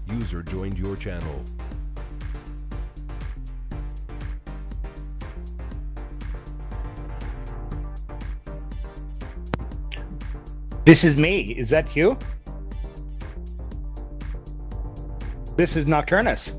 User joined your channel. This is me. Is that you? This is Nocturnus.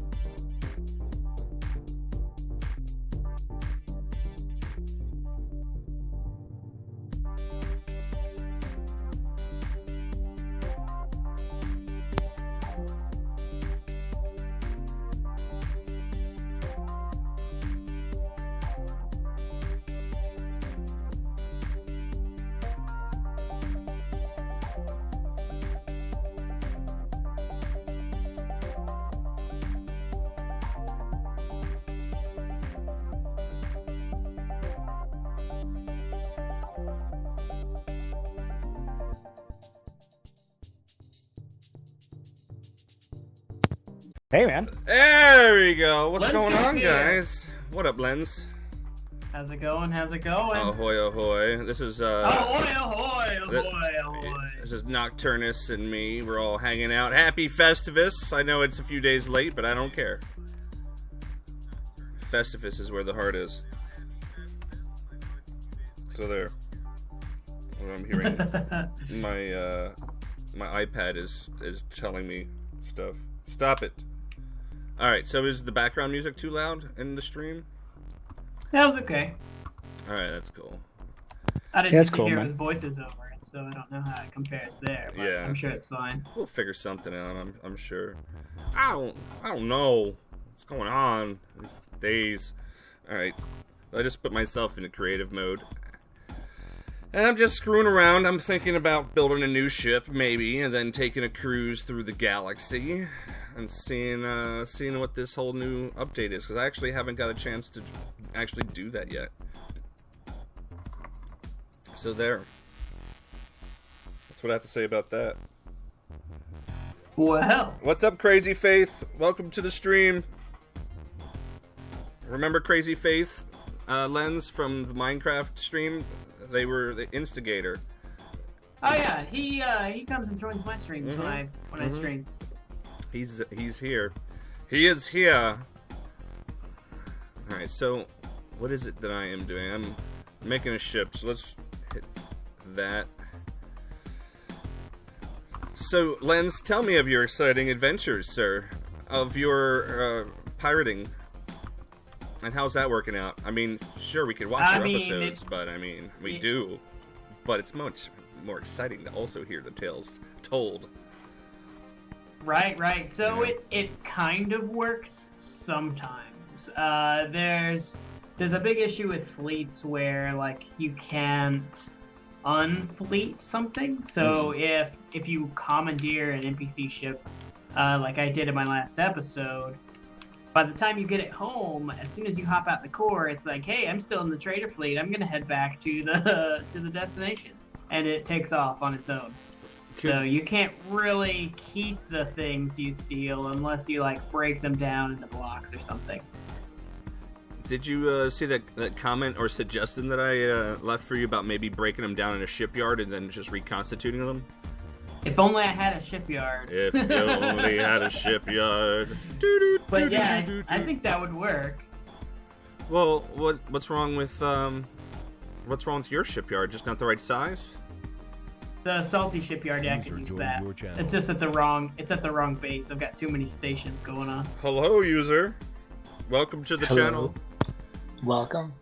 Hey, man. There we go. What's Lens going is on, here. guys? What up, Lens? How's it going? How's it going? Ahoy, ahoy. This is, Ahoy, ahoy, th- ahoy, ahoy. This is Nocturnus and me. We're all hanging out. Happy Festivus. I know it's a few days late, but I don't care. Festivus is where the heart is. So there. What I'm hearing. My iPad is telling me stuff. Stop it. Alright, so is the background music too loud in the stream? That was okay. Alright, that's cool. I didn't Yeah, get it's to cool, hear man. his voices over it, so I don't know how it compares there. But Yeah. I'm sure it's fine. We'll figure something out, I'm sure. I don't know what's going on these days. Alright. I just put myself into creative mode. And I'm just screwing around. I'm thinking about building a new ship, maybe, and then taking a cruise through the galaxy and seeing what this whole new update is, because I actually haven't got a chance to actually do that yet. So there. That's what I have to say about that. Well, What's up, Crazy Faith? Welcome to the stream. Remember Crazy Faith, Lens from the Minecraft stream? They were the instigator. oh yeah, he comes and joins my streams when I stream. He's here. He is here. All right. So, what is it that I am doing? I'm making a ship. So let's hit that. So, Lens, tell me of your exciting adventures, sir. Of your pirating. And how's that working out? I mean, sure, we could watch your episodes, but I mean, we do. But it's much more exciting to also hear the tales told. Right. So Yeah. it kind of works sometimes. There's a big issue with fleets where like you can't unfleet something. So if you commandeer an NPC ship, like I did in my last episode, by the time you get it home, as soon as you hop out the core, it's like, hey, I'm still in the trader fleet. I'm gonna head back to the destination, and it takes off on its own. So you can't really keep the things you steal unless you like break them down into blocks or something. Did you see that comment or suggestion that I left for you about maybe breaking them down in a shipyard and then just reconstituting them? If only I had a shipyard. If you only had a shipyard. But yeah, I think that would work. Well, what's wrong with your shipyard? Just not the right size? The salty shipyard, yeah, I User can use joined that. your channel. It's just at the wrong base. I've got too many stations going on. Hello, user. Welcome to the Hello. channel. Welcome.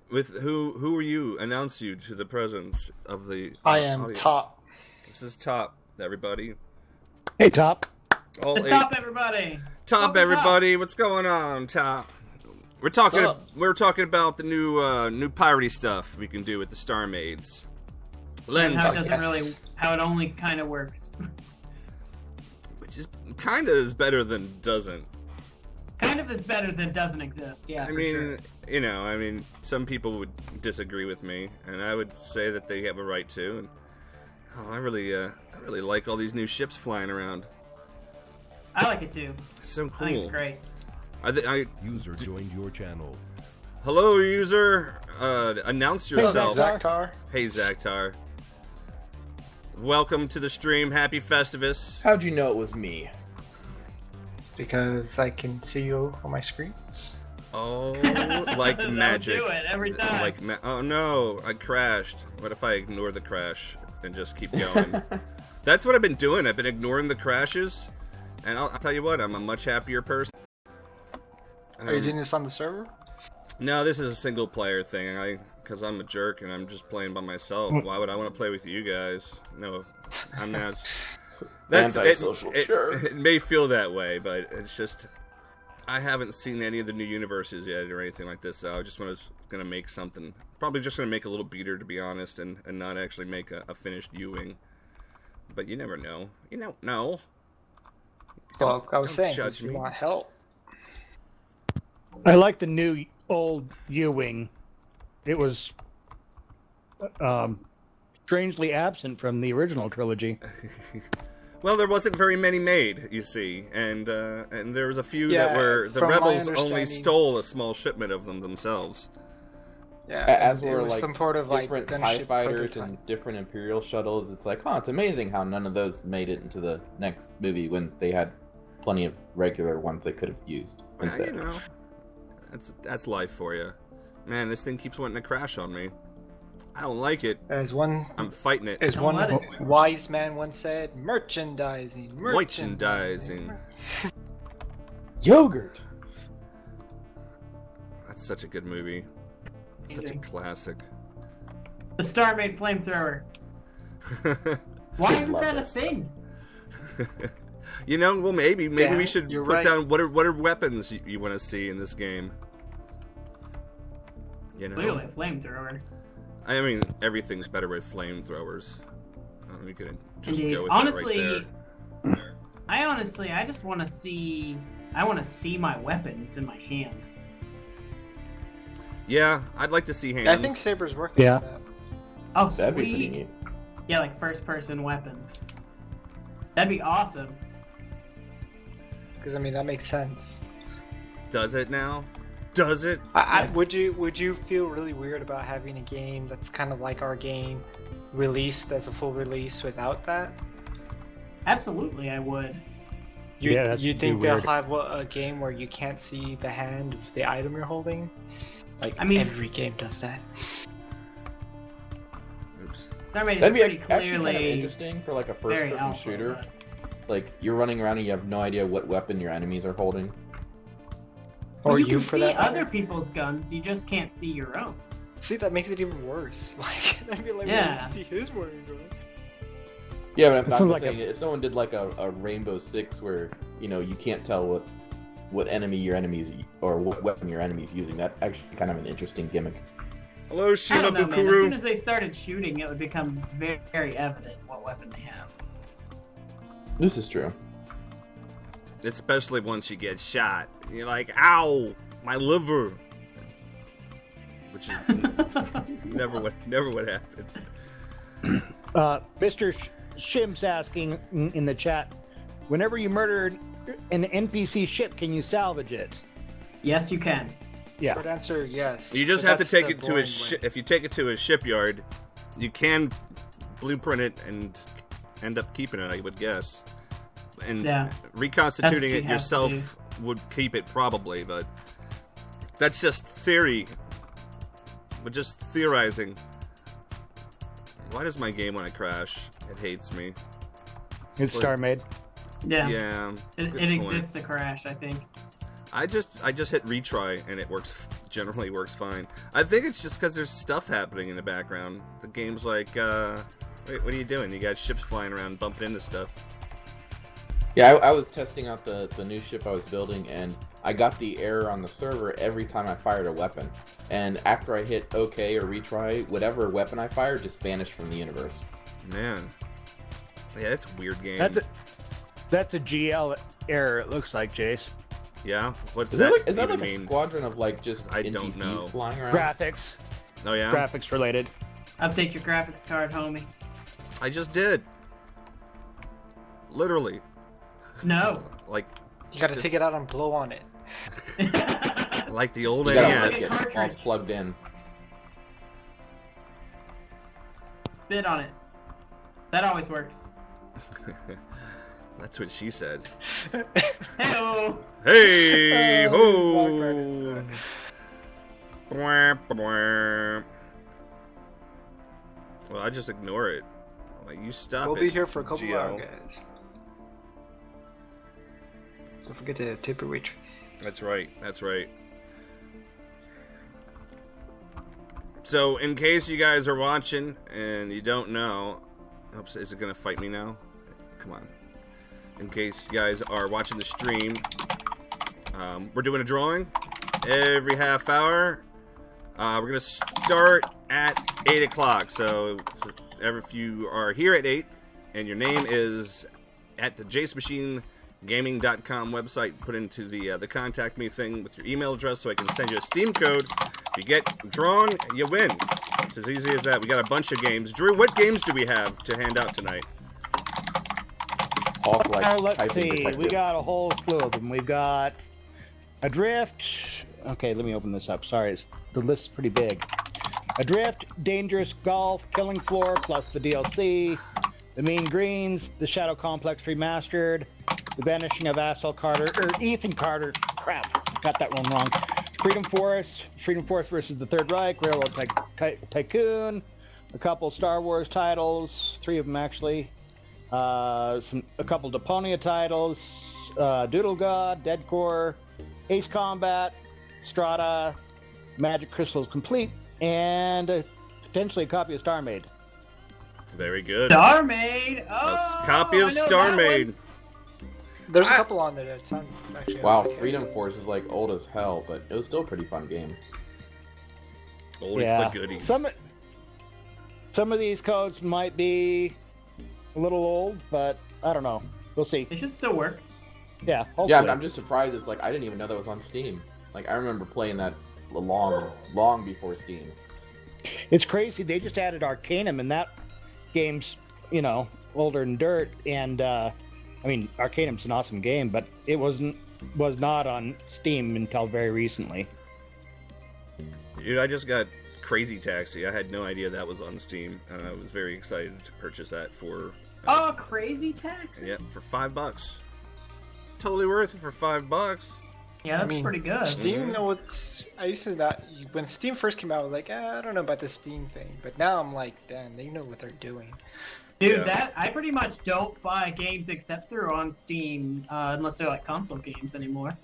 With who are you? Announce you to the presence of the I am audience. Top. This is Top, everybody. Hey, Top. All Let's eight- stop, everybody! Top, Welcome, everybody. What's going on, Top? We're talking about the new piratey stuff we can do with the StarMades. And Lens, how it doesn't Yes. really, how it only kind of works. which is kind of is better than doesn't. Kind of is better than doesn't exist, yeah. I for mean, sure. some people would disagree with me, and I would say that they have a right to. And I really like all these new ships flying around. I like it too. It's so cool. I think it's great. User joined your channel. Hello, user. Announce yourself. Zactar. Hey, Zactar. Welcome to the stream. Happy Festivus. How'd you know it was me? because I can see you on my screen. Oh, like That'll magic. do it every time. Oh no, I crashed. What if I ignore the crash and just keep going? That's what I've been doing. I've been ignoring the crashes, and I'll tell you what, I'm a much happier person. Are you doing this on the server? No, this is a single player thing. Because I'm a jerk and I'm just playing by myself. Why would I want to play with you guys? No, I'm not. Antisocial jerk. It may feel that way, but it's just I haven't seen any of the new universes yet or anything like this. So I just was gonna make something. Probably just gonna make a little beater, to be honest, and not actually make a finished U-wing. But you never know. You don't know. Well, I was saying, judge if you me. want help. I like the new old U-wing. It was strangely absent from the original trilogy. Well, there wasn't very many made, you see, and there was a few Yeah, that were the from my rebels only understanding- stole a small shipment of them themselves. Yeah, As it were was like some sort of like different TIE gunship fighters prototype. and different Imperial shuttles, it's like, it's amazing how none of those made it into the next movie when they had plenty of regular ones they could have used Well, instead. you know, that's life for you. Man, this thing keeps wanting to crash on me. I don't like it. As one I'm fighting it. As Don't one let it. wise man once said, merchandising. Merchandising. Yogurt! That's such a good movie. Such a Amazing. classic. The StarMade flamethrower. Why isn't love that this. a thing? You know, well, maybe Dan, we should you're put right. down what are weapons you want to see in this game. You know, Clearly a flamethrower. I mean, everything's better with flamethrowers. We could just Indeed. go with Honestly, that right I just want to see. I want to see my weapons in my hand. there. Yeah, I'd like to see hands. I think Saber's working Yeah. on that. Oh, That'd be pretty sweet. neat. Yeah, like first-person weapons. That'd be awesome. Because I mean that makes sense. Does it now? Does it? Would you feel really weird about having a game that's kind of like our game released as a full release without that? Absolutely, I would. Yeah, that'd You be think they'll weird. have a game where you can't see the hand of the item you're holding? Like I mean- every game does that. Oops. StarMade is That'd be pretty actually kind of clearly interesting for like a very first-person alpha, shooter. but- Like, you're running around and you have no idea what weapon your enemies are holding. Or Well, you you can for see that matter. other people's guns, you just can't see your own. See, that makes it even worse. Like, I'd be like, Yeah. well, you can see his wearing gun. Yeah, but I'm Sounds just like saying, if someone did like a Rainbow Six where, you know, you can't tell what enemy your enemy's or what weapon your enemy's using, that actually kind of an interesting gimmick. Hello, I Shima don't know, man. As soon Bukuru. as they started shooting, it would become very, very evident what weapon they have. This is true. Especially once you get shot. You're like, ow, my liver. Which is never what happens. Mr. Shim's asking in the chat, whenever you murder an NPC ship, can you salvage it? Yes, you can. Yeah. Short answer, yes. You just But have to that's take the it to boring a way. if you take it to a shipyard, you can blueprint it and end up keeping it, I would guess. And Yeah. reconstituting That's it what you have yourself would keep it probably, but that's just theory. But just theorizing. Why does my game when I crash? It hates me. It's StarMade. Yeah. Yeah. It good point. exists to crash, I think. I just hit retry and it generally works fine. I think it's just because there's stuff happening in the background. The game's like, wait, what are you doing? You got ships flying around, bumping into stuff. Yeah, I was testing out the new ship I was building, and I got the error on the server every time I fired a weapon. And after I hit OK or retry, whatever weapon I fired just vanished from the universe. Man, yeah, that's a weird game. That's a GL error. It looks like, Jace. Yeah, what's Is that? that even like a mean? squadron of like just I don't NPCs know. flying around? Graphics. Oh yeah, Graphics related. Update your graphics card, homie. I just did. Literally, No. like You gotta take it out and blow on it. like the old You gotta NES. like it Cartridge. while it's plugged in. Spit on it. That always works. That's what she said. Hello. Hey walked right into ho! that. Bwah, bwah. Well, I just ignore it. Like, you stop We'll it. be here for a couple Gio. hours, guys. Don't forget to tip your waitress. That's right. That's right. So, in case you guys are watching and you don't know, oops, is it gonna fight me now? Come on. In case you guys are watching the stream, we're doing a drawing every half hour. We're gonna start at 8 o'clock. So, if you are here at 8 and your name is at the JaceMachine.gaming.com website, put into the contact me thing with your email address so I can send you a Steam code. If you get drawn, you win. It's as easy as that. We got a bunch of games. Drew, what games do we have to hand out tonight? Hulk, like, Let's typing see. detective. We got a whole slew of them. We've got Adrift. Okay, let me open this up. Sorry, the list's pretty big. Adrift, Dangerous Golf, Killing Floor, plus the DLC, The Mean Greens, The Shadow Complex Remastered, The Vanishing of Ethan Carter. Crap, got that one wrong. Freedom Force versus the Third Reich, Railroad Tycoon, a couple Star Wars titles, 3 of them actually, a couple Deponia titles, Doodle God, Dead Core, Ace Combat, Strata, Magic Crystals Complete, and potentially a copy of StarMade. Very good. StarMade. A Oh, copy of I know that StarMade. one. There's a couple on there that sound actually. Wow, like Freedom Force is like old as hell, but it was still a pretty fun game. Always the goodies. Some of these codes might be a little old, but I don't know. We'll see. It should still work. Yeah, hopefully. Yeah, I'm just surprised. It's like I didn't even know that was on Steam. Like I remember playing that long before Steam. It's crazy. They just added Arcanum, and that game's, older than dirt. And Arcanum's an awesome game, but it was not on Steam until very recently. Dude, I just got Crazy Taxi. I had no idea that was on Steam. I was very excited to purchase that for... Oh, Crazy Taxi. Yeah, for $5. Totally worth it for $5. Yeah, that's pretty good. Steam, I used to not when Steam first came out. I was like, I don't know about the Steam thing, but now I'm like, damn, they know what they're doing. Dude, Yeah. I pretty much don't buy games except they're on Steam, unless they're like console games anymore.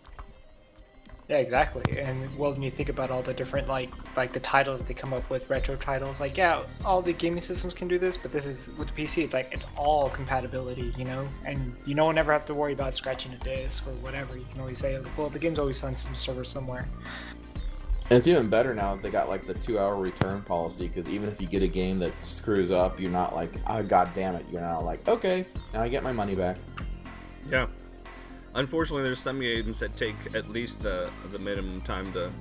Yeah, exactly. And well, when you think about all the different like the titles that they come up with, retro titles, like yeah, all the gaming systems can do this, but this is with the PC. It's like it's all compatibility, and you don't never have to worry about scratching a disc or whatever. You can always say, like, well, the game's always on some server somewhere. And it's even better now that they got like the 2-hour return policy, because even if you get a game that screws up, you're not like, oh god damn it. You're now like, okay, now I get my money back. Yeah. Unfortunately, there's some games that take at least the minimum time the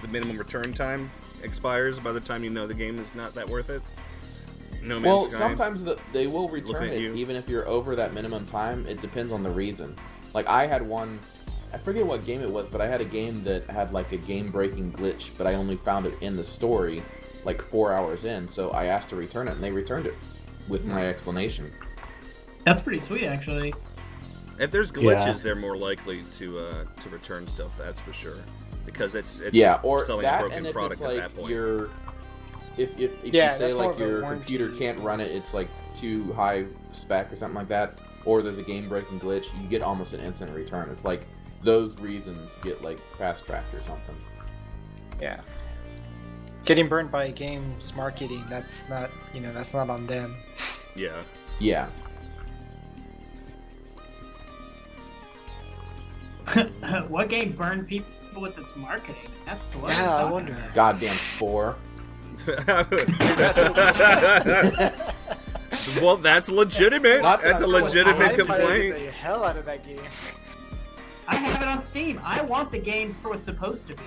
minimum return time expires by the time you know the game is not that worth it. No Man's Well, Sky. sometimes they will return Looking at it you. even if you're over that minimum time. It depends on the reason. Like I had one, I forget what game it was, but I had a game that had like a game-breaking glitch, but I only found it in the story like 4 hours in, so I asked to return it, and they returned it with my explanation. That's pretty sweet, actually. If there's glitches, Yeah. they're more likely to return stuff. That's for sure, because it's Yeah, or selling that, a broken and if product it's like at that point. if Yeah, you say that's more like of a your warranty. computer can't run it, it's like too high spec or something like that, or there's a game-breaking glitch, you get almost an instant return. It's like those reasons get like fast-tracked or something. Yeah. Getting burned by a game's marketing, that's not on them. Yeah. Yeah. What game burned people with its marketing? That's what Yeah, I'm I talking wonder. about. Goddamn Spore. Well, that's legitimate. Not that That's a I'm so legitimate I complaint. pirated the hell out of that game. I have it on Steam. I want the game for what's supposed to be.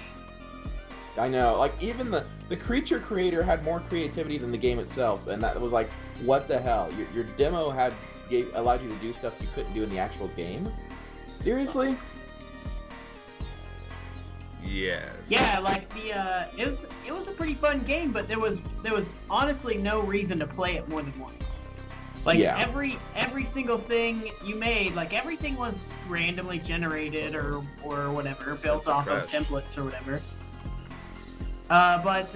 I know, like even the creature creator had more creativity than the game itself, and that was like, what the hell? Your demo allowed you to do stuff you couldn't do in the actual game. Seriously? Yes. Yeah, like it was a pretty fun game, but there was honestly no reason to play it more than once. Like Yeah. every single thing you made, like everything was randomly generated or whatever, built off of templates or whatever. But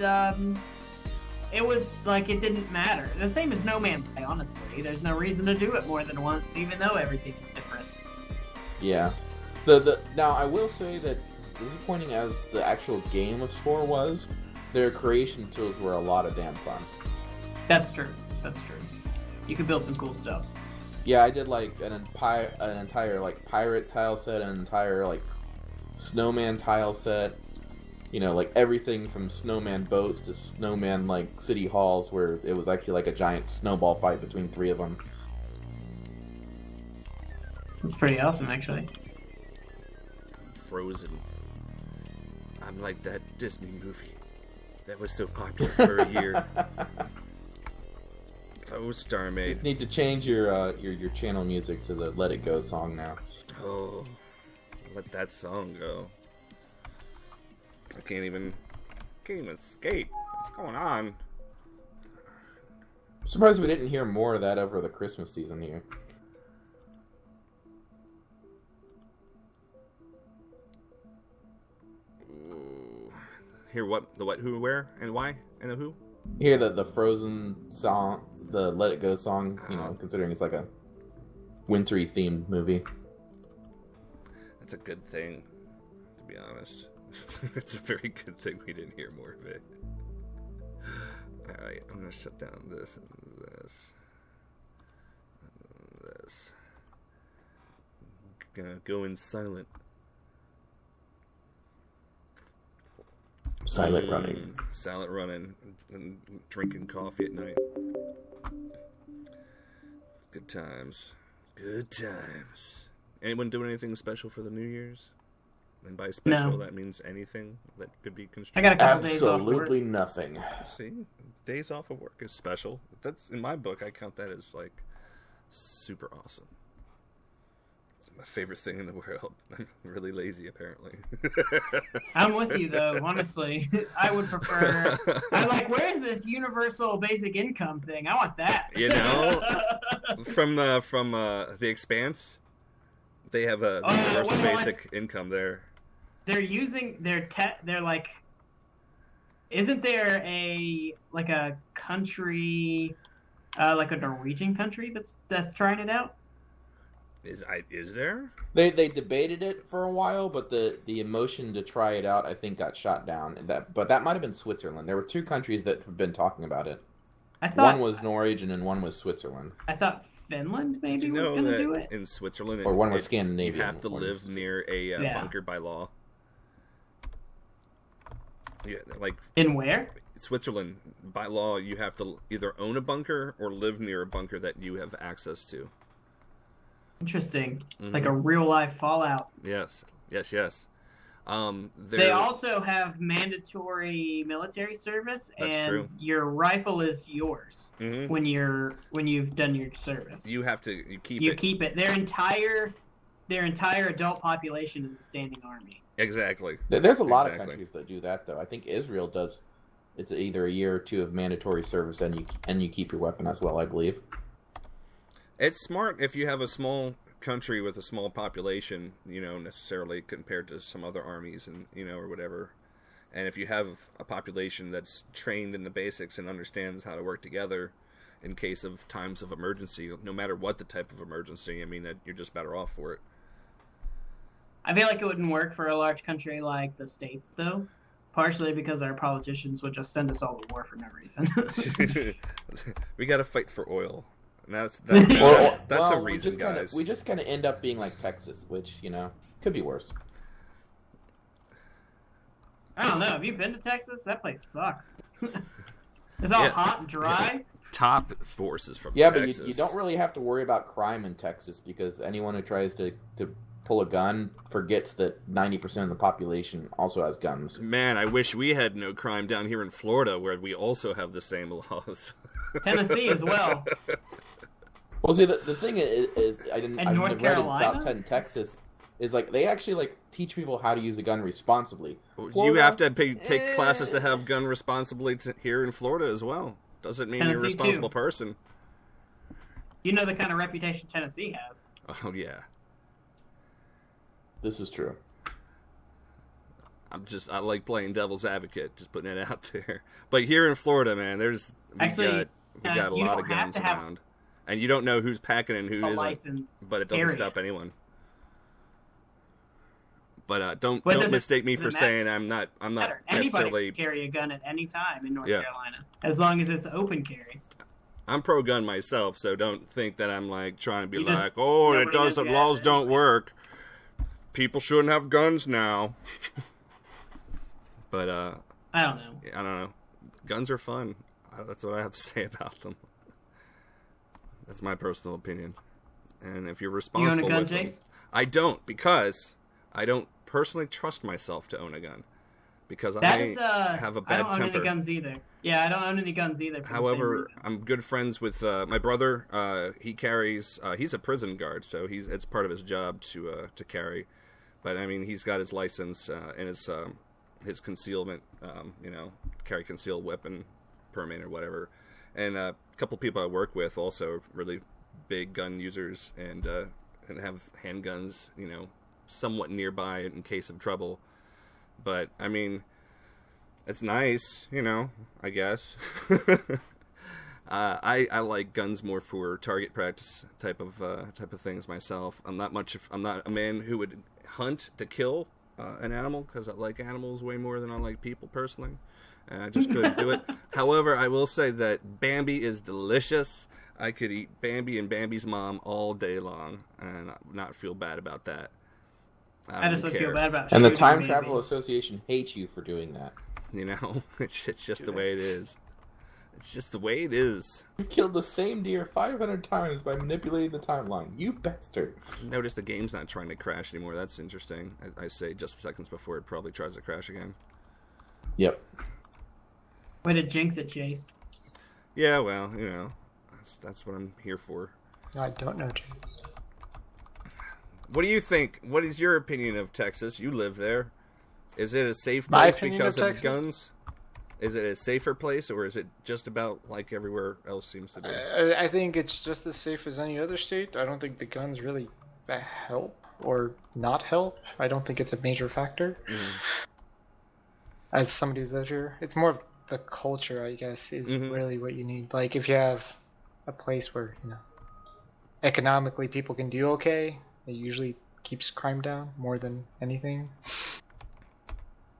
it was like it didn't matter. The same as No Man's Sky, honestly. There's no reason to do it more than once, even though everything's different. Yeah. Now I will say that disappointing as the actual game of Spore was, their creation tools were a lot of damn fun. That's true. That's true. You could build some cool stuff. Yeah, I did like an entire like pirate tile set, an entire like snowman tile set. You know, like everything from snowman boats to snowman like city halls, where it was actually like a giant snowball fight between 3 of them. That's pretty awesome, actually. Frozen. I'm like that Disney movie that was so popular for a year. Oh, StarMade. Just need to change your channel music to the Let It Go song now. Oh, let that song go. I can't even skate. What's going on? I'm surprised we didn't hear more of that over the Christmas season here. Ooh. Hear what? The what, who, where, and why, and the who? Hear the Frozen song, the Let It Go song, you know, considering it's like a wintry themed movie. That's a good thing, to be honest. It's a very good thing we didn't hear more of it. Alright, I'm gonna shut down this and this. And this. Gonna go in silent. Silent running. Silent running and drinking coffee at night. Good times. Good times. Anyone doing anything special for the New Year's? And by special, No. that means anything that could be I constructed. got a couple days off work. Absolutely nothing. See, days off of work is special. That's in my book. I count that as like super awesome. It's my favorite thing in the world. I'm really lazy, apparently. I'm with you though, honestly. I would prefer. I'm like, where's this universal basic income thing? I want that. You know, from the Expanse, they have a universal basic income there. They're using they're like, isn't there a country, like a Norwegian country that's trying it out? Is there? They debated it for a while, but the emotion to try it out, I think, got shot down. But that might have been Switzerland. There were 2 countries that have been talking about it. I thought One was Norwegian and one was Switzerland. I thought Finland maybe Did you was know going to that do it. in Switzerland, Or one was Scandinavian. you have to live near a Yeah. bunker by law. Yeah, like In where? Switzerland, by law, you have to either own a bunker or live near a bunker that you have access to. Interesting. Like a real life Fallout. Yes. They also have mandatory military service, That's and true. your rifle is yours Mhm. when you've done your service. You have to keep You it. keep it. Their entire adult population is a standing army. Exactly. There's a lot of Exactly. countries that do that, though. I think Israel does. It's either a year or 2 of mandatory service, and you keep your weapon as well, I believe. It's smart if you have a small country with a small population, necessarily compared to some other armies and, or whatever. And if you have a population that's trained in the basics and understands how to work together in case of times of emergency, no matter what the type of emergency, I mean, that you're just better off for it. I feel like it wouldn't work for a large country like the States, though. Partially because our politicians would just send us all to war for no reason. We got to fight for oil. And that's Well, a reason, guys. We just kind of end up being like Texas, which, could be worse. I don't know. Have you been to Texas? That place sucks. It's all hot and dry. Top forces from Yeah, Texas. but you don't really have to worry about crime in Texas, because anyone who tries to pull a gun forgets that 90% of the population also has guns. Man, I wish we had no crime down here in Florida, where we also have the same laws. Tennessee as well. Well, see, the thing is I've North read Carolina? about Texas is like they actually teach people how to use a gun responsibly. You Florida, have to take classes to have gun responsibly here in Florida as well. Doesn't mean you're a Tennessee, responsible too. person. You know the kind of reputation Tennessee has. Oh yeah. This is true. I like playing devil's advocate, just putting it out there. But here in Florida, man, we got a you lot of don't have guns to have around, and you don't know who's packing and who a isn't. license. But it doesn't Period. stop anyone. But don't But does it- mistake me does for it matter? saying I'm not Anybody necessarily. can carry a gun at any time in North Yeah. Carolina, as long as it's open carry. I'm pro gun myself, so don't think that I'm like trying to be You just- like, oh, it nobody knows doesn't. you Laws have it don't anyway. work. People shouldn't have guns now. But I don't know. I don't know. Guns are fun. That's what I have to say about them. That's my personal opinion. And if you're You responsible own a gun, with them, Jace? I don't, because I don't personally trust myself to own a gun, because That I is have a I bad don't own temper. any guns either. Yeah, I don't own any guns either. For the same However, reason. I'm good friends with my brother. He carries. He's a prison guard, so it's part of his job to carry. But I mean, he's got his license and his concealment. Carry concealed weapon permit or whatever. And a couple people I work with also really big gun users and have handguns. Somewhat nearby in case of trouble. But I mean, it's nice, I guess. I like guns more for target practice type of things myself. I'm not a man who would hunt to kill an animal, because I like animals way more than I like people personally. And I just couldn't do it. However, I will say that Bambi is delicious. I could eat Bambi and Bambi's mom all day long and not feel bad about that. I just don't don't feel care. bad about. And the shooting Time maybe. Travel Association hates you for doing that. It's just the way it is. It's just the way it is. You killed the same deer 500 times by manipulating the timeline. You bastard. Notice the game's not trying to crash anymore. That's interesting. I say just seconds before it probably tries to crash again. Yep. Way to jinx it, Chase. Yeah, well, that's what I'm here for. I don't know, James. What do you think? What is your opinion of Texas? You live there. Is it a safe My place opinion because of of Texas? guns? Is it a safer place, or is it just about like everywhere else seems to be? I think it's just as safe as any other state. I don't think the guns really help or not help. I don't think it's a major factor. As somebody who's lived here, it's more of the culture, I guess, is really what you need. Like, if you have a place where, economically people can do okay, it usually keeps crime down more than anything.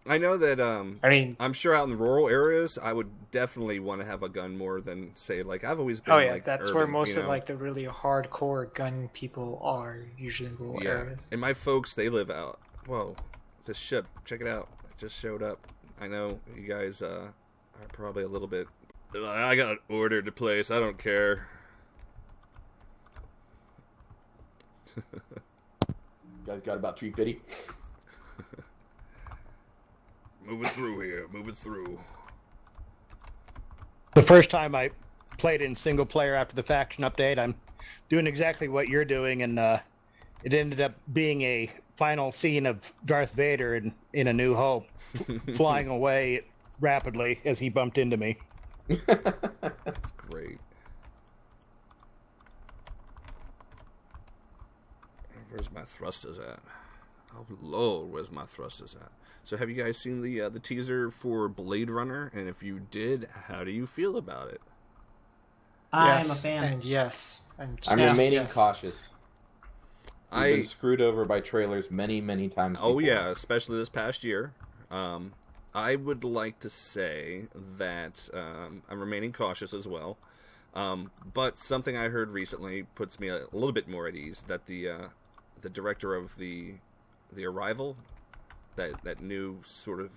I know that. I mean, I'm sure out in the rural areas, I would definitely want to have a gun more than say like I've always been. oh yeah, like, that's urban, where most you of know? like the really hardcore gun people are, usually in rural areas. And my folks, they live out. Whoa, this ship! Check it out. It just showed up. I know you guys are probably a little bit. I got an order to place. I don't care. You guys got about 350? Moving through here. Moving through. The first time I played in single player after the faction update, I'm doing exactly what you're doing, and it ended up being a final scene of Darth Vader in A New Hope, flying away rapidly as he bumped into me. That's great. Where's my thrusters at? Oh Lord, where's my thrusters at? So have you guys seen the teaser for Blade Runner? And if you did, how do you feel about it? I'm yes, a fan. And yes. And I'm yes, remaining yes. cautious. I've been I screwed over by trailers many, many times Oh before. yeah, especially this past year. I would like to say that I'm remaining cautious as well. But something I heard recently puts me a little bit more at ease, that the director of the Arrival, that new sort of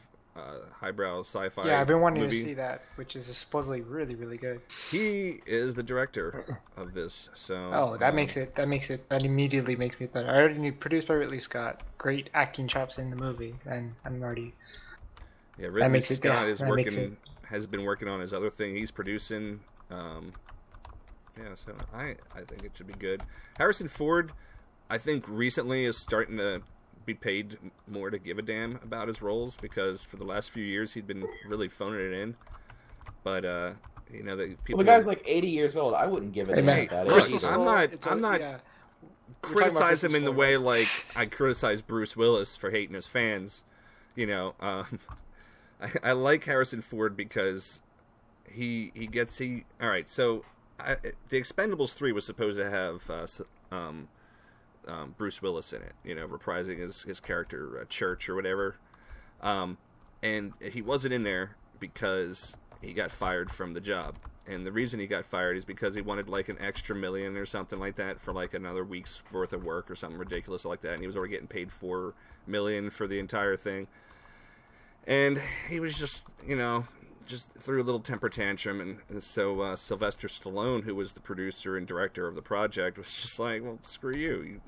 highbrow sci-fi Yeah, I've been wanting movie, to see that, which is supposedly really, really good. he is the director of this. So Oh, that immediately makes me better. I already knew produced by Ridley Scott. Great acting chops in the movie, and I'm already. Yeah, Ridley makes it- Scott yeah, is that makes working, has been working on his other thing. He's producing. Yeah, so I think it should be good. Harrison Ford, I think recently is starting to be paid more to give a damn about his roles, because for the last few years he'd been really phoning it in. But You know, that Well, people. the guy's like 80 years old. I wouldn't give it Hey, man, that. look, Crystal either. I'm Skull, not- it's I'm not yeah. criticize him in the Skull, way right? like I criticize Bruce Willis for hating his fans. You know, I like Harrison Ford because he gets. All right, so the Expendables 3 was supposed to have Bruce Willis in it, you know, reprising his character Church or whatever, and he wasn't in there because he got fired from the job. And the reason he got fired is because he wanted like an extra $1 million or something like that for like another week's worth of work or something ridiculous like that. And he was already getting paid $4 million for the entire thing. And he was just, you know, just threw a little temper tantrum. And so Sylvester Stallone, who was the producer and director of the project, was just like, well, screw you.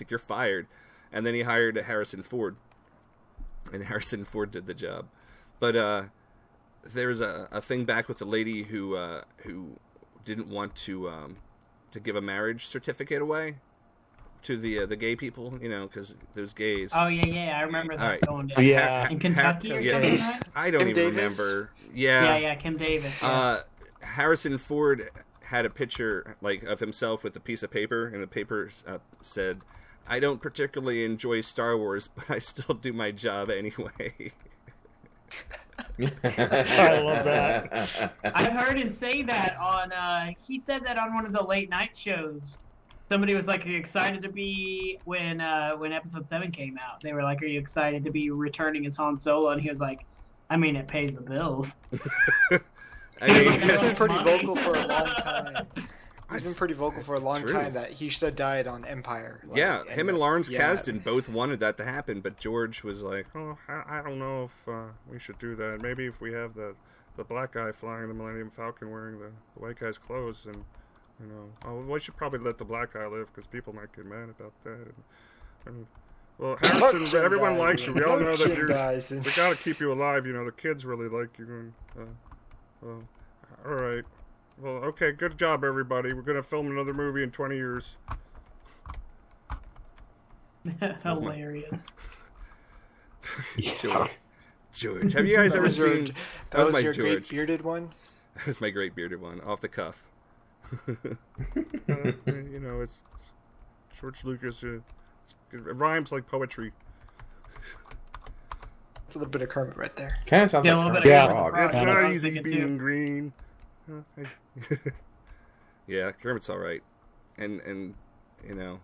You're fired. And then he hired Harrison Ford. And Harrison Ford did the job. But there's a thing back with the lady who didn't want to give a marriage certificate away to the gay people, you know, because those gays. Oh yeah, I remember that All right. going down. Yeah. In Kentucky or Yeah, something, right? I don't Kim even Davis? remember. Yeah, Kim Davis. Yeah. Harrison Ford had a picture like of himself with a piece of paper, and the paper said, "I don't particularly enjoy Star Wars, but I still do my job anyway." I love that. I've heard him say that on. He said that on one of the late night shows. Somebody was like, "Are you excited to be when Episode 7 came out?" They were like, "Are you excited to be returning as Han Solo?" And he was like, "I mean, it pays the bills." I mean, He's been pretty Money. vocal for a long time. He's been pretty vocal for a long true. time that he should have died on Empire. Like, yeah, him and Lawrence yeah. Kasdan both wanted that to happen, but George was like, "Oh, I don't know if we should do that. Maybe if we have the black guy flying the Millennium Falcon wearing the white guy's clothes, and you know, we should probably let the black guy live because people might get mad about that." And well, Harrison, everyone likes you. We all know that you're. We gotta keep you alive. You know, the kids really like you. And, well, all right. Well, okay, good job, everybody. We're going to film another movie in 20 years. Hilarious. George. Have you guys ever seen... That was my your George. great bearded one? That was my great bearded one, off the cuff. You know, it's George Lucas. It rhymes like poetry. It's a little bit of Kermit right there. Kind of sounds Yeah, a like little Kermit bit the of Frog. Frog. It's Yeah, not I was easy thinking being too. green. Yeah, Kermit's all right. And you know,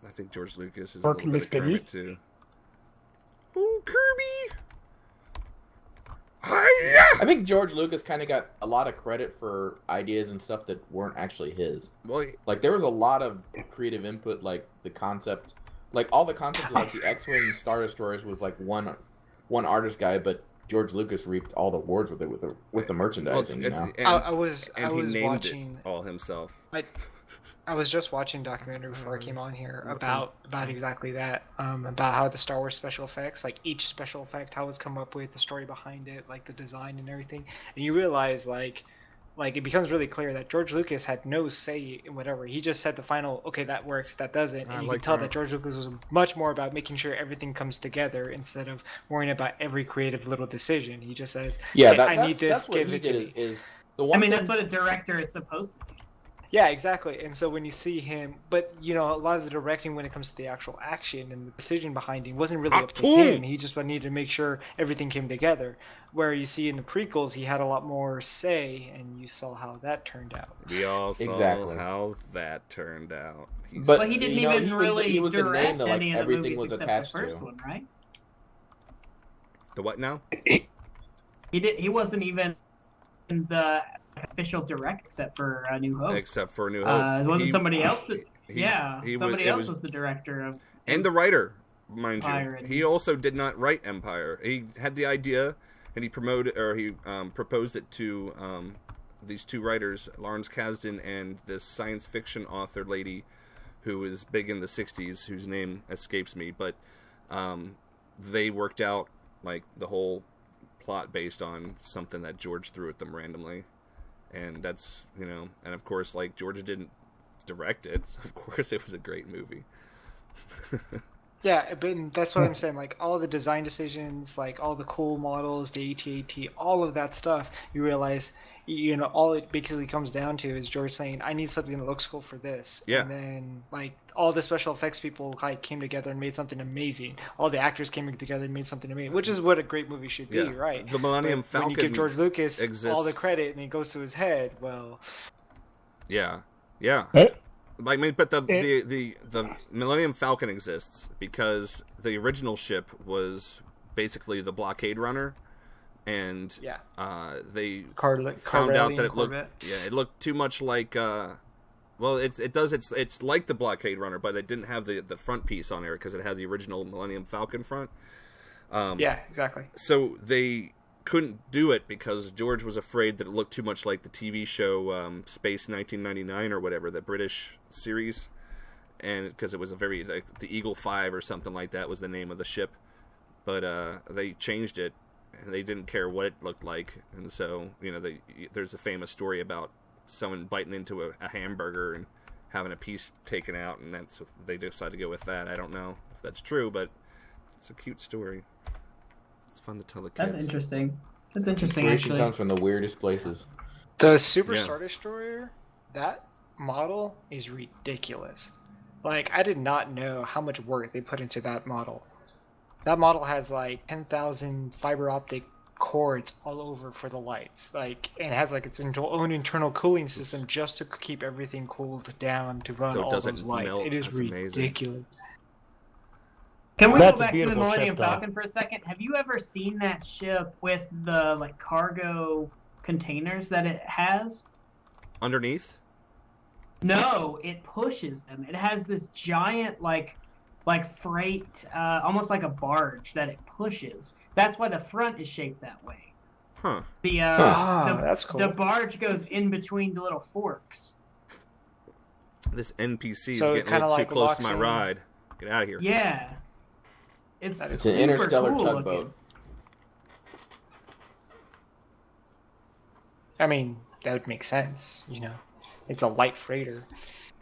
I think George Lucas is a little bit of Kermit too. Oh, Kirby! Hiya! I think George Lucas kind of got a lot of credit for ideas and stuff that weren't actually his. Well, Like, there was a lot of creative input, like the concept, like all the concepts of like the X-Wing Star Destroyers was like one artist guy, but George Lucas reaped all the awards with it with the merchandising. You know? I was and he named watching it all himself. I was just watching a documentary before I came on here about exactly that, about how the Star Wars special effects, like each special effect, how it's come up with, the story behind it, like the design and everything, and you realize like it becomes really clear that George Lucas had no say in whatever. He just said the final, okay, that works, that doesn't, and you can tell that George Lucas was much more about making sure everything comes together instead of worrying about every creative little decision. He just says, Yeah, hey, I need this, that's what give he it to did me. is the one I mean, thing- that's what a director is supposed to do. Yeah, exactly. And so when you see him, but you know, a lot of the directing when it comes to the actual action and the decision behind him wasn't really up to him. He just needed to make sure everything came together. Where you see in the prequels, he had a lot more say, and you saw how that turned out. We all saw Exactly. how that turned out. But He didn't you know, even he was really he was the direct name that like any of the everything movies was except attached the first to. one, right? The what now? He wasn't even the official director except for New Hope. Except for New Hope. Wasn't somebody else? Somebody else was was the director of. and the writer, mind Empire. you. He also did not write Empire. He had the idea, and he proposed it to these two writers, Lawrence Kasdan and this science fiction author lady, who was big in the '60s, whose name escapes me. But they worked out like the whole plot based on something that George threw at them randomly. And that's, you know, and of course, like, George didn't direct it. So of course, it was a great movie. Yeah, but that's what I'm saying. Like all the design decisions, like all the cool models, the AT-AT, all of that stuff, you realize, all it basically comes down to is George saying, "I need something that looks cool for this." Yeah. And then like all the special effects people like came together and made something amazing. All the actors came together and made something amazing, which is what a great movie should be, right? The Millennium But Falcon. when you give George Lucas exists. all the credit and it goes to his head, well, Yeah. I mean, but the Millennium Falcon exists because the original ship was basically the blockade runner, and they found out that it looked too much like it's like the blockade runner, but it didn't have the front piece on there because it had the original Millennium Falcon front. yeah, exactly. So they couldn't do it because George was afraid that it looked too much like the TV show Space 1999 or whatever, the British series, and because it was the Eagle 5 or something like that was the name of the ship, but they changed it and they didn't care what it looked like, and so there's a famous story about someone biting into a hamburger and having a piece taken out, and they decided to go with that. I don't know if that's true, but it's a cute story. It's fun to tell the kids. That's interesting. Inspiration Actually. comes from the weirdest places. The Super Star Destroyer, that model is ridiculous. Like, I did not know how much work they put into that model. That model has like 10,000 fiber optic cords all over for the lights. Like, and it has like its own internal cooling system just to keep everything cooled down to run all those lights. Melt. It is That's ridiculous. amazing. Can we That's go a back to the beautiful Millennium ship, though. Falcon for a second? Have you ever seen that ship with the like cargo containers that it has? Underneath? No, it pushes them. It has this giant like freight, almost like a barge that it pushes. That's why the front is shaped that way. Huh. That's cool. The barge goes in between the little forks. This NPC is So it getting a kinda little too like close locks to my in. ride. Get out of here. Yeah. It's That is It's an super interstellar cool tugboat. looking. I mean, that would make sense, It's a light freighter.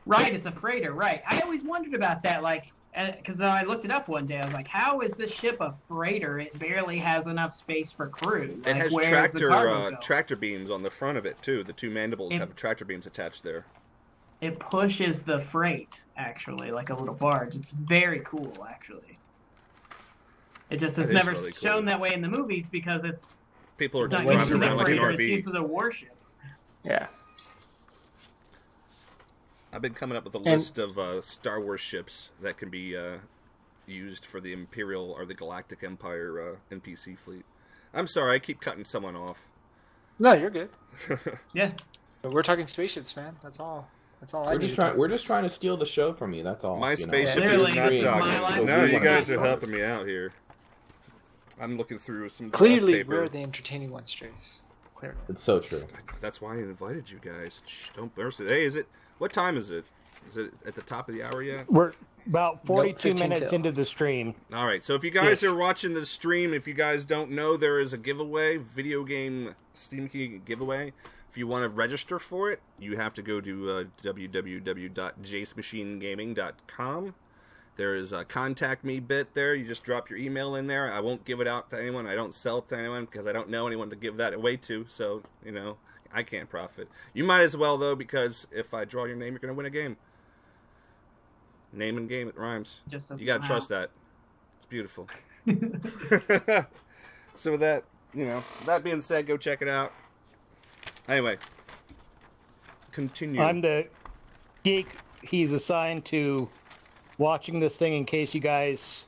Right, it's a freighter, right. I always wondered about that, like, because I looked it up one day. I was like, how is this ship a freighter? It barely has enough space for crew. It Like, has where's the cargo go? tractor beams on the front of it, too. The two mandibles have tractor beams attached there. It pushes the freight, actually, like a little barge. It's very cool, actually. It just is That is never really cool. shown that way in the movies because it's People are just not used driving as a around like an freighter, it's RV. used as a warship. Yeah. I've been coming up with a list of Star Wars ships that can be used for the Imperial or the Galactic Empire NPC fleet. I'm sorry, I keep cutting someone off. No, you're good. Yeah. But we're talking spaceships, man. That's all. That's all I need. We're just trying to steal the show from you. That's all. My you know. spaceship Literally, is not this is my talking. life. No, you wanna guys be are stars. helping me out here. I'm looking through some Clearly, paper. we're the entertaining ones, Trace. Clearly. It's so true. That's why I invited you guys. Shh, don't burst it. Hey, what time is it? Is it at the top of the hour yet? We're about 42 15 minutes till. into the stream. All right. So if you guys are watching the stream, if you guys don't know, there is a giveaway, video game Steam Key giveaway. If you want to register for it, you have to go to www.jacemachinegaming.com. There is a contact me bit there. You just drop your email in there. I won't give it out to anyone. I don't sell it to anyone because I don't know anyone to give that away to. So, I can't profit. You might as well, though, because if I draw your name, you're going to win a game. Name and game, it rhymes. Just doesn't You got to come trust that. It's beautiful. So with that, that being said, go check it out. Anyway, continue. I'm the geek. He's assigned to watching this thing in case you guys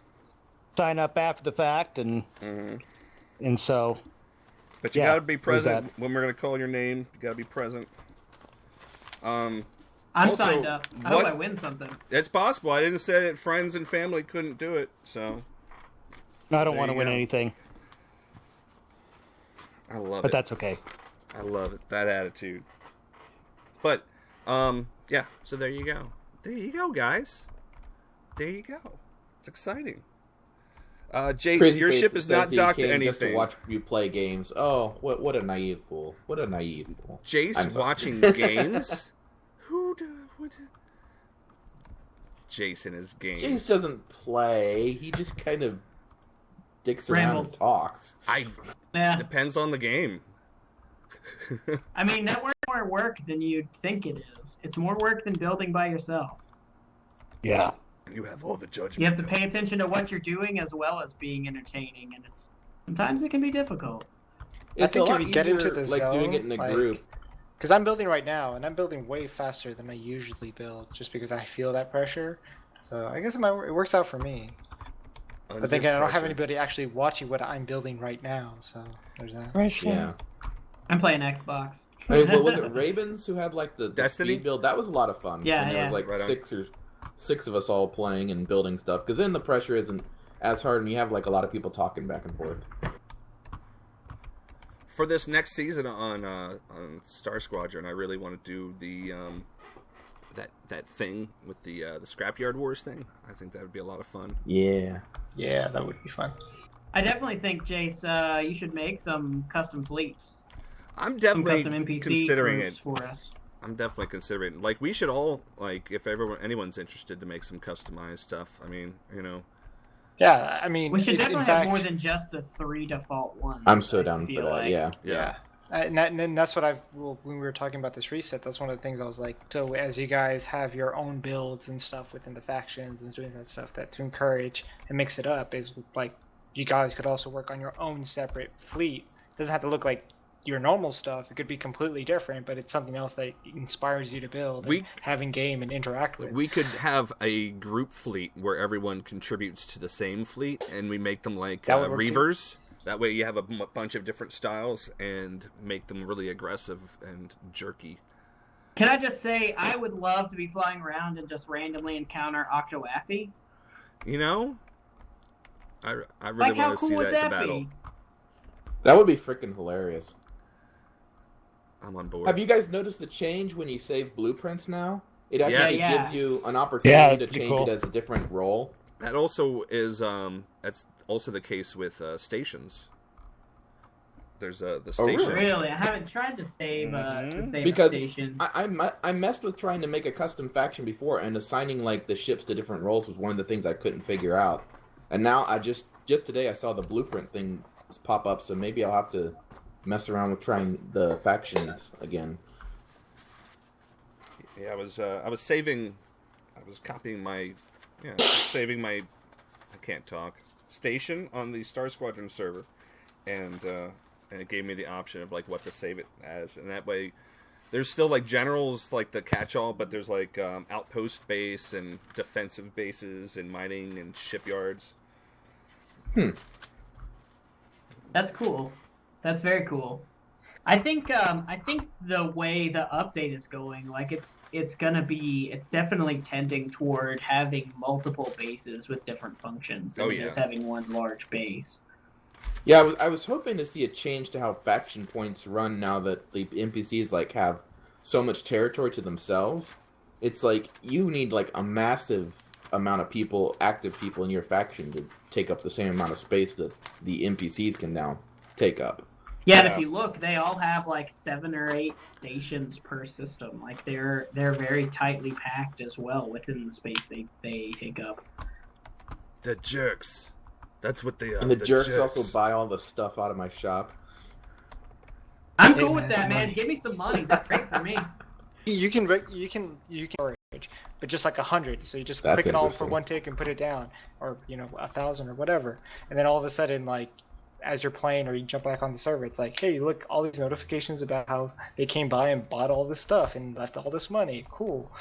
sign up after the fact, and so. But you Yeah, got to be where's present when we're going to call your name. You got to be present. I'm Also, signed up. I what- hope I win something. It's possible. I didn't say that friends and family couldn't do it, so I don't There want to you win go. anything, I love but it. that's okay. I love it. That attitude. But, yeah. So there you go. There you go, guys. There you go. It's exciting. Jace, Crazy your Faith ship is says not he docked to came just anything. to watch you play games. Oh, what a naive fool! What a naive fool! I'm Jace sorry. watching games? What? Jace in his games. Jace doesn't play. He just kind of dicks around Rambles. and talks. Yeah. Depends on the game. I mean, that more work than you'd think it is. It's more work than building by yourself. Yeah. You have all the judgment. You have to pay attention to what you're doing as well as being entertaining, and sometimes it can be difficult. I think if you get into easier, the like zone, doing it in a group. Because I'm building right now, and I'm building way faster than I usually build, just because I feel that pressure. So I guess it works out for me. But then again, I don't have anybody actually watching what I'm building right now, so there's that. Yeah. I'm playing Xbox. I mean, what was it, Ravens, who had like the Destiny speed build? That was a lot of fun. Yeah, and there yeah. was like Right on. six of us all playing and building stuff. Because then the pressure isn't as hard, and you have like a lot of people talking back and forth. For this next season on Star Squadron, I really want to do the that thing with the Scrapyard Wars thing. I think that would be a lot of fun. Yeah. Yeah, that would be fun. I definitely think, Jace, you should make some custom fleets. I'm Some definitely custom NPC considering groups it. for us. I'm definitely considering it. Like, we should all, like, if anyone's interested to make some customized stuff, I mean, you know. Yeah, I mean, We should in definitely fact, have more than just the 3 default ones. I'm so I down feel for that, like. yeah. Yeah. And then that's what when we were talking about this reset, that's one of the things I was like, so as you guys have your own builds and stuff within the factions and doing that stuff, that to encourage and mix it up is like, you guys could also work on your own separate fleet. It doesn't have to look like your normal stuff. It could be completely different, but it's something else that inspires you to build and have in game and interact with. We could have a group fleet where everyone contributes to the same fleet, and we make them like That would work Reavers. That way you have a bunch of different styles and make them really aggressive and jerky. Can I just say, I would love to be flying around and just randomly encounter Octoafi. You know? I really Like, how want to cool see would that that to battle. be? That would be freaking hilarious. I'm on board. Have you guys noticed the change when you save blueprints now? It actually Yeah. gives you an opportunity to pretty change cool. it as a different role. That also is that's also the case with stations. There's the Oh, station. really? Really, I haven't tried to save Because a station. I messed with trying to make a custom faction before, and assigning like the ships to different roles was one of the things I couldn't figure out. And now I just today I saw the blueprint thing pop up, so maybe I'll have to mess around with trying the factions again. Yeah, I was saving, I was copying my, saving my, I can't talk, station on the Star Squadron server, and it gave me the option of like what to save it as, and that way, there's still like generals, like the catch-all, but there's like outpost base and defensive bases and mining and shipyards. That's cool. That's very cool. I think the way the update is going, like it's definitely tending toward having multiple bases with different functions than just having one large base. Yeah, I was hoping to see a change to how faction points run now that the NPCs like have so much territory to themselves. It's like you need like a massive amount of people, active people in your faction to take up the same amount of space that the NPCs can now take up. Yeah, and if you look, they all have like 7 or 8 stations per system. Like they're very tightly packed as well within the space they take up. The jerks. That's what they are. And the jerks also buy all the stuff out of my shop. I'm cool with that, man. Give me some money. That's great for me. You can storage, but just like 100. So you just That's click it all for interesting. one tick and put it down, or 1,000 or whatever, and then all of a sudden, like as you're playing or you jump back on the server, it's like, hey, look, all these notifications about how they came by and bought all this stuff and left all this money. Cool.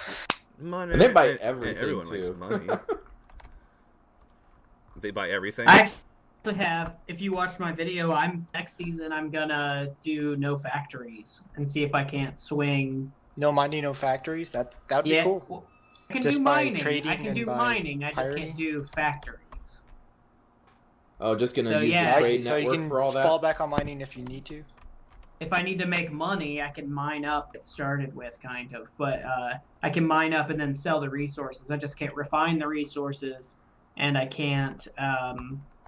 money. And they buy and everything, everyone too. likes money. They buy everything. I actually have. If you watched my video, next season I'm gonna do no factories and see if I can't swing. No mining, no factories. That'd be cool. Well, I can Just do by mining. trading I can and do by mining. I just pirating? can't do factories. Oh, just gonna So, use yeah. the trade So you network can for all that? fall back on mining if you need to. If I need to make money, I can mine up. It started with kind of, but I can mine up and then sell the resources. I just can't refine the resources, and I can't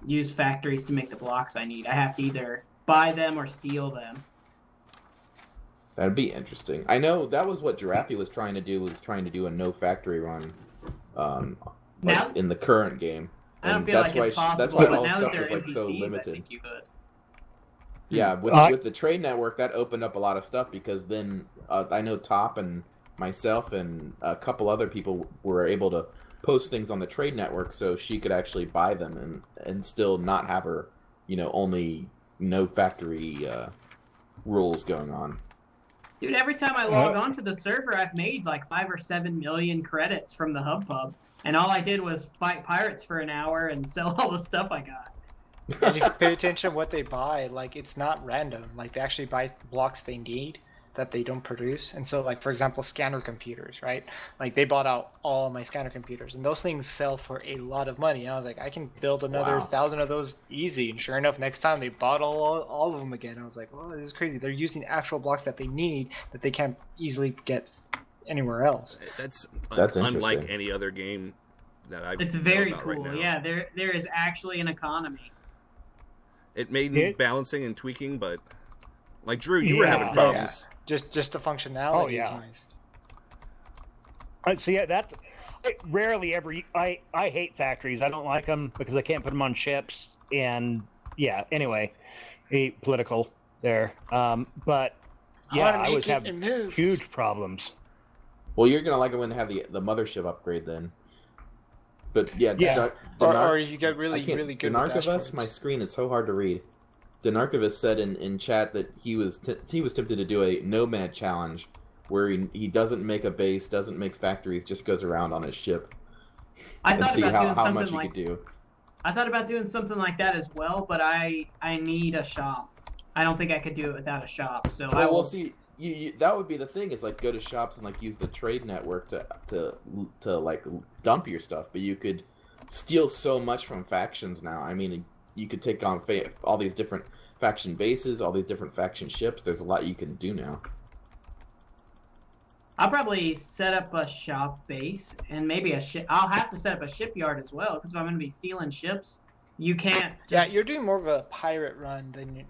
use factories to make the blocks I need. I have to either buy them or steal them. That'd be interesting. I know that was what Giraffe was trying to do a no factory run Now- in the current game. I don't And feel that's like it's why possible, that's why but all now that stuff they're is like so NPCs, I limited. think you could. Yeah, with the trade network, that opened up a lot of stuff because then I know Top and myself and a couple other people were able to post things on the trade network, so she could actually buy them and still not have her, only no factory rules going on. Dude, every time I log on to the server, I've made like 5 or 7 million credits from the hub pub, and all I did was fight pirates for an hour and sell all the stuff I got. And if you pay attention to what they buy, like it's not random. Like they actually buy blocks they need that they don't produce. And so, like for example, scanner computers, right? Like they bought out all my scanner computers, and those things sell for a lot of money. And I was like, I can build another 1,000 of those easy. And sure enough, next time they bought all of them again. I was like, well, this is crazy. They're using actual blocks that they need that they can't easily get anywhere else. That's interesting. unlike any other game that I've. It's very about cool. Right now. Yeah, there is actually an economy. It made me balancing and tweaking, but like Drew, you were having Yeah. problems. Just the functionality Oh, yeah. is nice. So yeah, that's rarely ever. I hate factories. I don't like them because I can't put them on ships. And yeah, anyway, political there. But yeah, I was having huge problems. Well, you're gonna like it when they have the mothership upgrade then. But yeah, Yeah. Or you get really good with Denarkivus, asteroids. my screen is so hard to read. Denarkivus said in chat that he was tempted to do a nomad challenge where he doesn't make a base, doesn't make factories, just goes around on his ship I and thought see about doing how something much like he could do. I thought about doing something like that as well, but I need a shop. I don't think I could do it without a shop. So I Well, will. we'll see. You that would be the thing. Is like go to shops and like use the trade network to like dump your stuff, but you could steal so much from factions now. I mean, you could take on all these different faction bases, all these different faction ships. There's a lot you can do now. I'll probably set up a shop base and maybe a ship. I'll have to set up a shipyard as well because if I'm going to be stealing ships, you can't. Yeah, you're doing more of a pirate run than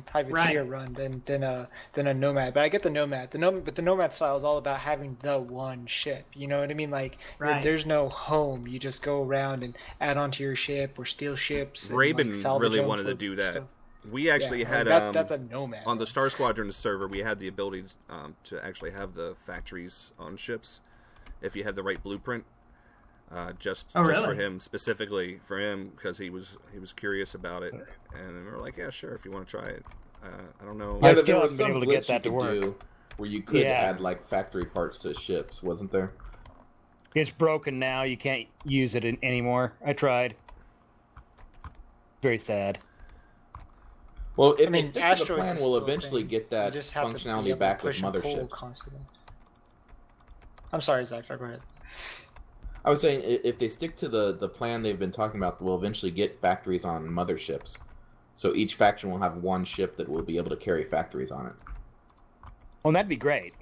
privateer run than a nomad. But I get the nomad. But the nomad style is all about having the one ship. You know what I mean? Like there's no home. You just go around and add onto your ship or steal ships. Raven and, really wanted to do that. Stuff. We actually had that's a nomad. on the Star Squadron server. We had the ability to actually have the factories on ships if you had the right blueprint. Just for him, specifically for him, because he was curious about it, and we were like, yeah, sure, if you want to try it. I don't know. Yeah, I but still there was haven't been some able to get glitch that you to could work. do where you could Yeah. add like factory parts to ships, wasn't there? It's broken now. You can't use it anymore. I tried. Very sad. Well, if I mean, they stick to the asteroids plan, is we'll still a eventually thing. get that You just have to be functionality able to back with push and pull motherships. constantly. I'm sorry, Zach. Go ahead. I was saying, if they stick to the plan they've been talking about, we'll eventually get factories on motherships. So each faction will have one ship that will be able to carry factories on it. Well, that'd be great.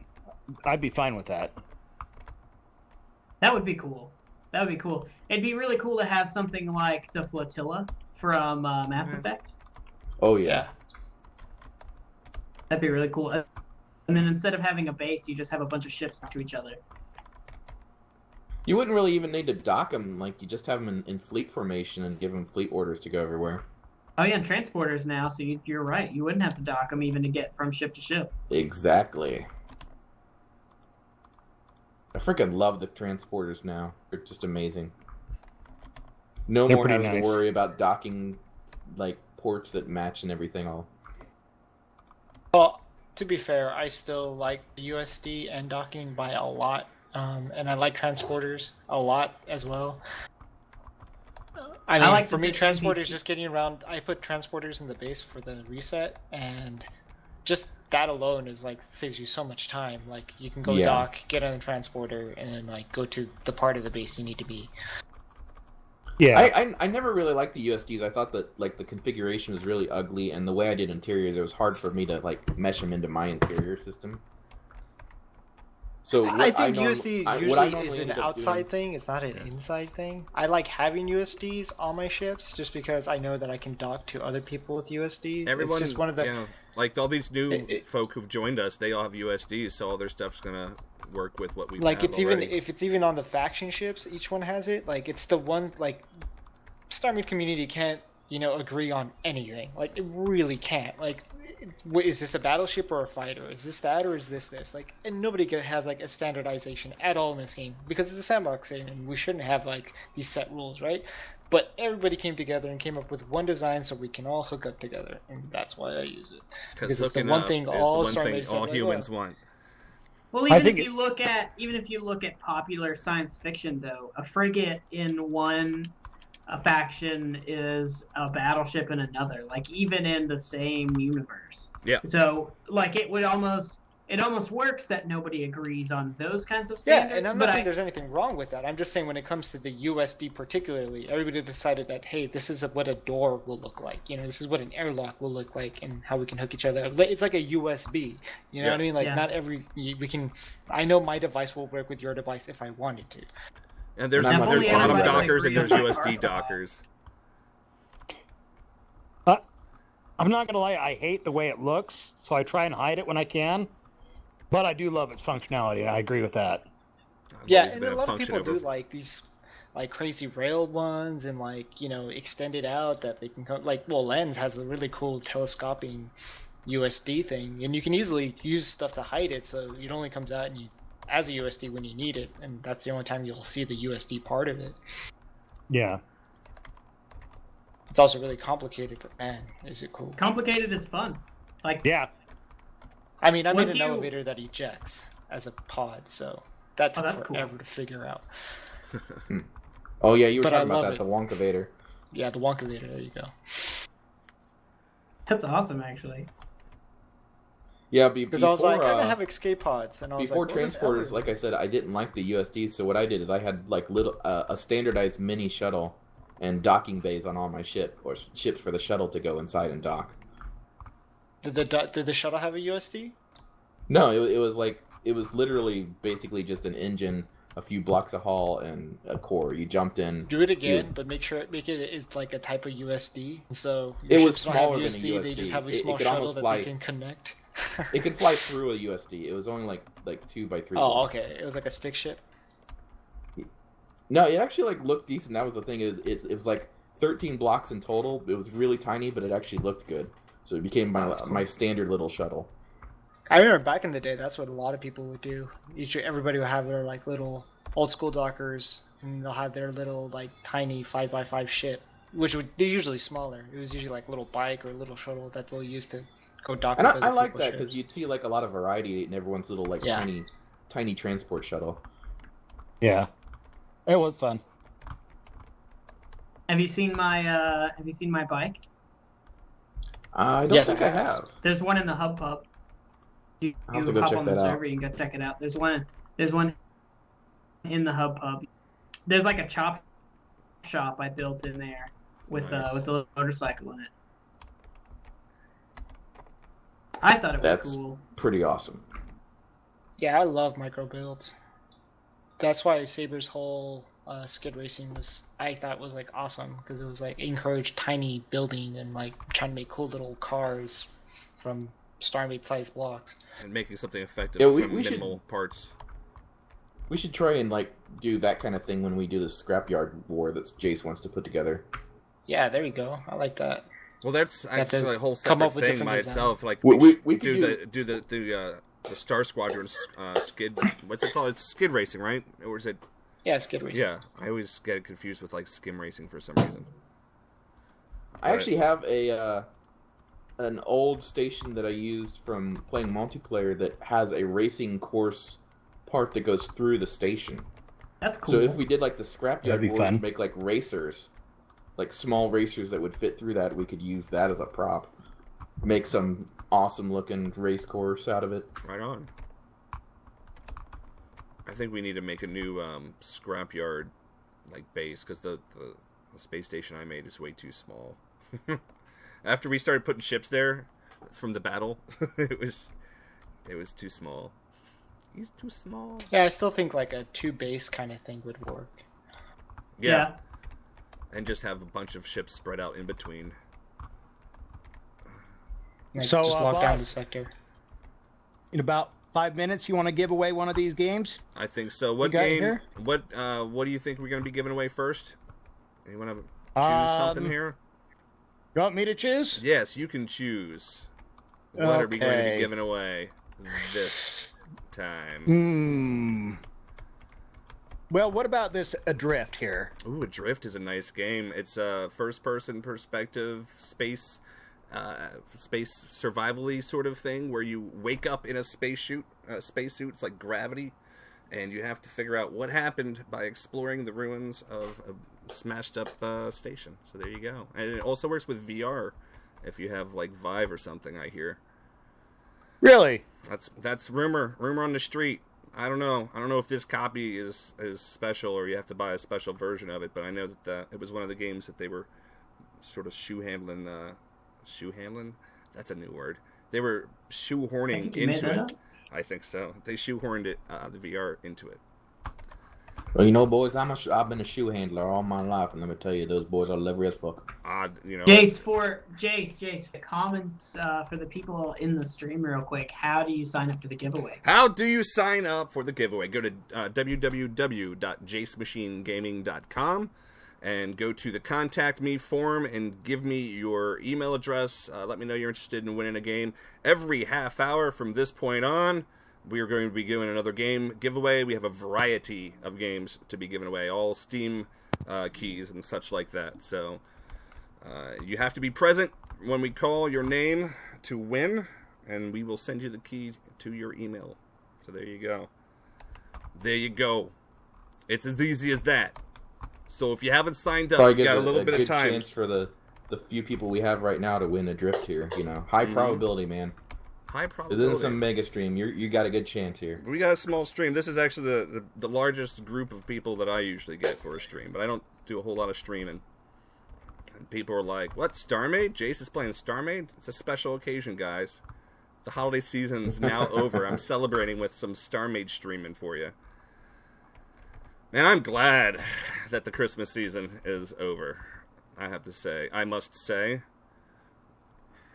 I'd be fine with that. That would be cool. That would be cool. It'd be really cool to have something like the flotilla from Mass Effect. Oh, yeah. That'd be really cool. And then instead of having a base, you just have a bunch of ships next to each other. You wouldn't really even need to dock them. Like, you just have them in fleet formation and give them fleet orders to go everywhere. Oh yeah, and transporters now, so you're right. You wouldn't have to dock them even to get from ship to ship. Exactly. I freaking love the transporters now. They're just amazing. No They're more pretty having nice. to worry about docking, like, ports that match and everything all. Well, to be fair, I still like USD and docking by a lot, and I like transporters a lot as well. I mean, like for the me, transporters NPC. just getting around. I put transporters in the base for the reset, and just that alone is like saves you so much time. Like you can go Yeah. dock, get on a transporter, and then like go to the part of the base you need to be. Yeah. I never really liked the USDs. I thought that like the configuration was really ugly, and the way I did interiors, it was hard for me to like mesh them into my interior system. So I think USD what I usually normally is an ended up outside doing- thing. It's not an inside thing. I like having USDs on my ships just because I know that I can dock to other people with USDs. Everyone, it's just one of the. like all these new folk who've joined us, they all have USDs, so all their stuff's gonna work with what we Like have it's even already. if it's even on the faction ships, each one has it. Like it's the one like StarMade community can't agree on anything. Like it really can't. Like, is this a battleship or a fighter? Is this that or is this? Like, and nobody has like a standardization at all in this game because it's a sandbox game and we shouldn't have like these set rules, right? But everybody came together and came up with one design so we can all hook up together, and that's why I use it. Because it's the one thing all StarMade all humans want. Well, even if you look at popular science fiction, though, a frigate in one faction is a battleship in another. Like even in the same universe. Yeah. So like it almost works that nobody agrees on those kinds of standards. Yeah, and I'm not saying there's anything wrong with that. I'm just saying when it comes to the USD particularly, everybody decided that, hey, this is what a door will look like. This is what an airlock will look like and how we can hook each other up. It's like a USB. You know what I mean? Like not every we can. I know my device will work with your device if I wanted to. And there's bottom dockers and there's USD dockers. I'm not gonna lie, I hate the way it looks, so I try and hide it when I can. But I do love its functionality. I agree with that. Yeah, and a lot of people do like these like crazy rail ones and like extend it out that they can Lens has a really cool telescoping USD thing, and you can easily use stuff to hide it, so it only comes out as a USD when you need it, and that's the only time you'll see the USD part of it. Yeah. It's also really complicated, but man, is it cool. Complicated is fun. Yeah. I mean, I made an elevator that ejects as a pod, so that took forever to figure out. Oh yeah, you were talking about that, the Wonkavator. Yeah, the Wonkavator, there you go. That's awesome, actually. Yeah, because I was like, I have escape pods, and I was before like, transporters, like I said, I didn't like the USD, so what I did is I had like a standardized mini shuttle and docking bays on all my ships for the shuttle to go inside and dock. Did the shuttle have a USD? No, it was literally basically just an engine, a few blocks of hull, and a core. You jumped in. Do it again, but make it is like a type of USD. So it was smaller than a USD. They just have a small shuttle that they can connect. It can fly through a USD. It was only like 2 by 3. Oh, okay. It was like a stick ship. No, it actually looked decent. That was the thing. It was like 13 blocks in total. It was really tiny, but it actually looked good. So it became my standard little shuttle. I remember back in the day, that's what a lot of people would do. Everybody would have their like little old school dockers, and they'll have their little like tiny 5x5 ship, they're usually smaller. It was usually like a little bike or a little shuttle that they'll use to go dock. And I like that because you'd see like a lot of variety in everyone's little tiny transport shuttle. Yeah, it was fun. Have you seen my bike? I don't think I have. There's one in the hub pub. You have to go hop check on the that out. server, you can go check it out. There's one in the hub pub. There's like a chop shop I built in there with the motorcycle in it. I thought it was cool. Pretty awesome. Yeah, I love micro builds. That's why Saber's whole skid racing I thought was like awesome, because it was like encouraged tiny building and like trying to make cool little cars from StarMade sized blocks and making something effective from minimal parts. We should try and like do that kind of thing when we do the scrapyard war that Jace wants to put together. Yeah, there you go. I like that. Well, that's actually a whole separate thing by itself. Like we do the Star Squadron skid. What's it called? It's skid racing, right? Or is it? Yeah, skid racing. Yeah, I always get it confused with like skim racing for some reason. I actually have an old station that I used from playing multiplayer that has a racing course part that goes through the station. That's cool. So if we did like the scrapyard wars, fun. make like racers, like small racers that would fit through that, we could use that as a prop. Make some awesome looking race course out of it. Right on. I think we need to make a new scrapyard like base, because the space station I made is way too small. After we started putting ships there from the battle, it was too small. He's too small. Yeah, I still think like a 2 base kind of thing would work. Yeah. And just have a bunch of ships spread out in between. Like, just lock down the sector. In about 5 minutes, you want to give away one of these games? I think so. What got it game? here? What do you think we're going to be giving away first? You want to choose something here? You want me to choose? Yes, you can choose. What are we going to be Okay. giving away this time? Well, what about this Adrift here? Ooh, Adrift is a nice game. It's a first-person perspective space survival-y sort of thing where you wake up in a spacesuit. It's like Gravity, and you have to figure out what happened by exploring the ruins of a smashed-up station. So there you go. And it also works with VR if you have like Vive or something. I hear. Really? That's rumor on the street. I don't know if this copy is special or you have to buy a special version of it, but I know that it was one of the games that they were sort of shoehorning. That's a new word. They were shoehorning into it. Up? I think so. They shoehorned it, the VR into it. Well, you know, boys, I've been a shoe handler all my life, and let me tell you, those boys are livery as fuck. Odd, you know. Jace, comments for the people in the stream real quick. How do you sign up for the giveaway? How do you sign up for the giveaway? Go to www.jacemachinegaming.com and go to the Contact Me form and give me your email address. Let me know you're interested in winning a game. Every half hour from this point on, we are going to be giving another game giveaway. We have a variety of games to be given away, all Steam keys and such like that. So you have to be present when we call your name to win, and we will send you the key to your email. So there you go. There you go. It's as easy as that. So if you haven't signed up, you got a little bit of time. Chance for the few people we have right now to win Adrift here. You know, high probability, man. High This probability. isn't some mega stream. You got a good chance here. We got a small stream. This is actually the largest group of people that I usually get for a stream, but I don't do a whole lot of streaming. And people are like, "What, StarMade? Jace is playing StarMade? It's a special occasion, guys. The holiday season's now over. I'm celebrating with some StarMade streaming for you." And I'm glad that the Christmas season is over. I must say.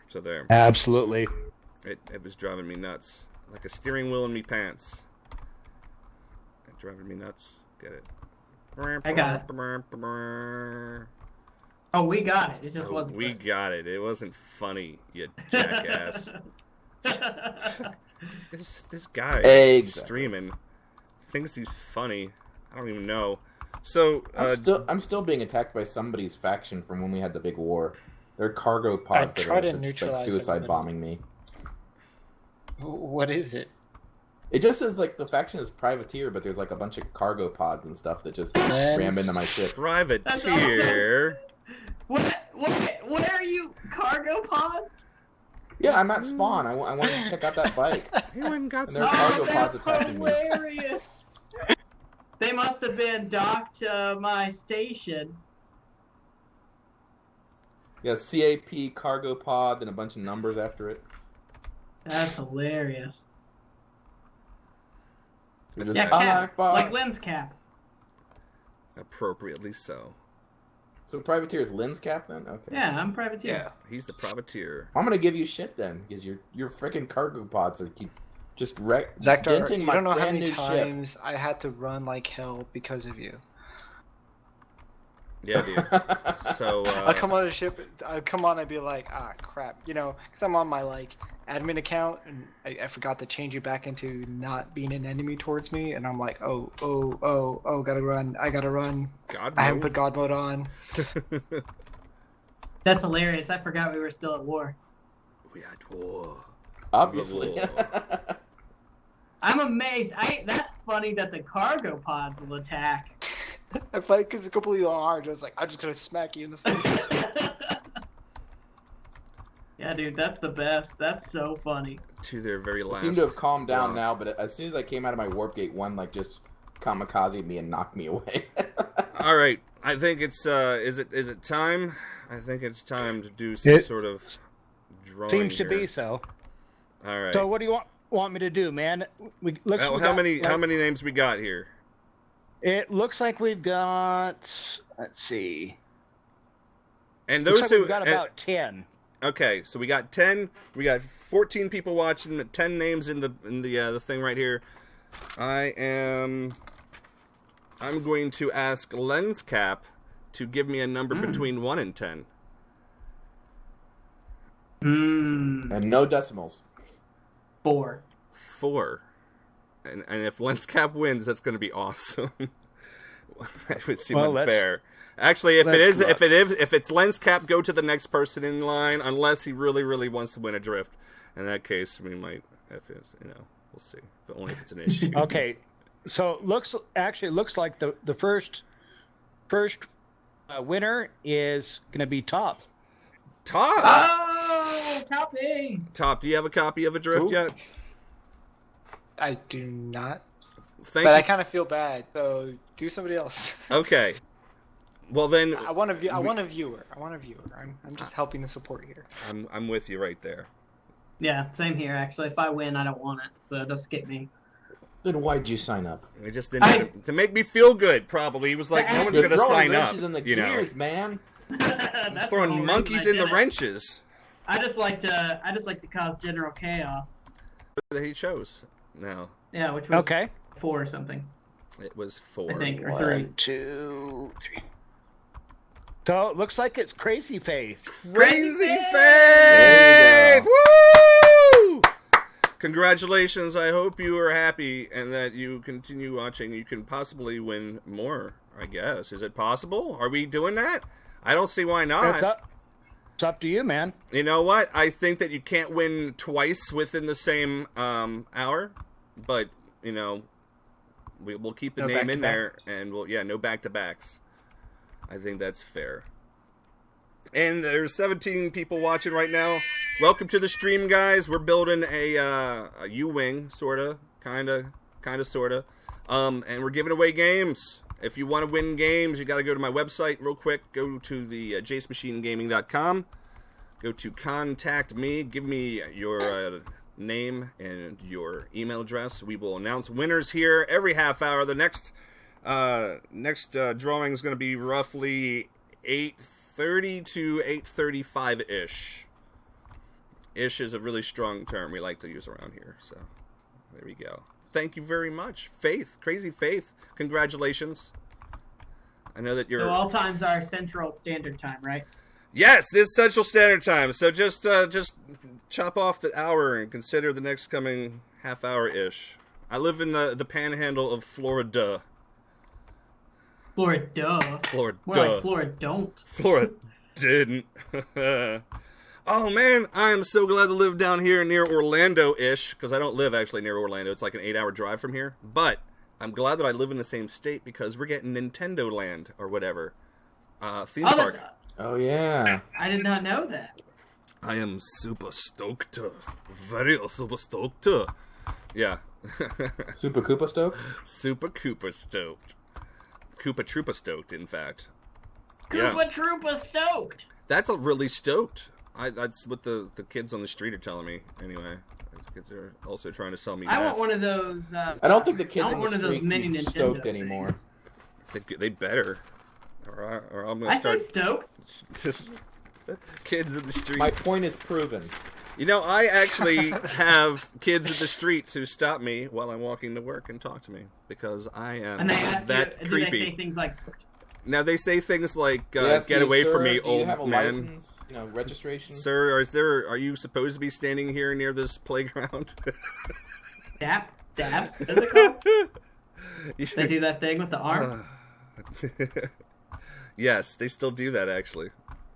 So there. Absolutely. It was driving me nuts. Like a steering wheel in me pants. It driving me nuts. Get it? I got it. Oh, we got it. It just wasn't. We got it. It wasn't funny, you jackass. This guy streaming thinks he's funny. I don't even know. So I'm still being attacked by somebody's faction from when we had the big war. They're cargo pods that tried are to neutralize suicide everybody. bombing me. What is it? It just says like the faction is privateer, but there's like a bunch of cargo pods and stuff that just ram into my ship. privateer. What are you? Cargo pods? Yeah, I'm at spawn. I wanted to check out that bike. He went and got And some. there are cargo pods that's attacking me. hilarious. They must have been docked my station. Yeah, CAP cargo pod and a bunch of numbers after it. That's hilarious. They're just, Yeah, "Allah cap. Akbar." Like lens cap. Appropriately so. So privateer is lens cap then? Okay. Yeah, I'm privateer. Yeah. He's the privateer. I'm gonna give you shit then, because your freaking cargo pods are keep just Zactar, denting you my don't know how brand many new ship. times I had to run like hell because of you. Yeah, dude. So I'd come on the ship, I'd come on, I'd be like, ah, crap, you know, because I'm on my like admin account, and I forgot to change it back into not being an enemy towards me, and I'm like, oh, gotta run, I gotta run. God I haven't mode. put God mode on. That's hilarious. I forgot we were still at war. We at war. Obviously. I'm amazed. That's funny that the cargo pods will attack. I fight because it's completely hard. I was like, I'm just gonna smack you in the face. Yeah, dude, that's the best. That's so funny. To their very I last. seem to have calmed down walk. now, but as soon as I came out of my warp gate, one like just kamikazed me and knocked me away. All right, I think it's is it time? I think it's time to do some sort of drawing. Seems to here. be so. All right. So what do you want me to do, man? How many names we got here? It looks like we've got. Let's see. And Looks those like who we've got about 10. Okay, so we got 10. We got 14 people watching. 10 names in the thing right here. I'm going to ask LensCap to give me a number between 1 and 10. And no decimals. 4. 4. And if LensCap wins, that's going to be awesome. That would seem unfair. Actually, if it's LensCap, go to the next person in line, unless he really, really wants to win a drift. In that case, we might, if it's, we'll see. But only if it's an issue. Okay, so looks like the first winner is going to be Top. Top. Oh, Toppy. Top. Do you have a copy of a drift yet? I do not. But I kind of feel bad, so do somebody else. Okay. Well then, I want a viewer. I'm just helping the support here. I'm with you right there. Yeah, same here. Actually, if I win, I don't want it, so just skip me. Then why'd you sign up? He just didn't to make me feel good. Probably he was like, no one's You're gonna sign throwing up. wrenches in the gears, man. That's Throwing the whole monkeys reason in I the did it. wrenches. I just like to cause general chaos. That he chose. No, Yeah, which was Okay. 4 or something, it was 4. I think, or 3. 1, 2, 3. So it looks like it's Crazy Faith. Crazy There Faith! you Woo! Congratulations. I hope you are happy and that you continue watching. You can possibly win more, I guess. Is it possible? Are we doing that? I don't see why not. It's up to you, man. You know what? I think that you can't win twice within the same hour, but, we'll keep the No name in there, back-to-backs. and no back-to-backs. I think that's fair. And there's 17 people watching right now. Welcome to the stream, guys. We're building a U-wing, sorta, kinda, sorta. And we're giving away games. If you want to win games, you got to go to my website real quick. Go to the JaceMachineGaming.com. Go to Contact Me. Give me your name and your email address. We will announce winners here every half hour. The next drawing is going to be roughly 8:30 to 8:35-ish. Ish is a really strong term we like to use around here. So there we go. Thank you very much. Faith, Crazy Faith. Congratulations. I know that you're... So all times are Central Standard Time, right? Yes, this is Central Standard Time. So just chop off the hour and consider the next coming half hour-ish. I live in the panhandle of Florida. Florida. Florida. More like Florida don't. Florida didn't. Oh, man, I am so glad to live down here near Orlando-ish, because I don't live actually near Orlando. It's like an 8-hour drive from here. But I'm glad that I live in the same state because we're getting Nintendo Land or whatever. Theme park. Oh, yeah. I did not know that. I am super stoked. Very super stoked. Yeah. Super Koopa stoked? Super Koopa stoked. Koopa Troopa stoked, in fact. Koopa Troopa stoked. That's a really stoked. That's what the kids on the street are telling me. Anyway, the kids are also trying to sell me. I want one of those. I don't think the kids I on want the one of those street mini be Nintendo stoked anymore. They better, or I'm gonna I start. say stoked. Kids in the street. My point is proven. You know, I actually have kids in the streets who stop me while I'm walking to work and talk to me because I am And they ask that you, creepy. do they say things like, Now they say things like Yes, "Get do you, away sir, from me, do you old have a man." license, registration? Sir, are you supposed to be standing here near this playground? dap? Dabs? Is it called? They do that thing with the arm? Yes, they still do that, actually.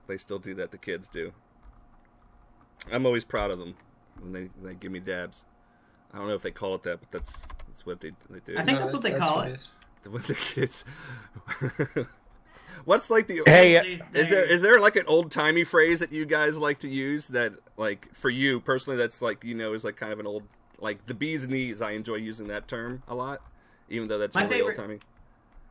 They still do that, the kids do. I'm always proud of them when they give me dabs. I don't know if they call it that, but that's what they do. I think that's what they call it. With the kids. What's like the... Hey, Is there like an old-timey phrase that you guys like to use that, like, for you personally, that's like, is like kind of an old... Like, the bees knees, I enjoy using that term a lot, even though that's really old-timey.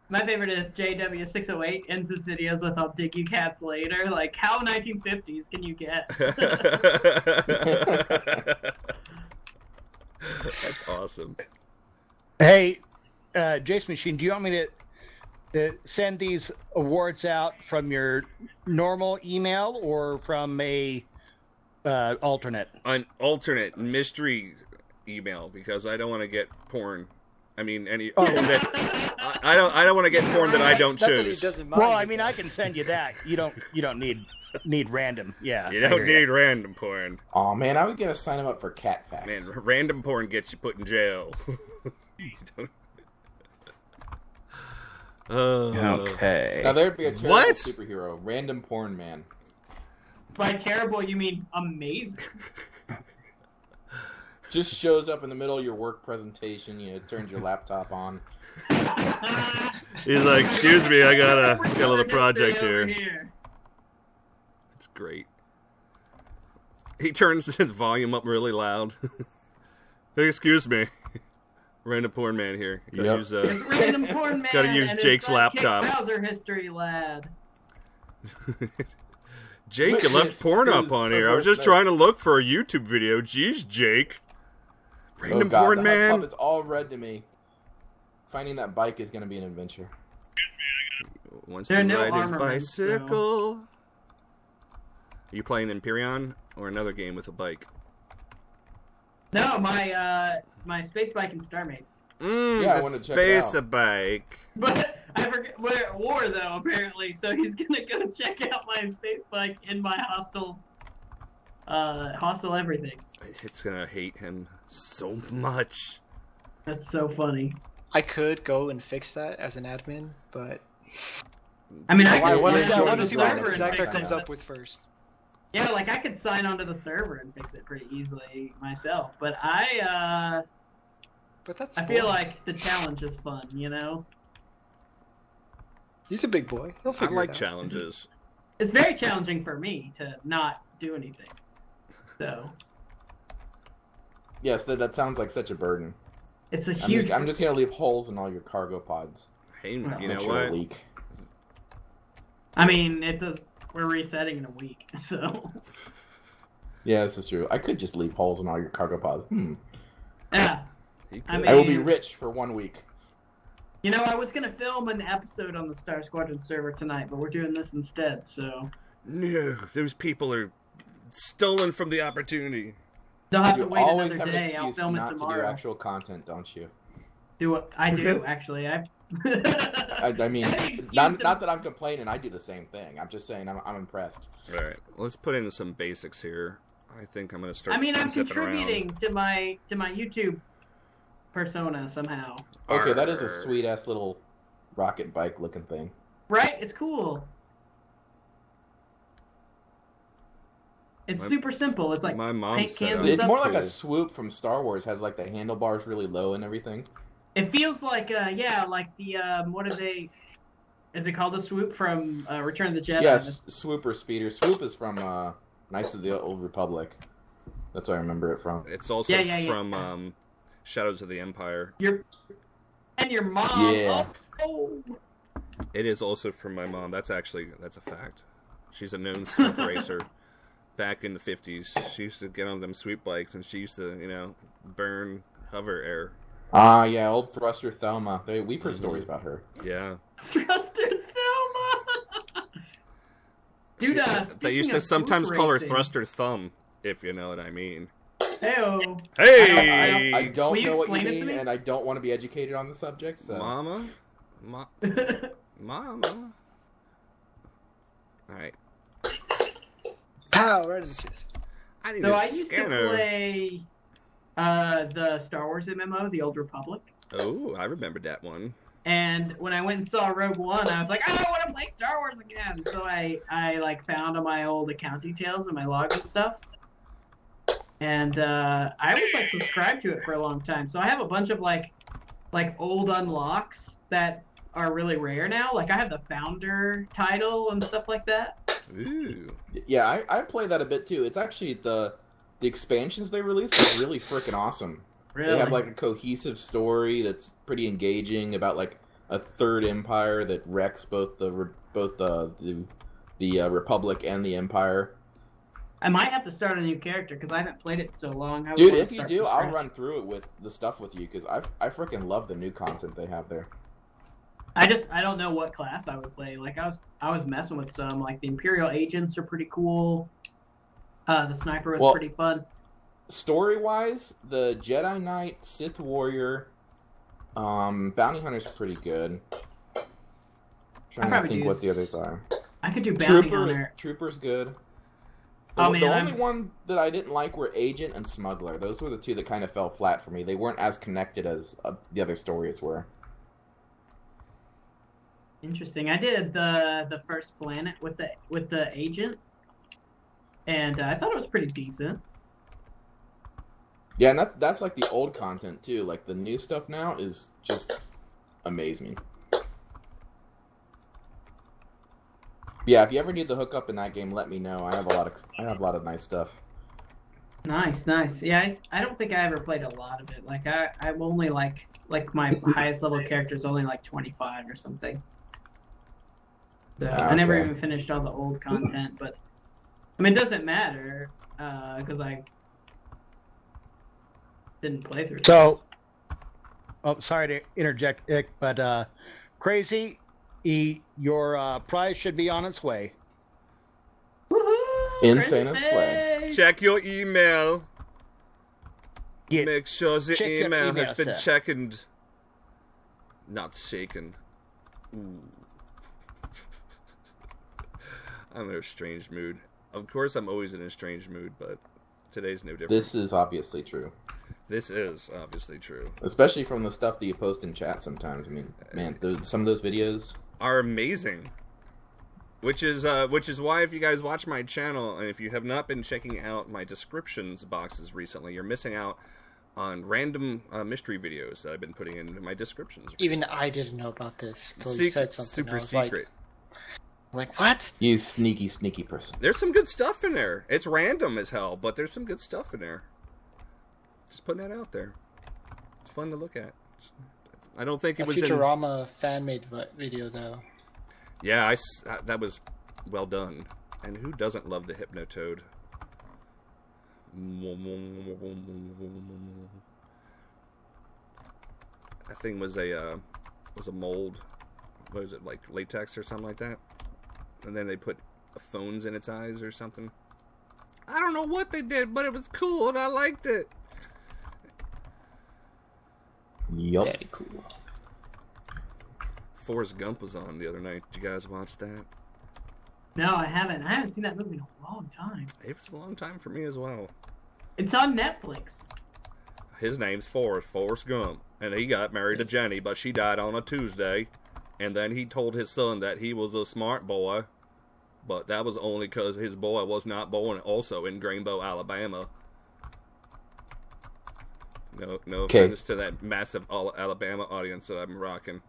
My favorite is JW608 ends his videos with "I'll dig you cats later." Like, how 1950s can you get? That's awesome. Hey, Jacemachine, do you want me to send these awards out from your normal email or from a Alternate. An alternate mystery email because I don't want to get porn. I mean, I don't want to get porn that I don't Not that he choose. doesn't mind. Well, I mean, I can send you that. You don't need random. Yeah. You I don't hear need ya. random porn. Oh man, I was gonna sign him up for cat facts. Man, random porn gets you put in jail. You don't- Okay. Now there'd be a terrible What? superhero, random porn man. By terrible, you mean amazing. Just shows up in the middle of your work presentation. Turns your laptop on. He's like, excuse me, I got a little Stay project over here. It's great. He turns the volume up really loud. Hey, excuse me. Random porn man here. Gotta Yep. use It's random porn man. Gotta use and his Jake's sidekick laptop. Browser history lad. Jake, you left porn up on here. I was just trying to look for a YouTube video. Jeez, Jake. Random Oh god, porn the man. It's all red to me. Finding that bike is gonna be an adventure. Wants There to are no ride his armaments, so- bicycle. Are you playing Empyrean or another game with a bike? No, my space bike and StarMade. Yeah, I the wanted to check it space out. a bike. But I forget we're at war though apparently, so he's gonna go check out my space bike in my hostile everything. It's gonna hate him so much. That's so funny. I could go and fix that as an admin, but I mean, I I could want to sign see, I onto want to the see what server and Exactor fix comes it. up with first. Yeah, like I could sign onto the server and fix it pretty easily myself, but I But that's. feel boring. like the challenge is fun, you know? He's a big boy. He'll I figure like it out. challenges. It's very challenging for me to not do anything. So, Yes, that sounds like such a burden. it's a huge I'm just gonna leave holes in all your cargo pods. Hey, you Make know sure they what? leak. I mean, we're resetting in a week, so Yeah, this is true. I could just leave holes in all your cargo pods. yeah. He I could. mean- I will be rich for 1 week. You know, I was gonna film an episode on the Star Squadron server tonight, but we're doing this instead. So No, those people are stolen from the opportunity. they'll have to You wait always another have an day. I'll excuse film it not to do tomorrow. actual content, don't you? Do what I do actually. I mean, Excuse not them. that I'm complaining. I do the same thing. I'm just saying I'm impressed. All right, let's put in some basics here. I think I'm gonna start. I mean, I'm zipping around. contributing to my YouTube persona somehow. Okay, that is a Arr. sweet ass little rocket bike looking thing. Right? It's cool. It's My- super simple. It's like my mom paint said cans and That's It's stuff. more like a cool. swoop from Star Wars. Has like the handlebars really low and everything. It feels like like the what are they? Is it called a swoop from Return of the Jedi? Yes, swoop or speeder. Swoop is from Knights of the Old Republic. That's what I remember it from. It's also Yeah. from Shadows of the Empire. Your mom. Yeah. Oh. It is also from my mom. That's a fact. She's a known stunt racer. Back in the 50s, she used to get on them sweep bikes, and she used to, burn hover air. Ah, yeah, old Thruster Thelma. We've heard Mhm. stories about her. Yeah. Thruster Thelma. Dude, They speaking used to of sometimes swoop call her racing- Thruster Thumb, if you know what I mean. Ew. Hey! I don't Will you know what you explain it to mean, me? and I don't want to be educated on the subject. So Mama? Mama? Alright. Pow! Right in the face. I need So a I used scanner. to play the Star Wars MMO, The Old Republic. Oh, I remember that one. And when I went and saw Rogue One, I was like, I want to play Star Wars again. So I like found all my old account details and my log and stuff. And I was like subscribed to it for a long time. So I have a bunch of like old unlocks that are really rare now. Like I have the Founder title and stuff like that. Ooh. yeah, I play that a bit too. It's actually the expansions they released are really freaking awesome. Really? They have like a cohesive story that's pretty engaging about like a third empire that wrecks both the Republic and the Empire. I might have to start a new character because I haven't played it in so long. I would Dude, wanna if you start do, from I'll scratch. run through it with the stuff with you because I freaking love the new content they have there. I don't know what class I would play. Like I was messing with some. Like the Imperial agents are pretty cool. The sniper was Well- pretty fun. Story-wise, the Jedi Knight, Sith Warrior, Bounty Hunter's pretty good. Trying to probably think do what the others are. I could do Bounty Trooper Hunter. Trooper's good. Oh, The man, only one that I didn't like were Agent and Smuggler. Those were the two that kind of fell flat for me. They weren't as connected as the other stories were. Interesting. I did the first planet with the agent, and I thought it was pretty decent. Yeah, and that's like the old content too. Like the new stuff now is just amazing. Yeah, if you ever need the hookup in that game, let me know. I have a lot of nice stuff. Nice. Yeah, I don't think I ever played a lot of it. Like I'm only like my highest level character is only like 25 or something. So I never Okay. even finished all the old content, but I mean it doesn't matter because I didn't play through. So, oh, sorry to interject, Ick, but Crazy, your prize should be on its way. Woohoo! Insane as Birthday! Check your email. Yeah. Make sure the Check your email email, has been sir. checked. Not shaken. Ooh. I'm in a strange mood. Of course, I'm always in a strange mood, but today's no different. This is obviously true, This is obviously true. especially from the stuff that you post in chat sometimes. I mean, man, some of those videos. Are amazing. Which is why if you guys watch my channel and if you have not been checking out my descriptions boxes recently, you're missing out on random mystery videos that I've been putting into my descriptions. Even I didn't know about this until you said something. Super I was secret. like, what? You sneaky person. There's some good stuff in there. It's random as hell, but there's some good stuff in there. Just putting that out there. It's fun to look at. I don't think A it was in... Futurama fan-made video, though. Yeah, that was well done. And who doesn't love the Hypnotoad? That thing was a mold. What is it, like latex or something like that? And then they put phones in its eyes or something. I don't know what they did, but it was cool and I liked it. Yup. Very cool. Forrest Gump was on the other night. Did you guys watch that? No, I haven't. I haven't seen that movie in a long time. It was a long time for me as well. It's on Netflix. His name's Forrest Gump. And he got married to Jenny, but she died on a Tuesday. And then he told his son that he was a smart boy. But that was only because his boy was not born also in Greenbow, Alabama. No offense to that massive Alabama audience that I'm rocking.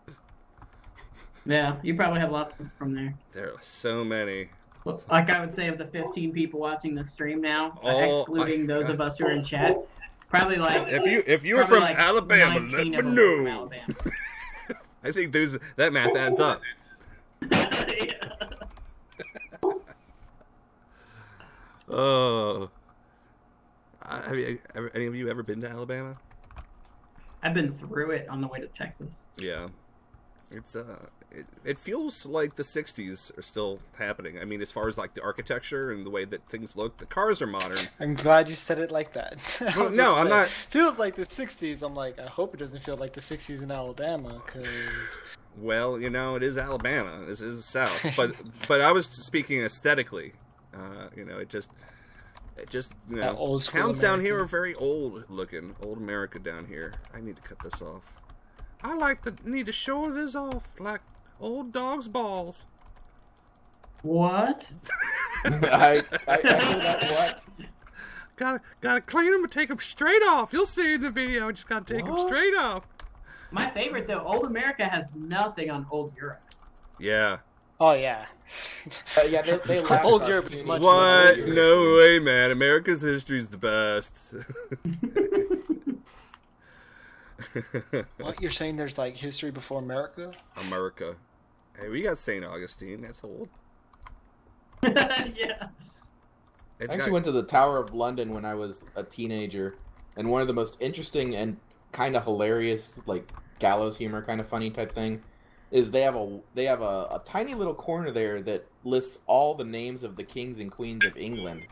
Yeah, you probably have lots from there. There are so many. Well, like I would say, of the 15 people watching the stream now, Oh, excluding those of us who are in chat, probably like If you were probably from like Alabama, 19 let me of them are from know. Alabama. I think that math adds up. Yeah. Oh. Have any of you ever been to Alabama? I've been through it on the way to Texas. Yeah. It's it feels like the 60s are still happening. I mean, as far as like the architecture and the way that things look, the cars are modern. I'm glad you said it like that. Well, no, I'm not. Feels like the 60s. I'm like, I hope it doesn't feel like the 60s in Alabama, because... Well, it is Alabama. This is the South. But I was speaking aesthetically. It just That old school towns down here American. are very old looking. Old America down here. I need to cut this off. I need to show this off like old dog's balls. What? I know that. What? Gotta clean them and take them straight off. You'll see in the video. Just gotta take them What? straight off. My favorite though, Old America has nothing on Old Europe. Yeah. Oh, yeah. Yeah, they laugh Old at Europe our is cuties. much What? Old Europe. No way, man. America's history's the best. What, you're saying there's, like, history before America? America. Hey, we got St. Augustine. That's old. Yeah. It's I actually got- went to the Tower of London when I was a teenager, and one of the most interesting and kind of hilarious, like gallows humor kind of funny type thing, is they have a tiny little corner there that lists all the names of the kings and queens of England.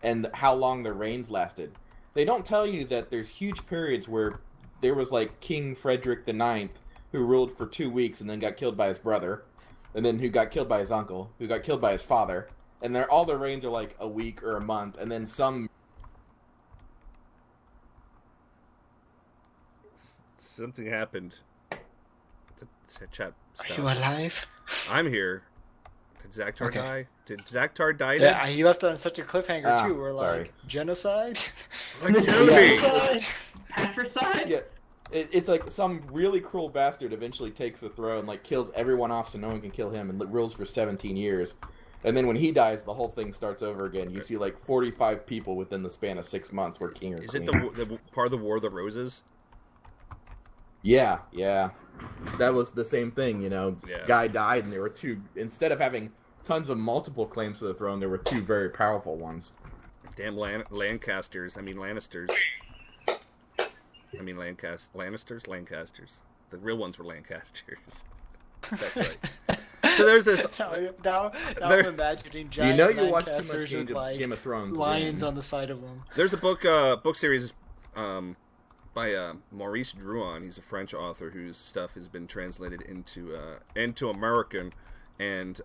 and how long their reigns lasted. They don't tell you that there's huge periods where there was like King Frederick IX, who ruled for 2 weeks and then got killed by his brother, and then who got killed by his uncle, who got killed by his father, and all their reigns are like a week or a month, and then some... Something happened. The chat Are stopped. you alive? I'm here. Did Zaktar Okay. die? Did Zaktar die? Yeah, he left on such a cliffhanger Ah, too. We're sorry. like genocide. Like, kill me! Genocide. Patricide? Yeah, it's like some really cruel bastard eventually takes the throne, like kills everyone off so no one can kill him, and rules for 17 years. And then when he dies, the whole thing starts over again. You see like 45 people within the span of 6 months were king or Is queen. it the part of the War of the Roses? Yeah. That was the same thing, you know. Yeah. Guy died, and there were two. Instead of having tons of multiple claims to the throne, there were two very powerful ones. Damn Lancasters. I mean Lannisters. I mean Lancasters. The real ones were Lancasters. That's right. So there's this. now There- I'm imagining giant You know you watch too much Lancasters with like Game of Thrones. lions man. on the side of them. There's a book series by Maurice Drouin. He's a French author whose stuff has been translated into American, and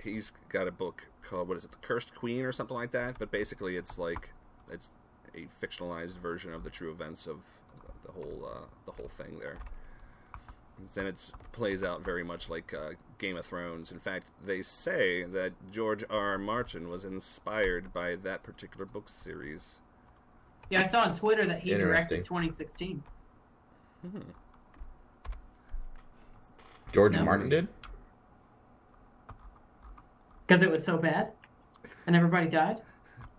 he's got a book called, what is it, The Cursed Queen or something like that. But basically, it's a fictionalized version of the true events of the whole thing there. And then it plays out very much like Game of Thrones. In fact, they say that George R. Martin was inspired by that particular book series. Yeah, I saw on Twitter that he Interesting. directed 2016. George No. Martin did? Because it was so bad? And everybody died?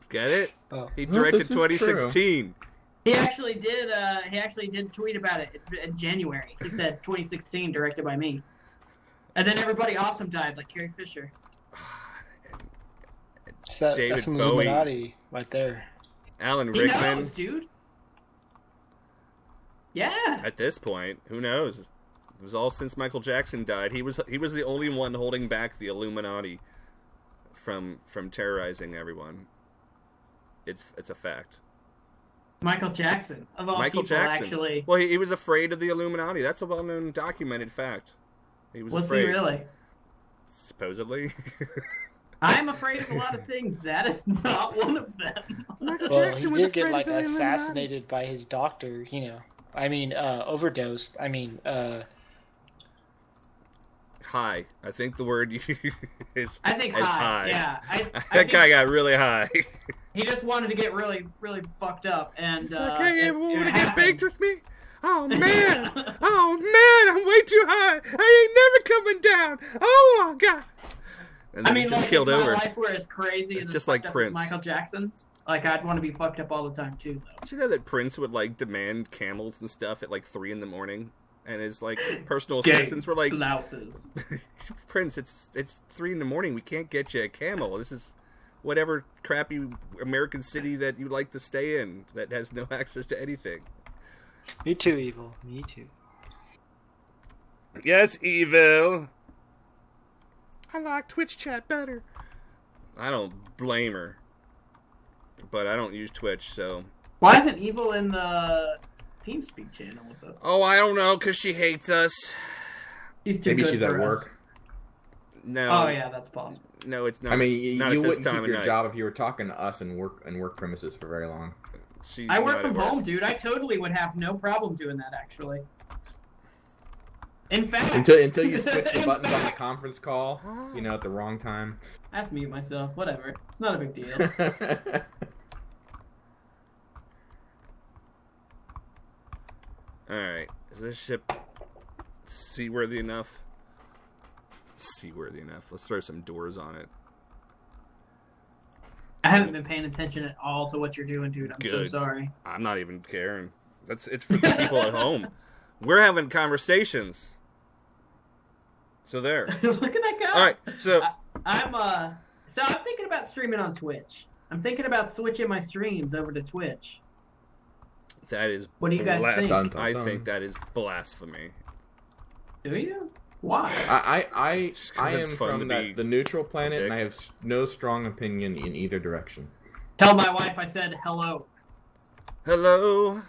Get it? Oh. He Well, directed this is 2016. He actually did tweet about it in January. He said 2016 directed by me. And then everybody awesome died, like Carrie Fisher. David That's some Bowie. Illuminati right there. Alan He Rickman. knows, dude. Yeah. At this point, who knows? It was all since Michael Jackson died. He was the only one holding back the Illuminati from terrorizing everyone. It's a fact. Michael Jackson, of all Michael people, Jackson. actually. Well, he was afraid of the Illuminati. That's a well-known, documented fact. He was Was afraid. he really? Supposedly. I'm afraid of a lot of things. That is not one of them. Michael Well, Jackson he was did afraid get of like the Illuminati. assassinated by his doctor. You know, I mean, overdosed. I mean, High. I think the word is I think is high. Yeah. I that think guy got really high. he just wanted to get really, really fucked up, and He's like, hey, it everyone want to get happened. baked with me? Oh man! Oh man! I'm way too high. I ain't never coming down. Oh God! And then I mean, he just like, killed if my over. life were as crazy It's as just as like fucked up as Prince. Michael Jackson's, like I'd want to be fucked up all the time too, though. Did you know that Prince would like demand camels and stuff at like 3 a.m, and his like personal assistants were like, Blouses. Prince, it's 3 a.m. We can't get you a camel. This is whatever crappy American city that you like to stay in that has no access to anything. me too, evil. Me too. Yes, evil. I like Twitch chat better. I don't blame her, but I don't use Twitch, so. Why isn't Evil in the TeamSpeak channel with us? Oh, I don't know, because she hates us. She's too Maybe good she's for at us. work. No. Oh yeah, that's possible. No, it's not. I mean, not you at this wouldn't time keep of your night. job if you were talking to us and work premises for very long. She's I work not from at work. home, dude. I totally would have no problem doing that, actually. In fact, Until you switch the in buttons on the fact, conference call, you know, at the wrong time. I have to mute myself. Whatever. It's not a big deal. Alright. Is this ship seaworthy enough? Seaworthy enough. Let's throw some doors on it. I haven't been paying attention at all to what you're doing, dude. I'm so Good. sorry. I'm not even caring. It's for the people at home. We're having conversations. So there. Look at that guy. Alright, so I'm thinking about streaming on Twitch. I'm thinking about switching my streams over to Twitch. that is What do you guys think? Dun, dun, I dun. think that is blasphemy. Do you? Why? I Just 'cause am it's fun from to be the neutral planet, dick. and I have no strong opinion in either direction. Tell my wife I said hello. Hello,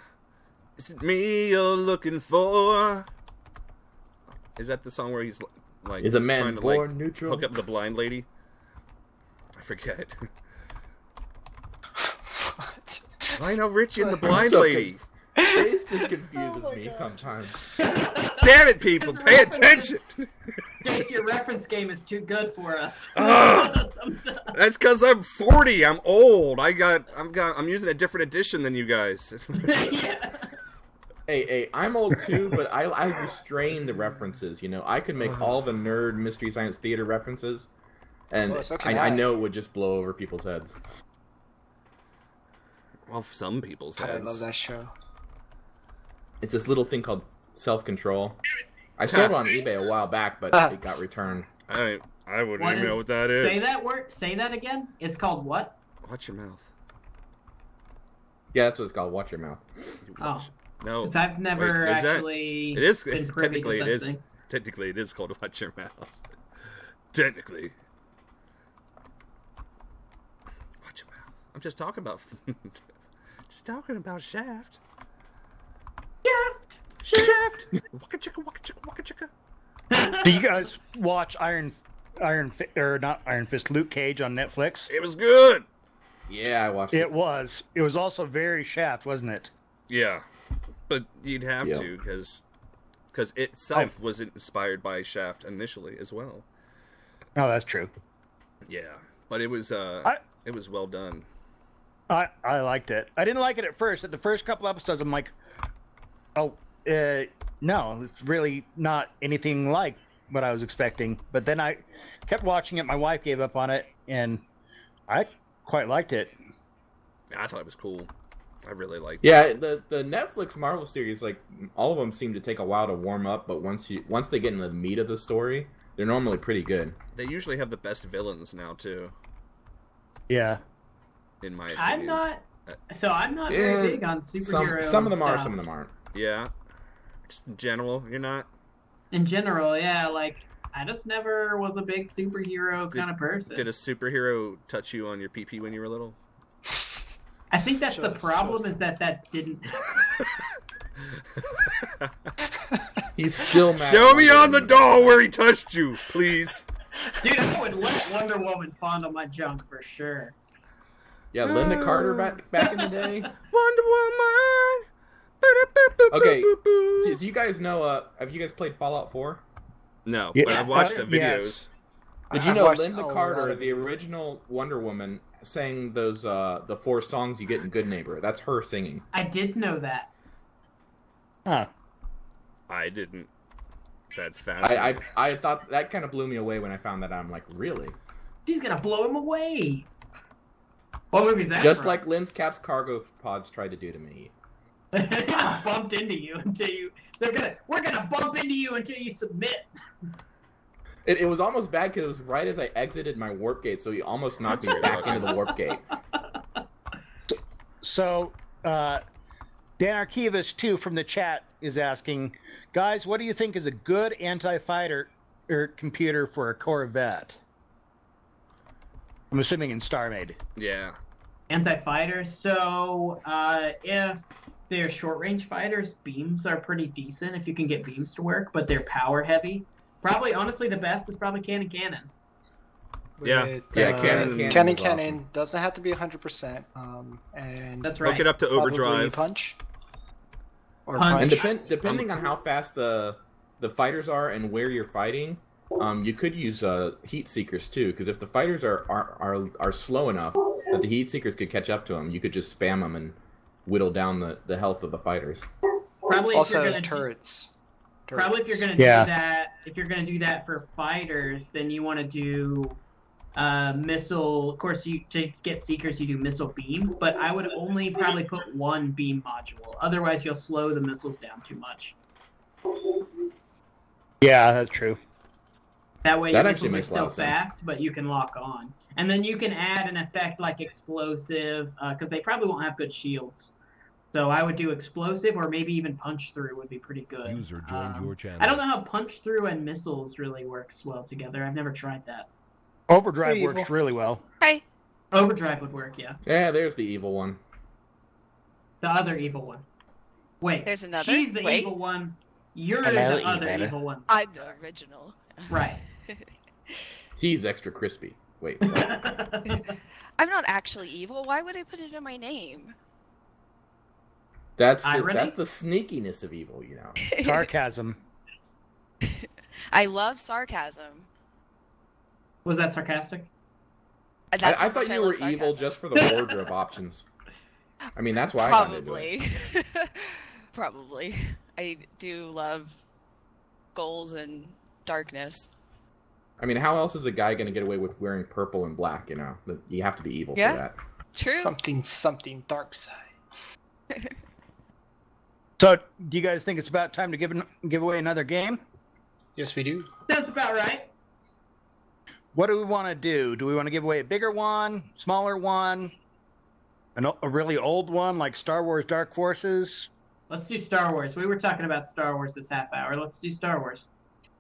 is it me you're looking for? Is that the song where he's like Is a man trying to born neutral? hook up the blind lady? I forget. What? Lionel Richie and the blind So lady. Face just confuses Oh my me God. sometimes. Damn it, people, It's a pay reference. attention. Jace, your reference game is too good for us. Ah. Sometimes. That's because I'm 40. I'm old. I'm using a different edition than you guys. Yeah. Hey, I'm old too, but I restrain the references. You know, I could make all the nerd Mystery Science Theater references, and Well, so can I I. know it would just blow over people's heads. Well, some people's God, I heads. love that show. It's this little thing called self-control. I sold it on eBay a while back, but it got returned. I wouldn't What even know is- what that is. Say that word. Say that again. It's called what? Watch your mouth. Yeah, that's what it's called. Watch your mouth. Oh, No. because I've never Wait, is that- actually It is been privy technically to it such is things. technically it is called Watch Your Mouth. Technically. Watch your mouth. I'm just talking about Shaft. Shaft. Waka chicka waka chicka waka chicka. Do you guys watch not Iron Fist, Luke Cage on Netflix? It was good. Yeah, I watched it. It was. It was also very Shaft, wasn't it? Yeah, but you'd have Yeah. to because it itself was inspired by Shaft initially as well. Oh, that's true. Yeah, but it was it was well done. I liked it. I didn't like it at first. At the first couple episodes, I'm like, oh, no, it's really not anything like what I was expecting. But then I kept watching it. My wife gave up on it, and I quite liked it. I thought it was cool. I really liked it. Yeah, the Netflix Marvel series, like all of them seem to take a while to warm up, but once they get into the meat of the story, they're normally pretty good. They usually have the best villains now too, Yeah. in my opinion. I'm not. So I'm not Yeah, very big on superhero. Some of them are, stuff. some of them aren't. Yeah, just in general, you're not. In general, yeah. Like I just never was a big superhero kind of person. Did a superhero touch you on your pee when you were little? I think that's the Just- problem just- is that didn't. He's still mad. Show me on the doll where he touched you, please. Dude, I would let Wonder Woman fondle my junk for sure. Yeah, Linda Carter back in the day. Wonder Woman. Okay, so you guys know, have you guys played Fallout 4? No, Yeah. but I've watched the videos. Yes. Did you I've know watched Linda a lot Carter, of the it. original Wonder Woman, sang those the 4 songs you get in Good Neighbor? That's her singing. I did know that. Huh. I didn't. That's fascinating. I thought that kind of blew me away when I found that out. I'm like, really? She's gonna blow him away. What movie is that? Just from? like Lynn's Cap's cargo pods tried to do to me. bumped into you until you. We're gonna bump into you until you submit. It was almost bad because it was right as I exited my warp gate, so he almost knocked me back into the warp gate. So, Dan Archivist, too, from the chat is asking, guys, what do you think is a good anti-fighter computer for a Corvette? I'm assuming in StarMade. Yeah. Anti-fighters. So if they're short-range fighters, beams are pretty decent if you can get beams to work, but they're power-heavy. Probably, honestly, the best is probably Cannon. Yeah. With, Yeah, Cannon is Cannon awesome. doesn't have to be 100%. And That's right. Hook it up to probably overdrive. punch. Or Punch. And depending on how fast the fighters are and where you're fighting, you could use heat seekers too. Because if the fighters are slow enough that the heat seekers could catch up to them, you could just spam them and whittle down the health of the fighters. Probably if Also you're gonna turrets. Probably if you're gonna Yeah. do that, if you're gonna do that for fighters, then you want to do missile. Of course, to get seekers, you do missile beam, but I would only probably put one beam module. Otherwise, you'll slow the missiles down too much. Yeah, that's true. That way, That your actually missiles are makes a lot still of sense. fast, but you can lock on. And then you can add an effect like explosive, because they probably won't have good shields. So I would do explosive, or maybe even punch through would be pretty good. User joined your channel. I don't know how punch through and missiles really works well together. I've never tried that. Overdrive Hey, works Evil. really well. Hi. Overdrive would work, yeah. Yeah, there's the evil one. The other evil one. Wait. There's another? She's the Wait. evil one. You're Hello, the other evil. evil one. I'm the original. Right. He's extra crispy. Wait, what? I'm not actually evil. Why would I put it in my name? That's Irony? the sneakiness of evil, you know. Sarcasm. I love sarcasm. Was that sarcastic? That's I how thought much you were love evil sarcasm. just for the wardrobe options. I mean, that's why I got into it. Probably. Probably. I do love goals and darkness. I mean, how else is a guy going to get away with wearing purple and black, you know? You have to be evil Yeah. for that. True. Something dark side. So, do you guys think it's about time to give away another game? Yes, we do. That's about right. What do we want to do? Do we want to give away a bigger one, smaller one, a really old one like Star Wars Dark Forces? Let's do Star Wars. We were talking about Star Wars this half hour. Let's do Star Wars.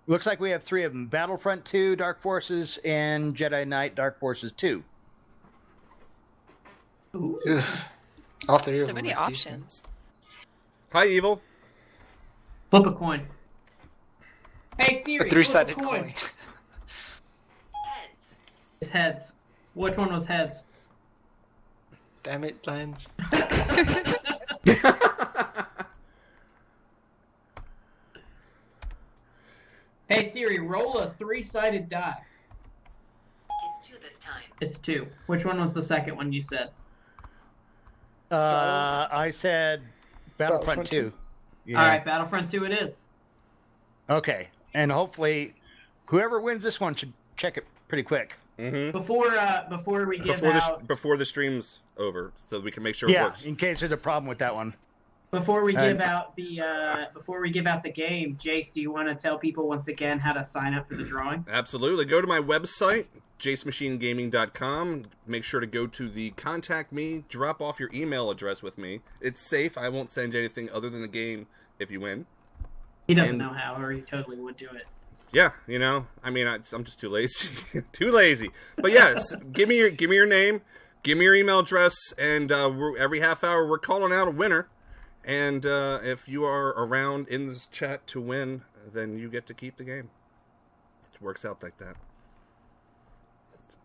Looks like we have 3 of them: Battlefront 2, Dark Forces, and Jedi Knight Dark Forces 2. Ooh. Ugh. All three of So them. many are decent. options. Hi, Evil. Flip a coin. Hey Siri, A three-sided flip a coin. It's heads. Which one was heads? Damn it, Lens. Hey Siri, roll a 3-sided die. It's 2 this time. It's 2. Which one was the second one you said? I said Battlefront 2. Yeah. All right, Battlefront 2 it is. Okay, and hopefully, whoever wins this one should check it pretty quick. Mm-hmm. Before we give out Before the stream's over, so we can make sure it Yeah, works. in case there's a problem with that one. before we And- give out the game, Jace, do you want to tell people once again how to sign up for the drawing? Absolutely. Go to my website, jacemachinegaming.com. Make sure to go to the contact me, drop off your email address with me. It's safe. I won't send you anything other than the game if you win. He doesn't And- know how, or he totally would do it. Yeah, you know, I mean, I'm just too lazy. Too lazy. But yes, give me your name, give me your email address, and every half hour we're calling out a winner. And if you are around in this chat to win, then you get to keep the game. It works out like that.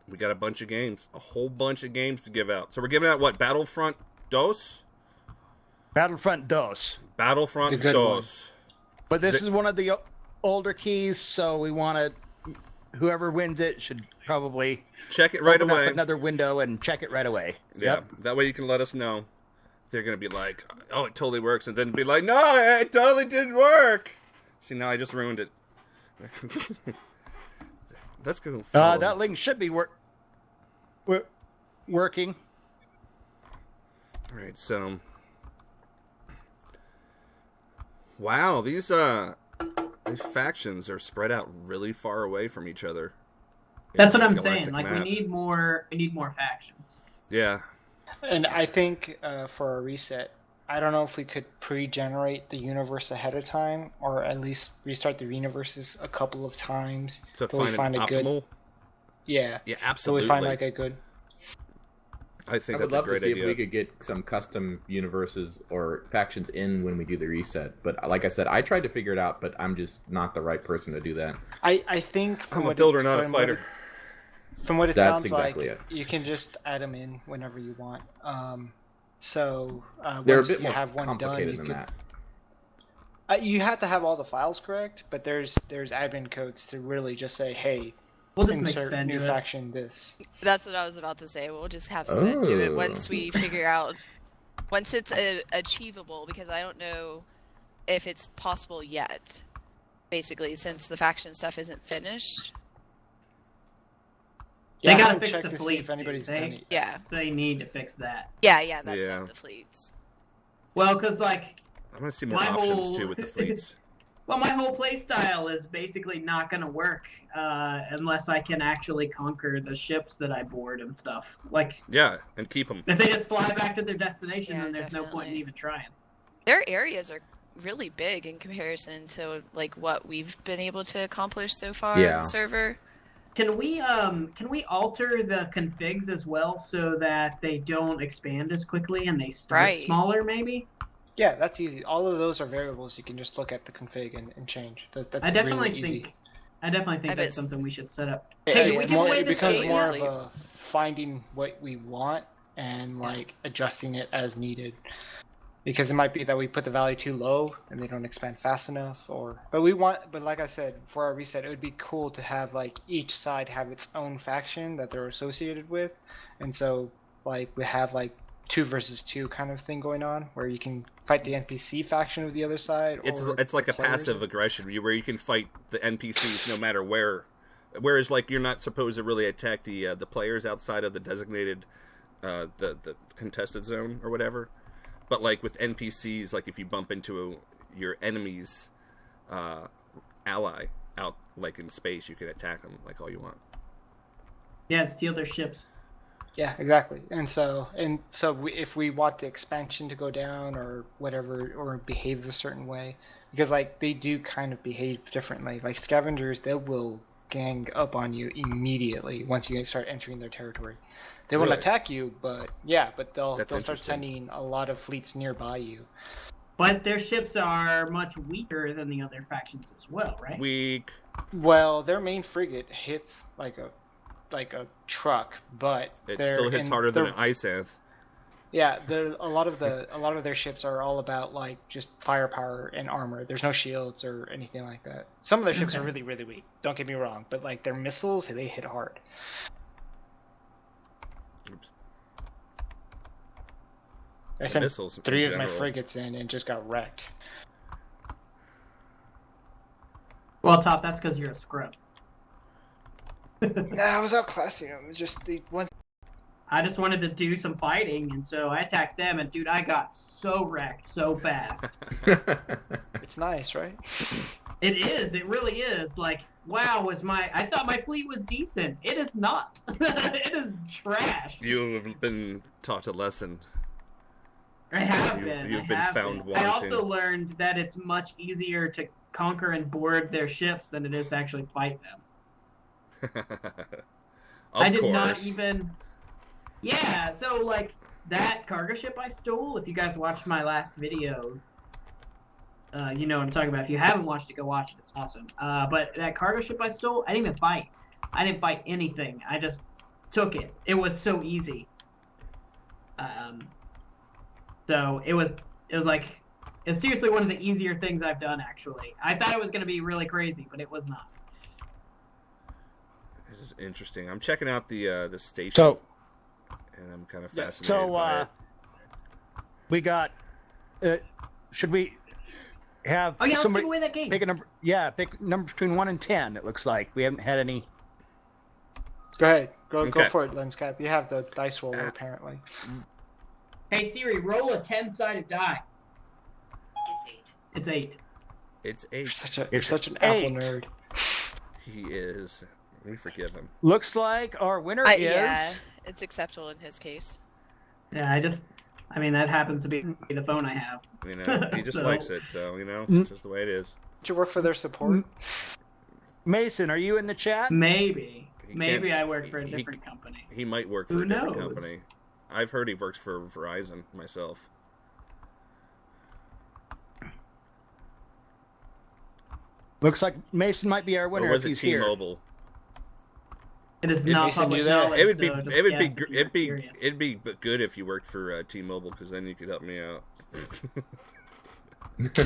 We got a bunch of games, a whole bunch of games to give out. So we're giving out what? Battlefront DOS? Battlefront DOS. Battlefront The good DOS. But this Is it- is one of the older keys, so we want to. Whoever wins it should probably Check it right open up away. another window and check it right away. Yeah, Yep. that way you can let us know. They're going to be like, oh, it totally works. And then be like, no, it totally didn't work. See, now I just ruined it. Let's go. That link should be working. All right, so. Wow, these factions are spread out really far away from each other. That's in what the I'm saying. galactic Like map. we need more factions. Yeah. And I think for a reset, I don't know if we could pre-generate the universe ahead of time, or at least restart the universes a couple of times To till we find an find a optimal. good. Yeah. Yeah, Till absolutely. we find like a good. I think I would that's a love to great see idea. if we could get some custom universes or factions in when we do the reset. But like I said, I tried to figure it out, but I'm just not the right person to do that. I think from I'm a what builder, it- not a from what fighter. it- From what it That's sounds exactly like, it. you can just add them in whenever you want. So They're a once bit you more have one done, complicated you than could. that. You have to have all the files correct, but there's admin codes to really just say, hey, We'll just make insert Sven new do it. faction this. That's what I was about to say. We'll just have Sven do it Oh. once we figure out, once it's achievable, because I don't know if it's possible yet, basically, since the faction stuff isn't finished. They Yeah, I gotta haven't fix checked the to see fleets, if anybody's dude. done it. Yeah. They need to fix that. Yeah, that Yeah. stuff, the fleets. Well, because like I want to see more My options whole- too with the fleets. Well, my whole playstyle is basically not going to work unless I can actually conquer the ships that I board and stuff. Like, Yeah, and keep them. if they just fly back to their destination, Yeah, then there's no point in definitely. even trying. Their areas are really big in comparison to like what we've been able to accomplish so far Yeah. on the server. Can we alter the configs as well so that they don't expand as quickly and they start Right. smaller, maybe? Yeah, that's easy. All of those are variables you can just look at the config and change. That's I definitely really easy. I definitely think I that's bet- something we should set up. It, Hey, can we it's give more, away it the becomes game? more of Seriously. a finding what we want and like adjusting it as needed. Because it might be that we put the value too low and they don't expand fast enough, but like I said, for our reset, it would be cool to have like each side have its own faction that they're associated with, and so like we have like 2 versus 2 kind of thing going on where you can fight the NPC faction of the other side. It's like the a players. passive aggression where you can fight the NPCs no matter where. Whereas like you're not supposed to really attack the players outside of the designated the contested zone or whatever. But like with NPCs, like if you bump into your enemy's ally out like in space, you can attack them like all you want. Yeah, steal their ships. Yeah, exactly. And so if we want the expansion to go down or whatever, or behave a certain way, because like they do kind of behave differently. Like scavengers, they will gang up on you immediately once you start entering their territory. They won't Really? attack you, but they'll That's start interesting. sending a lot of fleets nearby you. But their ships are much weaker than the other factions as well, right? Weak. Well, their main frigate hits like a truck, but It still hits harder than an ice anth. Yeah, a lot of their ships are all about like just firepower and armor. There's no shields or anything like that. Some of their ships are really, really weak. Don't get me wrong, but like their missiles, they hit hard. Oops. I sent missiles in 3 of my general. frigates in and just got wrecked. Well, Top, that's because you're a scrub. Nah, I was outclassing them. It's just the ones. I just wanted to do some fighting, and so I attacked them, and dude, I got so wrecked so fast. It's nice, right? It is. It really is. Like, wow, I thought my fleet was decent. It is not. It is trash. You have been taught a lesson. I have You- been. you've I been have found been. I wanting. also learned that it's much easier to conquer and board their ships than it is to actually fight them. Of I did course. not even. Yeah, so like that cargo ship I stole. If you guys watched my last video, you know what I'm talking about. If you haven't watched it, go watch it. It's awesome. But that cargo ship I stole, I didn't even fight. I didn't fight anything. I just took it. It was so easy. So it was seriously one of the easier things I've done. Actually, I thought it was going to be really crazy, but it was not. This is interesting. I'm checking out the station, So, and I'm kind of Yeah, fascinated by it. we got. Should we have Oh yeah, let's somebody give away that game. pick a number? Yeah, pick a number between 1 and 10. It looks like we haven't had any. Go ahead, go Okay. for it, Lenscap. You have the dice roller apparently. Hey Siri, roll a 10-sided die. It's 8. It's 8. It's 8. You're such an eight. Apple nerd. He is. We forgive him. Looks like our winner is. Yeah, it's acceptable in his case. Yeah, I mean, that happens to be the phone I have. You know, he just So- likes it. So Mm. it's just the way it is. Did you work for their support? Mason, are you in the chat? Maybe. He Maybe can't- I work for a he- different company. He might work for Who a different knows? company. I've heard he works for Verizon myself. Looks like Mason might be our winner Or was if it he's here. T-Mobile? It is It- not Mason, public you there? knowledge. It would be. so just It would be. guess if you're It'd be. curious. It'd be good if you worked for T-Mobile, because then you could help me out.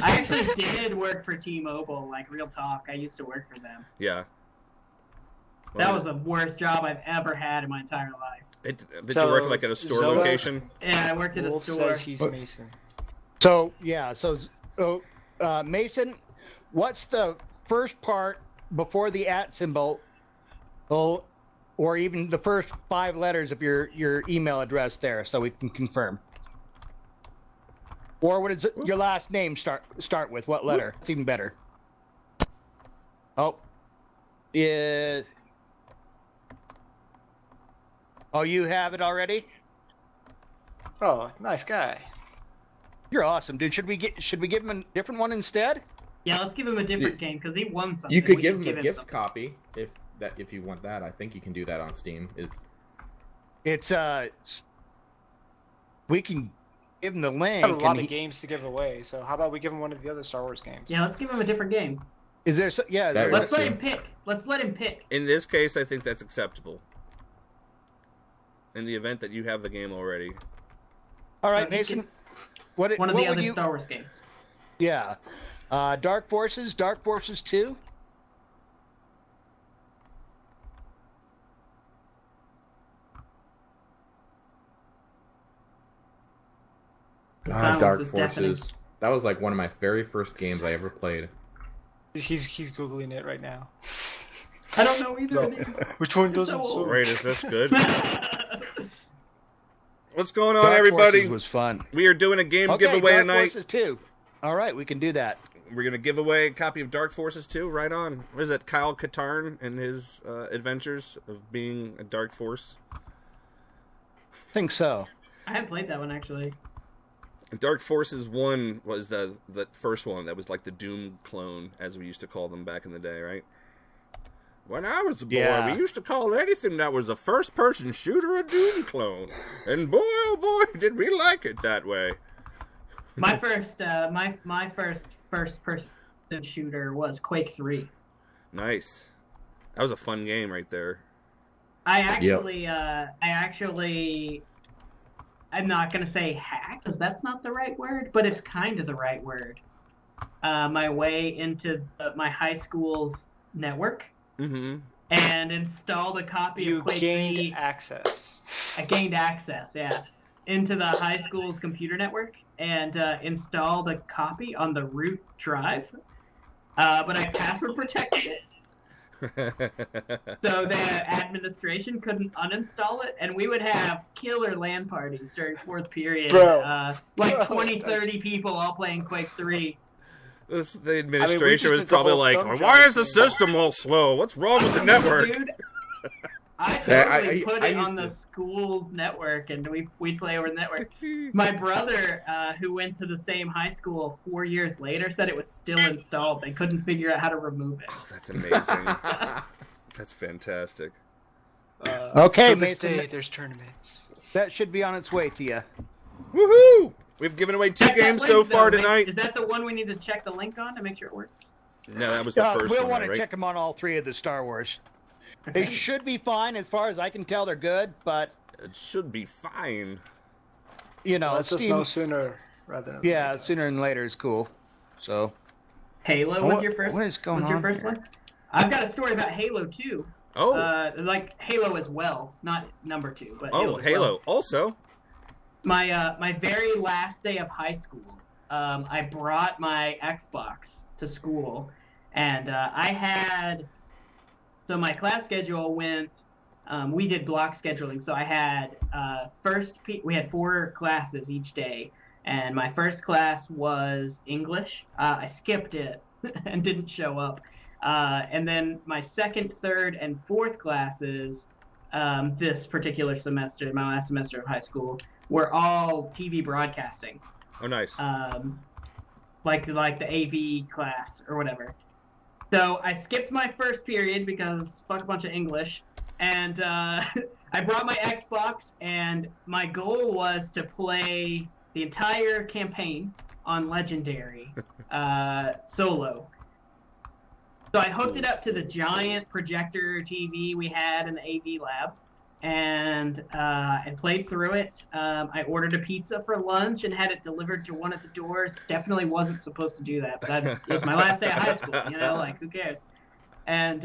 I actually did work for T-Mobile, like real talk. I used to work for them. Yeah. That was the worst job I've ever had in my entire life. Did So, you work like at a store Zola- location? Yeah, I worked at a Wolf store. says he's Mason. So Mason, what's the first part before the @ symbol, or even the first 5 letters of your email address there, so we can confirm? Or what does your last name start with? What letter? It's even better. Oh. Yeah. Oh, you have it already? Oh, nice guy. You're awesome, dude. Should we give him a different one instead? Yeah, let's give him a different game because he won something. You could We give should him a gift something. copy if you want that. I think you can do that on Steam. It's we can give him the link. I have a lot and of games to give away, so how about we give him one of the other Star Wars games? Yeah, let's give him a different game. Is there? Yeah. That Let's works, let too. him pick. Let's let him pick. In this case, I think that's acceptable. In the event that you have the game already. All right, he Mason. can- What One of what the would other you? Star Wars games. Yeah. Dark Forces 2. The silence Dark is deafening. Forces. That was like one of my very first games I ever played. He's googling it right now. I don't know either. So, of these. which one You're doesn't? so old. Great, is this good? What's going on, Dark everybody? Forces was fun. We are doing a game Okay, giveaway Dark tonight. Forces 2. All right, we can do that. We're going to give away a copy of Dark Forces 2. Right on. What is it? Kyle Katarn and his adventures of being a Dark Force. Think so. I haven't played that one actually. Dark Forces 1 was the first one that was like the Doom clone, as we used to call them back in the day, right? When I was a boy, Yeah. we used to call anything that was a first-person shooter a Doom clone. And boy, oh boy, did we like it that way. My first, my first person shooter was Quake 3. Nice. That was a fun game right there. I actually, I'm not gonna say hack because that's not the right word, but it's kind of the right word. My way into my high school's network Mm-hmm. and installed a copy You of Quake gained 3. access. I gained access, yeah, into the high school's computer network and installed a copy on the root drive. But I password protected it. So the administration couldn't uninstall it, and we would have killer LAN parties during fourth period. Bro. Like Bro, 20, that's- 30 people all playing Quake 3. The administration just was did the probably whole like, thumb why drive is the thing. system all slow? What's wrong with the network? Dude, I Yeah, totally I put it used on the to- school's network, and we'd play over the network. My brother, who went to the same high school 4 years later, said it was still installed. They couldn't figure out how to remove it. Oh, that's amazing. That's fantastic. Okay, To this Mason. day, there's tournaments. That should be on its way to you. Woohoo! We've given away 2 Check that games link, so though. far tonight. Is that the one we need to check the link on to make sure it works? No, that was the first we'll one, want to right? check them on all 3 of the Star Wars. Okay. They should be fine as far as I can tell. They're good, but It should be fine. you know, Let us Steam- know sooner rather than yeah, later. sooner than later is cool. So Halo was What- your first. what is going was your on first here? one? I've got a story about Halo 2. Oh, Like Halo as well, not number 2, but oh, as Halo. well. Also, My very last day of high school, I brought my Xbox to school, and I had. So my class schedule went. We did block scheduling, so I had we had 4 classes each day, and my first class was English. I skipped it and didn't show up. And then my second, third, and fourth classes this particular semester, my last semester of high school, were all TV broadcasting, oh, nice. like the AV class or whatever. So I skipped my first period because fuck a bunch of English, and I brought my Xbox, and my goal was to play the entire campaign on Legendary solo. So I hooked it up to the giant projector TV we had in the AV lab, and played through it. I ordered a pizza for lunch and had it delivered to one of the doors. Definitely wasn't supposed to do that, but it was my last day of high school, you know, like, who cares? And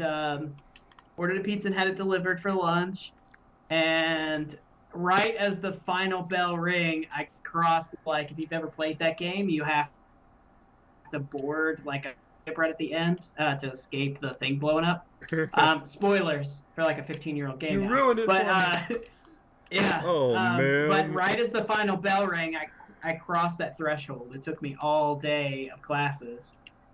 ordered a pizza and had it delivered for lunch. And right as the final bell rang, I crossed, like, if you've ever played that game, you have to board, like, a ship right at the end to escape the thing blowing up. Spoilers for like a 15-year-old game. You now. ruined it But for yeah. Oh, man. But right as the final bell rang, I crossed that threshold. It took me all day of classes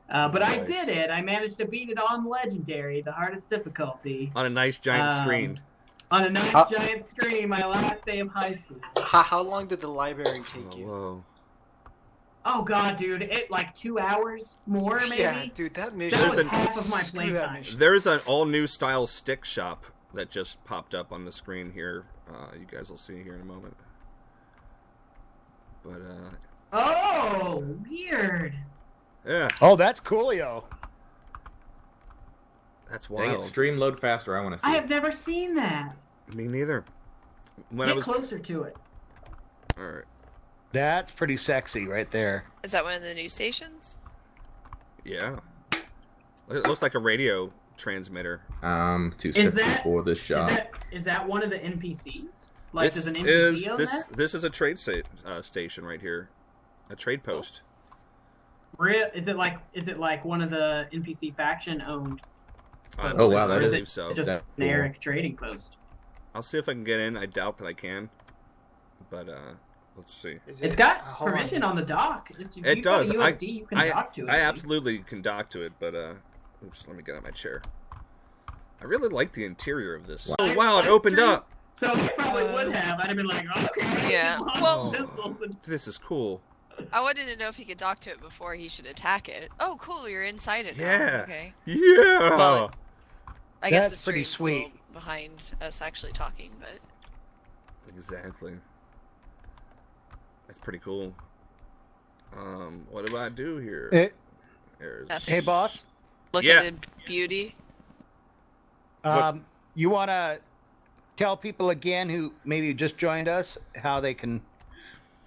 But I Nice. did it. I managed to beat it on Legendary, the hardest difficulty. On a nice giant Um, screen. On a nice giant screen, my last day of high school. How long did the library take you? Whoa. Oh god, dude, it like 2 hours more maybe. Yeah, dude, that mission. That was There's half of my Screw that playtime. mission. There's an all-new style stick shop that just popped up on the screen here. You guys will see here in a moment. But, Oh, weird. yeah, Oh, that's coolio. that's Dang it, wild. stream load faster. I want to see. I have never seen that. Me neither. When Get I was... closer to it. Alright. That's pretty sexy right there. Is that one of the news stations? Yeah. It looks like a radio transmitter. Too Is sexy that- for this shop. Is that one of the NPCs? Like, This there's an is NPC on this that? this is a trade station right here, a trade post. Is it like one of the NPC faction owned? I Oh, wow, I that Or is believe it so. just That's a cool. generic trading post? I'll see if I can get in. I doubt that I can, but let's see. Is It's it- got hold permission on the dock. If It you've got does. a USD, you can dock to it. I absolutely can dock to it, but oops, let me get out my chair. I really like the interior of this. Wow. Oh wow, it That's opened true. up. So I probably would have. I'd have been like, okay. Yeah. launch Well- missiles and- This is cool. I wanted to know if he could dock to it before he should attack it. Oh, cool, you're inside it now. Yeah. Okay. Yeah. Well, I guess That's the pretty stream's a little sweet. behind us actually talking, but Exactly. That's pretty cool. What do I do here? There's... Hey, boss. look Yeah. at the beauty. You want to tell people again who maybe just joined us how they can,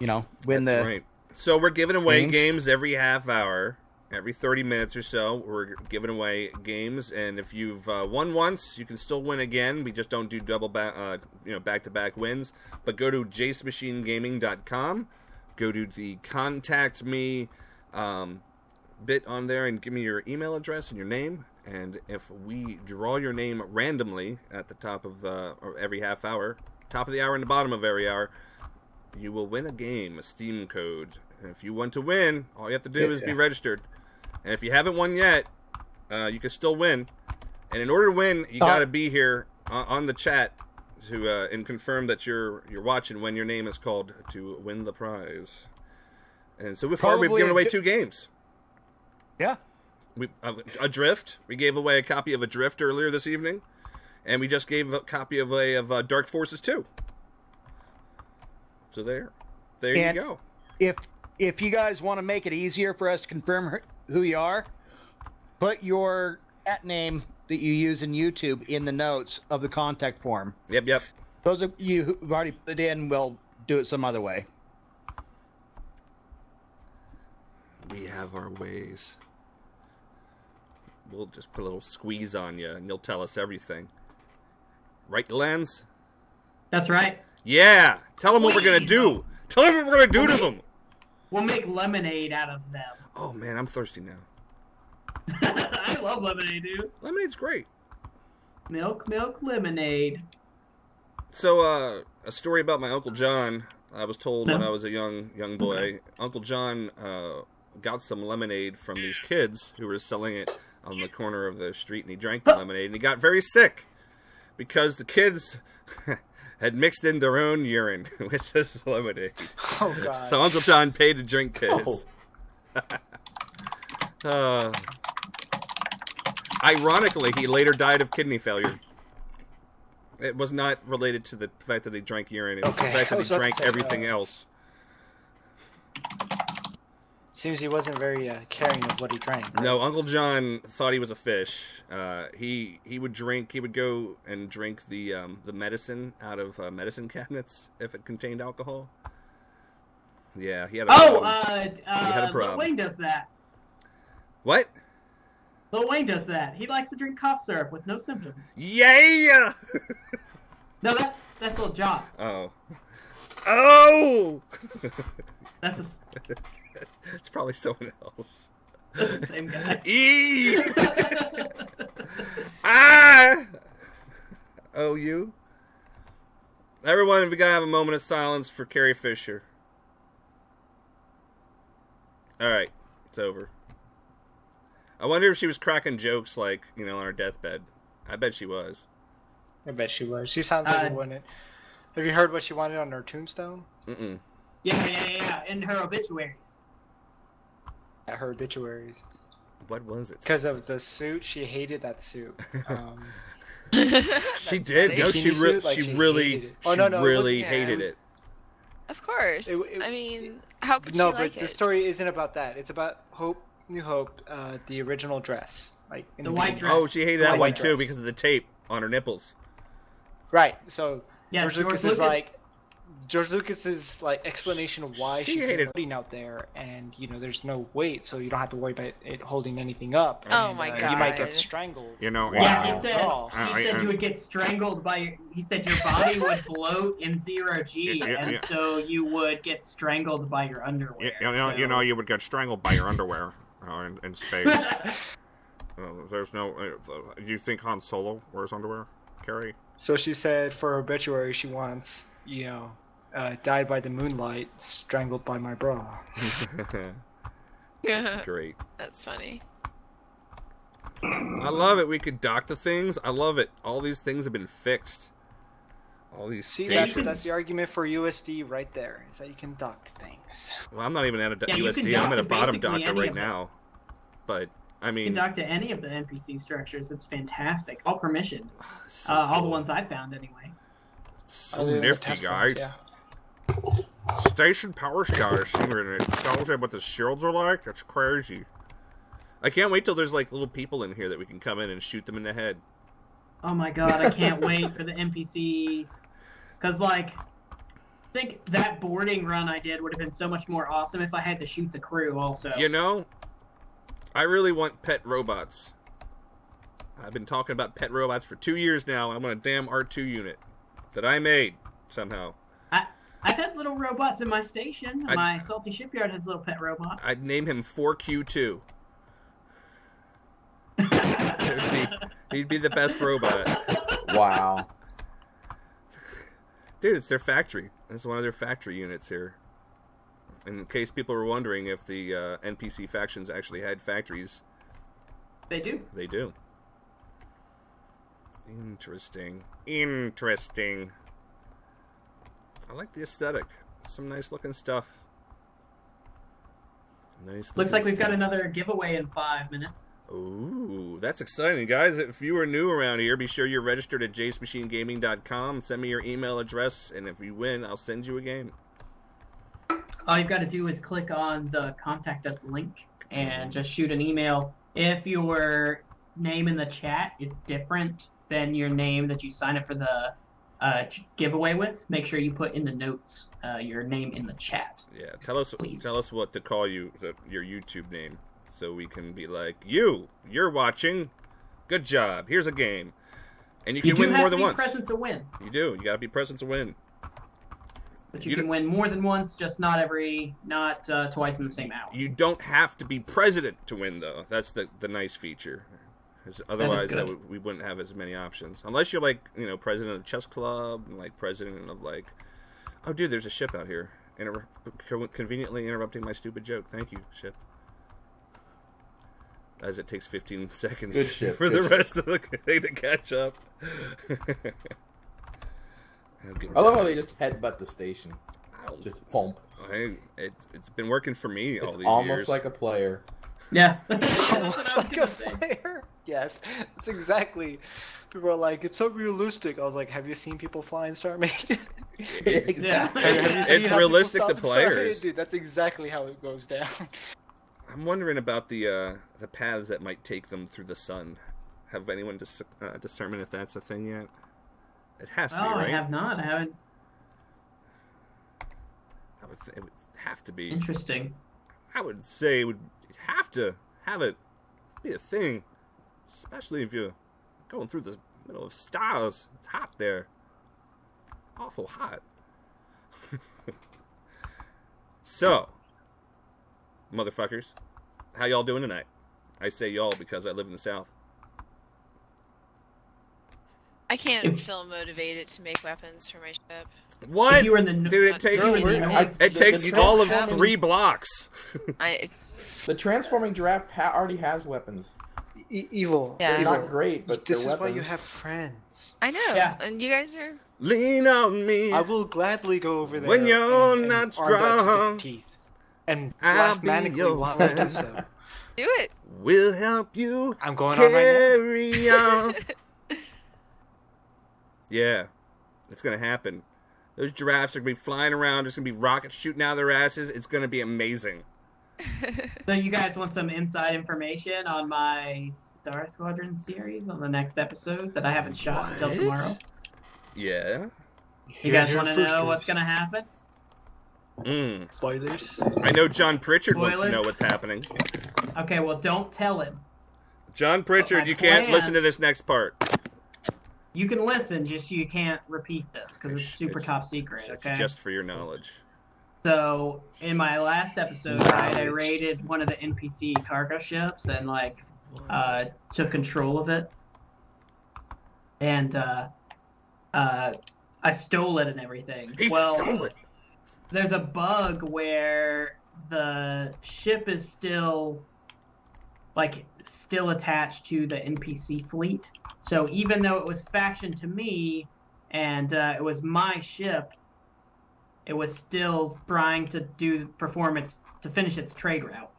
win That's the. right. So we're giving away games? games every half hour, every 30 minutes or so. We're giving away games, and if you've won once, you can still win again. We just don't do double back-to-back wins. But go to jacemachinegaming.com. Go to the contact me bit on there and give me your email address and your name. And if we draw your name randomly at the top of or every half hour, top of the hour and the bottom of every hour, you will win a game, a Steam code. And if you want to win, all you have to do is be registered. And if you haven't won yet, you can still win. And in order to win, you got to be here on the chat to and confirm that you're watching when your name is called to win the prize. And so far, we've Probably given away a 2 games. Yeah. We Adrift. We gave away a copy of Adrift earlier this evening, and we just gave a copy away of Dark Forces 2. So there And you go. If you guys want to make it easier for us to confirm who you are, put your at name that you use in YouTube in the notes of the contact form. Yep. Those of you who've already put it in, we'll do it some other way. We have our ways. We'll just put a little squeeze on you, and you'll tell us everything. Right, Lens? That's right. Yeah! Tell them what we're gonna do! Tell them what we're gonna do to them! We'll make lemonade out of them. Oh man, I'm thirsty now. I love lemonade, dude. Lemonade's great. Milk, lemonade. So, a story about my Uncle John. I was told when I was a young boy. Uncle John got some lemonade from these kids who were selling it on the corner of the street, and he drank the lemonade, and he got very sick because the kids had mixed in their own urine with this lemonade. Oh god. So Uncle John paid to drink his. Ironically, he later died of kidney failure. It was not related to the fact that he drank urine. It was the Okay, fact I that was he about to drank say, everything else. Seems he wasn't very caring of what he drank. Right? No, Uncle John thought he was a fish. He would go and drink the medicine out of medicine cabinets if it contained alcohol. Yeah, he had a problem. had a problem. Lil Wayne does that. What? Lil Wayne does that. He likes to drink cough syrup with no symptoms. Yeah! No, that's Lil Jon. Oh! That's the It's probably someone else. same guy. E. Ah! Oh, you? Everyone, we gotta have a moment of silence for Carrie Fisher. Alright, it's over. I wonder if she was cracking jokes, like, you know, on her deathbed. I bet she was. I bet she was. She sounds like a wouldn't. Have you heard what she wanted on her tombstone? Mm-mm. Yeah. In her obituaries. At her obituaries. What was it? Because of the suit, she hated that suit. She did. No, she really hated it. Of course. I mean, how could she like it? No, but the story isn't about that. It's about Hope, New Hope, the original dress, like in the white dress. Oh, she hated that one too dress. because of the tape on her nipples. Right. So Yeah, George Lucas's like explanation of why She she hated- putting out there, and you know, there's no weight, so you don't have to worry about it holding anything up. Oh and, my You might God. get strangled. You know. Yeah, Wow. he said you would get strangled by. He said your body would float in 0G, and so you would get strangled by your underwear. You would get strangled by your underwear in space. There's no. Do you think Han Solo wears underwear, Carrie? So she said for her obituary she wants, died by the moonlight, strangled by my bra. That's great. That's funny. I love it. We could dock the things. I love it. All these things have been fixed. All these See, stations. that's the argument for USD right there, is that you can dock things. Well, I'm not even at a Yeah, you can USD. I'm dock at a to bottom basically doctor any right of them. now. But I You can mean, dock to any of the NPC structures. It's fantastic. All permissioned. so All the cool. ones I found, anyway. So Other than the nifty, test guys. ones, yeah. Station power star singer in it. Tells you what the shields are like. That's crazy. I can't wait till there's like little people in here that we can come in and shoot them in the head. Oh my god, I can't wait for the NPCs. Because, like, I think that boarding run I did would have been so much more awesome if I had to shoot the crew also. You know, I really want pet robots. I've been talking about pet robots for 2 years now. I want a damn R2 unit that I made somehow. I've had little robots in my station. My salty shipyard has a little pet robot. I'd name him 4Q2. He'd be the best robot. Wow. Dude, it's their factory. It's one of their factory units here. In case people were wondering if the NPC factions actually had factories, They do. they do. Interesting. I like the aesthetic. Some nice looking stuff. Looks like we've got another giveaway in 5 minutes. Ooh, that's exciting, guys. If you are new around here, be sure you're registered at jacemachinegaming.com. Send me your email address, and if you win, I'll send you a game. All you've got to do is click on the contact us link and just shoot an email. If your name in the chat is different than your name that you sign up for the giveaway with, make sure you put in the notes your name in the chat. Yeah, tell us Please. what to call you, your YouTube name, so we can be like, you're watching. Good job. Here's a game, and you can win more than once. You have to be present to win, You do. You gotta be present to win. but you can win more than once, just not twice in the same hour. You don't have to be president to win, though. That's the nice feature. 'Cause otherwise, good. we wouldn't have as many options. Unless you're like, president of the chess club, and like president of like, oh dude, there's a ship out here, conveniently interrupting my stupid joke. Thank you, ship. As it takes 15 seconds Good ship, for good the ship. rest of the thing to catch up. I love how they just headbutt the station. Just foam. Hey, it's been working for me all It's these almost years. like a player. Yeah. Almost like a player. Yes, that's exactly. People are like, it's so realistic. I was like, have you seen people fly in StarMade? Exactly. Have you seen It's how realistic people to stop in StarMade? players. Dude, that's exactly how it goes down. I'm wondering about the paths that might take them through the sun. Have anyone determined if that's a thing yet? It has to be, Oh, right? I have not. I haven't. It would have to be. Interesting. I would say it would have to have it be a thing, especially if you're going through the middle of stars. It's hot there, awful hot. So, motherfuckers, how y'all doing tonight? I say y'all because I live in the South. I can't feel motivated to make weapons for my ship. What? If you were in the Dude, it takes Really? it takes The all of transforming- 3 blocks. The transforming giraffe already has weapons. Evil. Yeah. Evil. Not great, but this they're is why you weapons. have friends. I know, Yeah. and you guys are. Lean on me. I will gladly go over there When you're and not arm that to strong, the teeth. And I'll laugh be manically your while I do friend. so. Do it. We'll help you I'm going on right carry on. Yeah, it's gonna happen. Those giraffes are gonna be flying around. There's gonna be rockets shooting out of their asses. It's gonna be amazing. So you guys want some inside information on my Star Squadron series on the next episode that I haven't shot until What? tomorrow? Yeah. You guys want to know what's going to happen? Spoilers. I know John Pritchard wants to Spoilers? know what's happening. Okay, well, don't tell him. John Pritchard, my you can't plan- listen to this next part. You can listen, just you can't repeat this because it's super top secret, It's okay? just for your knowledge. So, in my last episode, I raided one of the NPC cargo ships and, like, took control of it. And, I stole it and everything. He stole it. There's a bug where the ship is still attached to the NPC fleet. So even though it was factioned to me and it was my ship, it was still trying to finish its trade route.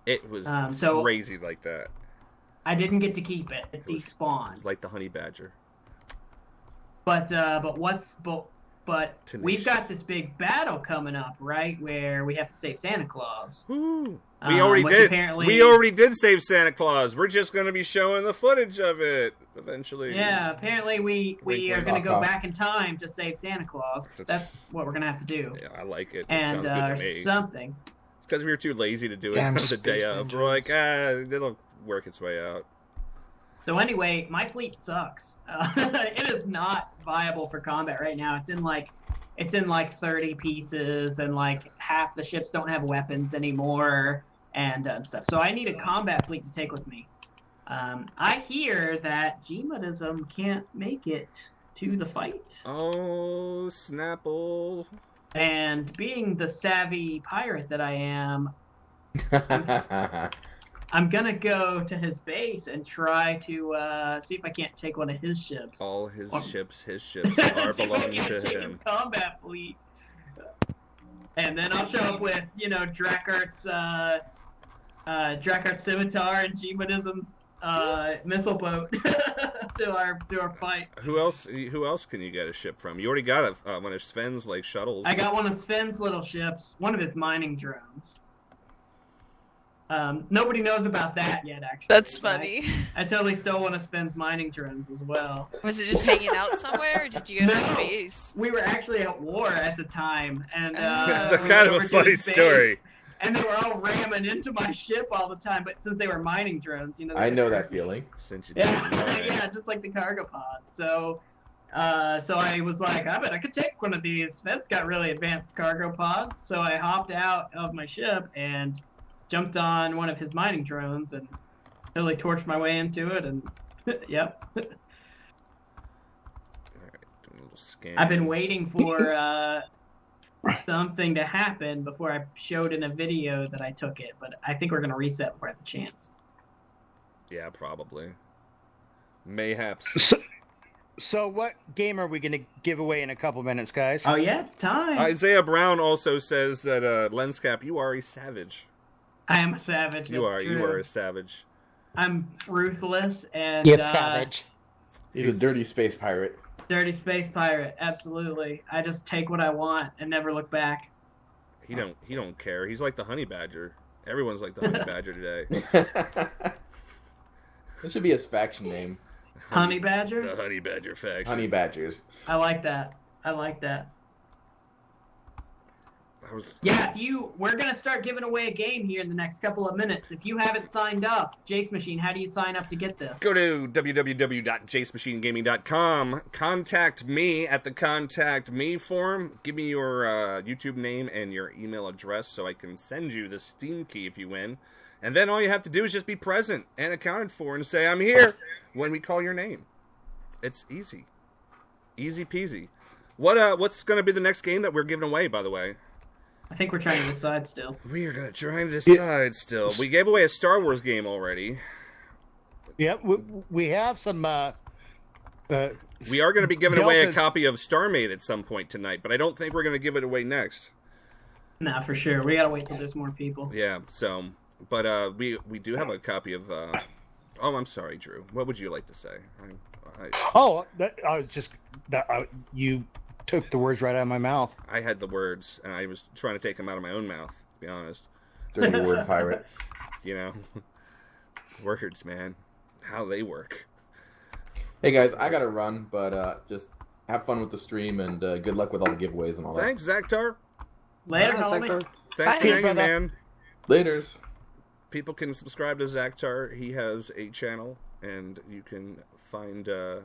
It was so- crazy like that. I didn't get to keep it. It It was despawned. like the honey badger. But we've got Tenacious. this big battle coming up, right? Where we have to save Santa Claus. Woo. We already which did. apparently- We already did save Santa Claus. We're just going to be showing the footage of it eventually. Yeah, apparently we Wink, are wink. going to go Knock off. back in time to save Santa Claus. That's what we're going to have to do. Yeah, I like it. And it sounds good to me. something. It's because we were too lazy to do it Damn on the space day of. ninjas. We're like, it'll work its way out. So anyway, my fleet sucks. It is not viable for combat right now. It's in like 30 pieces, and like half the ships don't have weapons anymore, and stuff. So I need a combat fleet to take with me. I hear that Gmodism can't make it to the fight, Oh, Snapple. and being the savvy pirate that I am, I'm gonna go to his base and try to see if I can't take one of his ships. All his Or- ships are See if I belonging can't to take him. his combat fleet. And then I'll show up with, Drakart's scimitar and Gmodism's missile boat to our fight. Who else can you get a ship from? You already got one of Sven's like shuttles. I got one of Sven's little ships, one of his mining drones. Nobody knows about that yet, actually. That's but funny. I totally stole one of Sven's mining drones as well. Was it just hanging out somewhere, or did you go to his base? We were actually at war at the time, and It's a we kind of went a over to funny his base, story. And they were all ramming into my ship all the time, but since they were mining drones, I know that feeling. Since you Yeah, didn't mind. yeah, just like the cargo pod. So I was like, I bet I could take one of these. Sven's got really advanced cargo pods, so I hopped out of my ship and jumped on one of his mining drones and totally torched my way into it, and yep. Alright, doing a little scan. I've been waiting for something to happen before I showed in a video that I took it, but I think we're gonna reset before I have the chance. Yeah, probably. Mayhaps. So what game are we going to give away in a couple minutes, guys? Oh yeah, it's time. Isaiah Brown also says that Lenscap, you are a savage. I am a savage. You that's are. true. You are a savage. I'm ruthless and savage. He's a dirty space pirate. dirty space pirate. Absolutely. I just take what I want and never look back. He don't care. He's like the honey badger. Everyone's like the honey badger today. This should be his faction name. Honey badger. The honey badger faction. Honey Badgers. I like that. I like that. I was- Yeah, we're gonna start giving away a game here in the next couple of minutes. If you haven't signed up, Jacemachine, how do you sign up to get this? Go to www.jacemachinegaming.com. Contact me at the Contact Me form. Give me your YouTube name and your email address so I can send you the Steam key if you win. And then all you have to do is just be present and accounted for and say, I'm here when we call your name. It's easy. Easy peasy. What's going to be the next game that we're giving away, by the way? I think we're trying to decide still. We are gonna try to decide still. We gave away a Star Wars game already. Yep, we have some. We are going to be giving away a Delta- copy of StarMade at some point tonight, but I don't think we're going to give it away next. Nah, for sure. We gotta wait till there's more people. Yeah, so, but we do have a copy of. Oh, I'm sorry, Drew. What would you like to say? You took the words right out of my mouth. I had the words, and I was trying to take them out of my own mouth. To be honest, Dirty word pirate. you know, words, man, how they work. Hey guys, I gotta run, but just have fun with the stream and good luck with all the giveaways and all that. Thanks, Zactar. Later, Yeah, homie. Hector. Thanks Bye. for hanging, Brother. man. Laters. People can subscribe to Zactar. He has a channel, and you can find a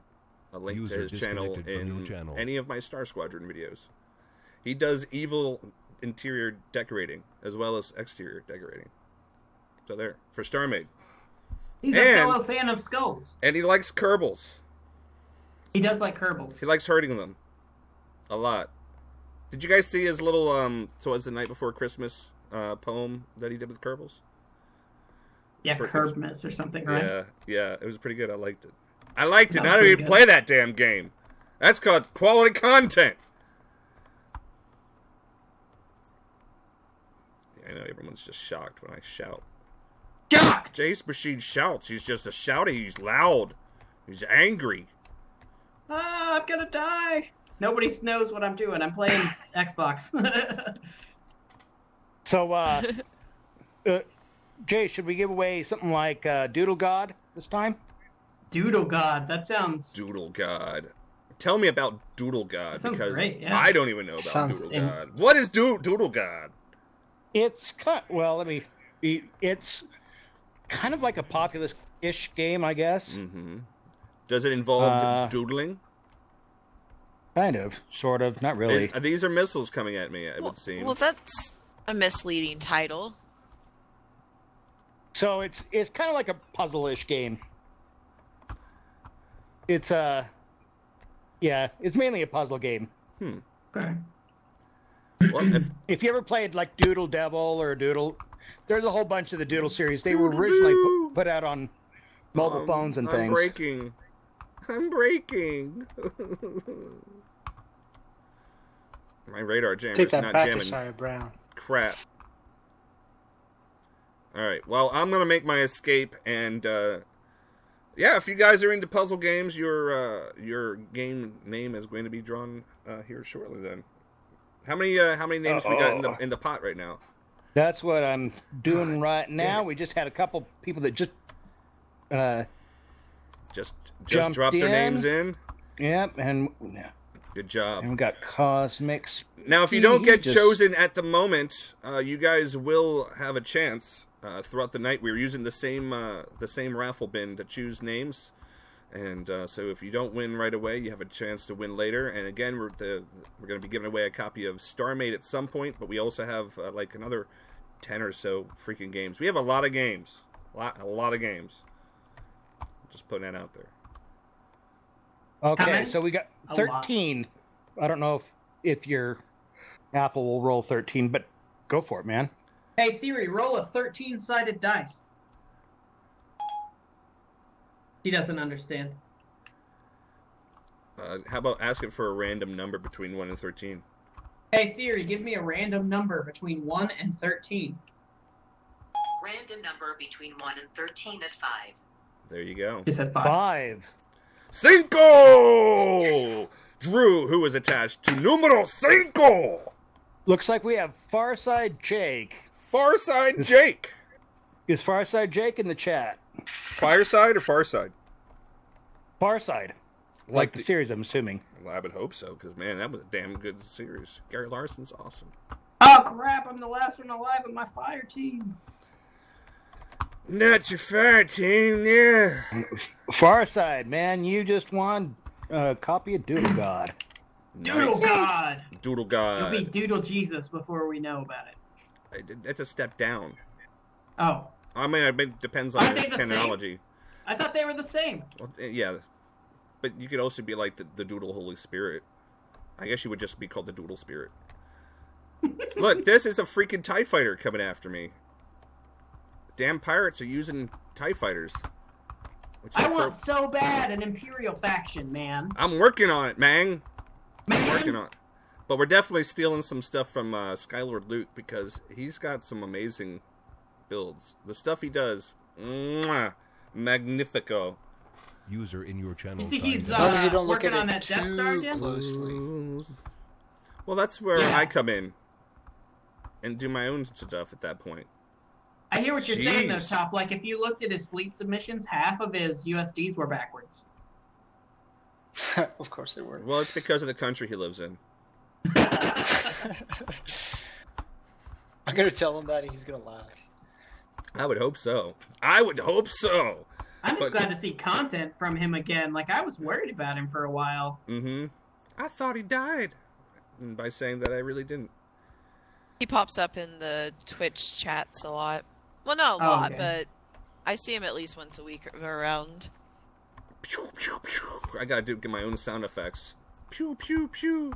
link User to his channel disconnected from your in channel. any of my Star Squadron videos. He does evil interior decorating as well as exterior decorating. So there, for StarMade. He's a And- fellow fan of skulls. And he likes Kerbals. He does like Kerbals. He likes hurting them. A lot. Did you guys see his little, so it was the night before Christmas poem that he did with Kerbals? Yeah, For- Kerbmas or something, right? Yeah, it was pretty good. I liked it. I liked it. That was I don't pretty even good. play that damn game. That's called quality content. I know everyone's just shocked when I shout. Jock! Jacemachine shouts. He's just a shouting. He's loud. He's angry. Ah, I'm gonna die. Nobody knows what I'm doing. I'm playing Xbox. So, Jay, should we give away something like Doodle God this time? Doodle God. That sounds. Doodle God. Tell me about Doodle God, That sounds because great, yeah. I don't even know about Sounds Doodle in- God. What is Doodle God? It's it's kind of like a populist-ish game, I guess. Mm-hmm. Does it involve doodling? Kind of, sort of, not really. These are missiles coming at me, it would seem. Well, that's a misleading title. So it's kind of like a puzzle-ish game. It's it's mainly a puzzle game. Okay. Well, If you ever played like Doodle Devil or Doodle, there's a whole bunch of the Doodle series. They were originally put out on mobile phones and I'm things. breaking. I'm breaking. My radar jammer's Take that not back, jamming. Isaiah Brown. Crap. Alright, well, I'm gonna make my escape, and, yeah, if you guys are into puzzle games, your game name is going to be drawn, here shortly, then. How many names we got in the pot right now? That's what I'm doing right now. We just had a couple people that just Just Jumped drop their in. names in? yep, and Good job. we got Cosmic. Now, if you don't get Just- chosen at the moment, you guys will have a chance throughout the night. We're using the same raffle bin to choose names, and so if you don't win right away, you have a chance to win later. And again, we're going to be giving away a copy of StarMade at some point, but we also have like another 10 or so freaking games. We have a lot of games, a lot of games. Just putting that out there. How Okay, many? so we got A 13. I don't know if your Apple will roll 13, but go for it, man. Hey Siri, roll a 13-sided dice. She doesn't understand. How about asking for a random number between 1 and 13? Hey Siri, give me a random number between 1 and 13. Random number between 1 and 13 is 5. There you go. She said 5. 5. Cinco! Drew, who is attached to numero cinco. Looks like we have Farside Jake. Farside Jake. Is Farside Jake in the chat? Fireside or Farside? Farside. Like the series, I'm assuming. Well, I would hope so, because, man, that was a damn good series. Gary Larson's awesome. Oh crap, I'm the last one alive on my fire team. Not your fire team, yeah. Farside, man, you just won a copy of Doodle God. Doodle Nice. God! Doodle You'll God. be Doodle Jesus before we know about it. That's a step down. Oh. I mean, it depends on Aren't your they the same? terminology. I thought they were the same. Well, yeah, but you could also be like the Doodle Holy Spirit. I guess you would just be called the Doodle Spirit. Look, this is a freaking TIE fighter coming after me. Damn pirates are using TIE fighters. I want so bad an Imperial faction, man. I'm working on it, man. I'm Man. working on it. But we're definitely stealing some stuff from Skylord Luke because he's got some amazing builds. The stuff he does, mwah, magnifico. User in your channel. You see, timed he's out. As long as you don't look working at on it that Death Star too again? closely. Well, that's where Yeah. I come in and do my own stuff at that point. I hear what you're saying, though, Jeez. Top. Like, if you looked at his fleet submissions, half of his USDs were backwards. Of course they were. Well, it's because of the country he lives in. I'm gonna tell him that and he's gonna laugh. I would hope so. I would hope so. I'm just But- glad to see content from him again. Like, I was worried about him for a while. Mm-hmm. I thought he died. And by saying that, I really didn't. He pops up in the Twitch chats a lot. Well, not a Oh, lot, okay. but I see him at least once a week around. Pew, pew, pew. I gotta get my own sound effects. Pew, pew, pew.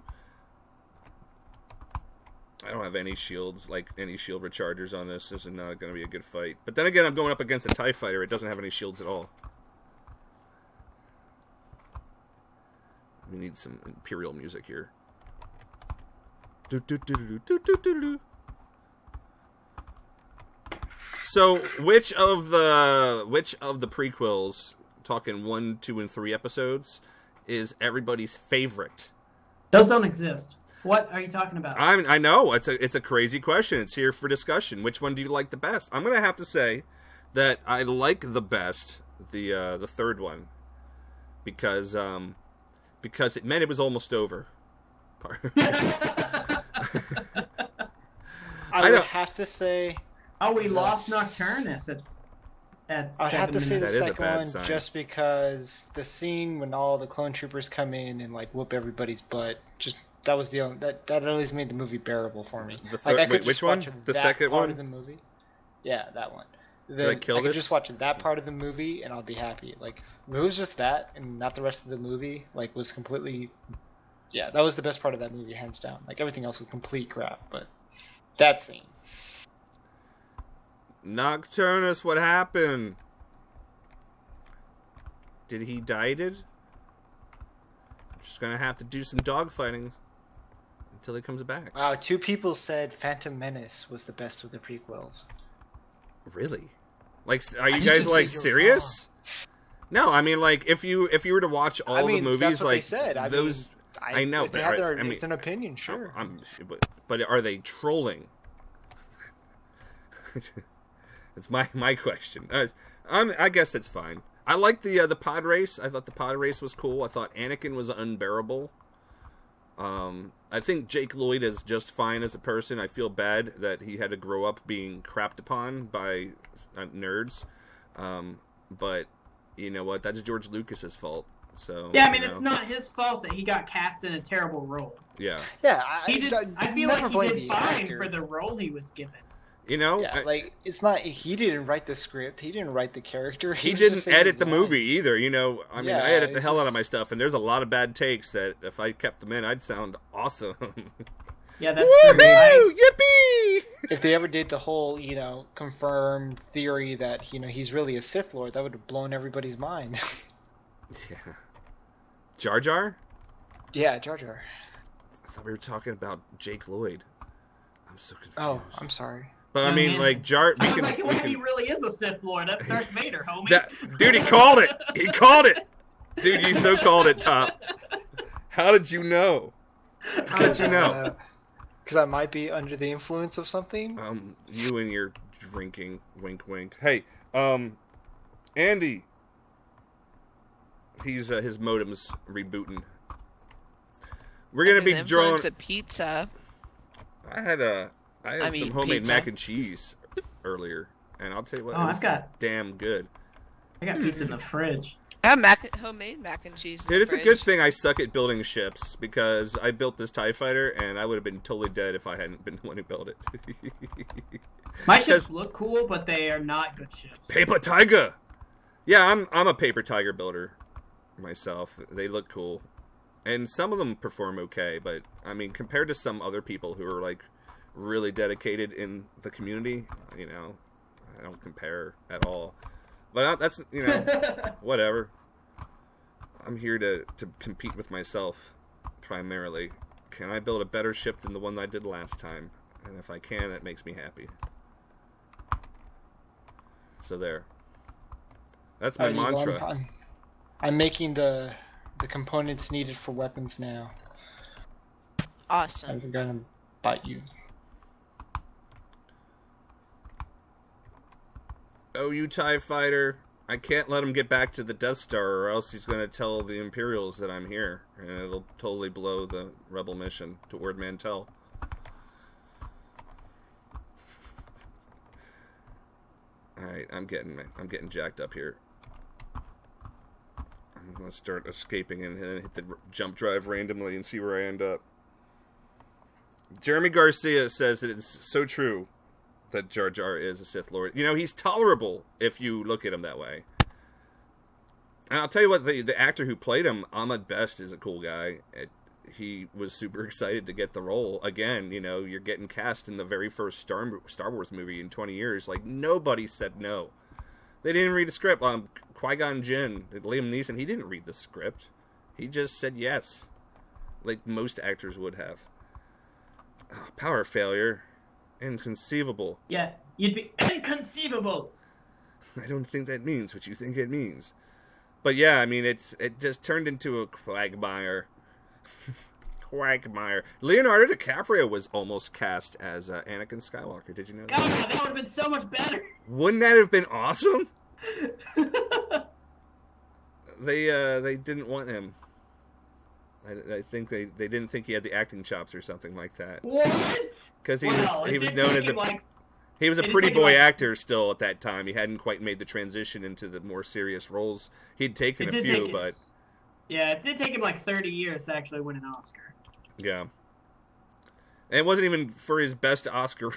I don't have any shields, like any shield rechargers on this. This is not going to be a good fight. But then again, I'm going up against a TIE fighter. It doesn't have any shields at all. We need some Imperial music here. So, which of the prequels, talking 1, 2, and 3 episodes, is everybody's favorite? Those don't exist. What are you talking about? I know it's a crazy question. It's here for discussion. Which one do you like the best? I'm gonna have to say that I like the best the third one because it meant it was almost over. I I would don't- have to say Oh, we lost Yes. Nocturnus at I'd have to say the That is a second bad one sign. just because the scene when all the clone troopers come in and like whoop everybody's butt, just that was the only that at least made the movie bearable for me. The Like third- I could wait, just which one? watch The that second part one? of the movie. Yeah, that one. I kill I could this? just watch that part of the movie and I'll be happy. Like if it was just that and not the rest of the movie, like was completely yeah, that was the best part of that movie, hands down. Like everything else was complete crap, but that scene. Nocturnus, what happened? Did he die? I'm just gonna have to do some dogfighting until he comes back. Wow, 2 people said Phantom Menace was the best of the prequels. Really? Like, are you just guys didn't like say you're serious? No, I mean, like, if you were to watch all I mean, the movies, that's what like they said. I those, mean, I know, If they but have are- their, I mean- it's an opinion, sure. but are they trolling? It's my question. I guess it's fine. I like the pod race. I thought the pod race was cool. I thought Anakin was unbearable. I think Jake Lloyd is just fine as a person. I feel bad that he had to grow up being crapped upon by nerds. But you know what? That's George Lucas's fault. So Yeah, I mean, you know. it's not his fault that he got cast in a terrible role. Yeah, Yeah, He did, I feel never like blame he did the fine actor. for the role he was given. you know. Yeah, like it's not. He didn't write the script. He didn't write the character. He was didn't just saying edit his the line. movie either, you know. I mean, Yeah, I edit the it's hell out of just- my stuff, and there's a lot of bad takes that if I kept them in, I'd sound awesome. Yeah, that's true. Woohoo! Yippee! If they ever did the whole, confirmed theory that he's really a Sith Lord, that would have blown everybody's mind. Yeah. Jar Jar? Yeah, Jar Jar. I thought we were talking about Jake Lloyd. I'm so confused. Oh, I'm sorry. But I Yeah, mean, man. like Jar. I We was can, like, we well, can- he really is a Sith Lord. That's Darth Vader, homie. Dude, he called it. He called it. Dude, you so called it, Top. How did you know? How did you know? Because I might be under the influence of something. You and your drinking. Wink, wink. Hey, Andy. He's his modem's rebooting. We're gonna be Under the drawing. influence of pizza. I had I mean, some homemade pizza. mac and cheese earlier, and I'll tell you what, Oh, it I've was got- damn good. I got pizza in the fridge. I have homemade mac and cheese. In Dude, the it's a fridge. good thing I suck at building ships because I built this TIE fighter, and I would have been totally dead if I hadn't been the one who built it. My ships Because- look cool, but they are not good ships. Paper Tiger. Yeah, I'm a Paper Tiger builder myself. They look cool, and some of them perform okay. But I mean, compared to some other people who are like really dedicated in the community. You know, I don't compare at all. But that's, you know, whatever. I'm here to compete with myself, primarily. Can I build a better ship than the one I did last time? And if I can, that makes me happy. So there. That's my mantra. I'm making the components needed for weapons now. Awesome. I'm gonna bite you. Oh, you TIE fighter. I can't let him get back to the Death Star, or else he's going to tell the Imperials that I'm here, and it'll totally blow the Rebel mission toward Mantell. Alright, I'm getting jacked up here. I'm going to start escaping and then hit the jump drive randomly and see where I end up. Jeremy Garcia says that it's so true that Jar Jar is a Sith Lord. You know, he's tolerable if you look at him that way. And I'll tell you what, the actor who played him, Ahmed Best, is a cool guy. He was super excited to get the role. Again, you know, you're getting cast in the very first Star Wars movie in 20 years. Like, nobody said no. They didn't read the script. Qui-Gon Jinn, Liam Neeson, he didn't read the script. He just said yes. Like most actors would have. Oh, power failure. Inconceivable. Yeah, you'd be inconceivable. I don't think that means what you think it means. But yeah, I mean, it just turned into a quagmire. Quagmire. Leonardo DiCaprio was almost cast as Anakin Skywalker. Did you know that? God, that would have been so much better. Wouldn't that have been awesome? They didn't want him. I think they didn't think he had the acting chops or something like that. What? Because he was known as he was a pretty boy actor still at that time. He hadn't quite made the transition into the more serious roles. He'd taken a few, but yeah, it did take him like 30 years to actually win an Oscar. Yeah, and it wasn't even for his best Oscar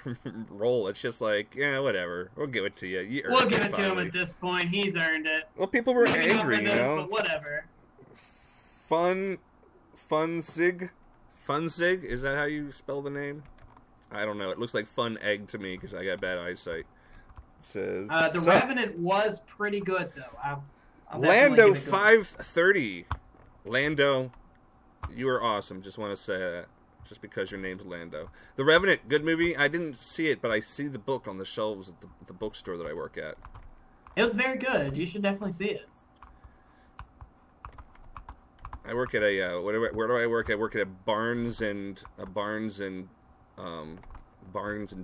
role. It's just like, yeah, whatever. We'll give it to you. We'll give it to him at this point. He's earned it. Well, people were angry, you know. But whatever. Funzig? Is that how you spell the name? I don't know. It looks like Fun Egg to me because I got bad eyesight. It says the Revenant was pretty good though. Lando 530. Lando, you are awesome. Just want to say that. Just because your name's Lando. The Revenant, good movie. I didn't see it, but I see the book on the shelves at the bookstore that I work at. It was very good. You should definitely see it. I work at a where do I work? I work at a Barnes and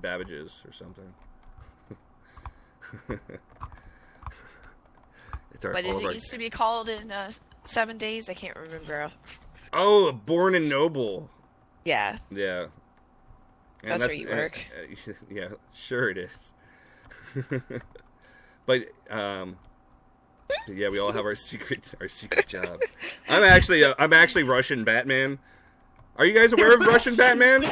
Babbage's or something. What did it used to be called in 7 Days? I can't remember. Oh, Born and Noble. Yeah. Yeah. And that's where you work. Yeah, sure it is. But yeah, we all have our secret jobs. I'm actually Russian Batman. Are you guys aware of Russian Batman?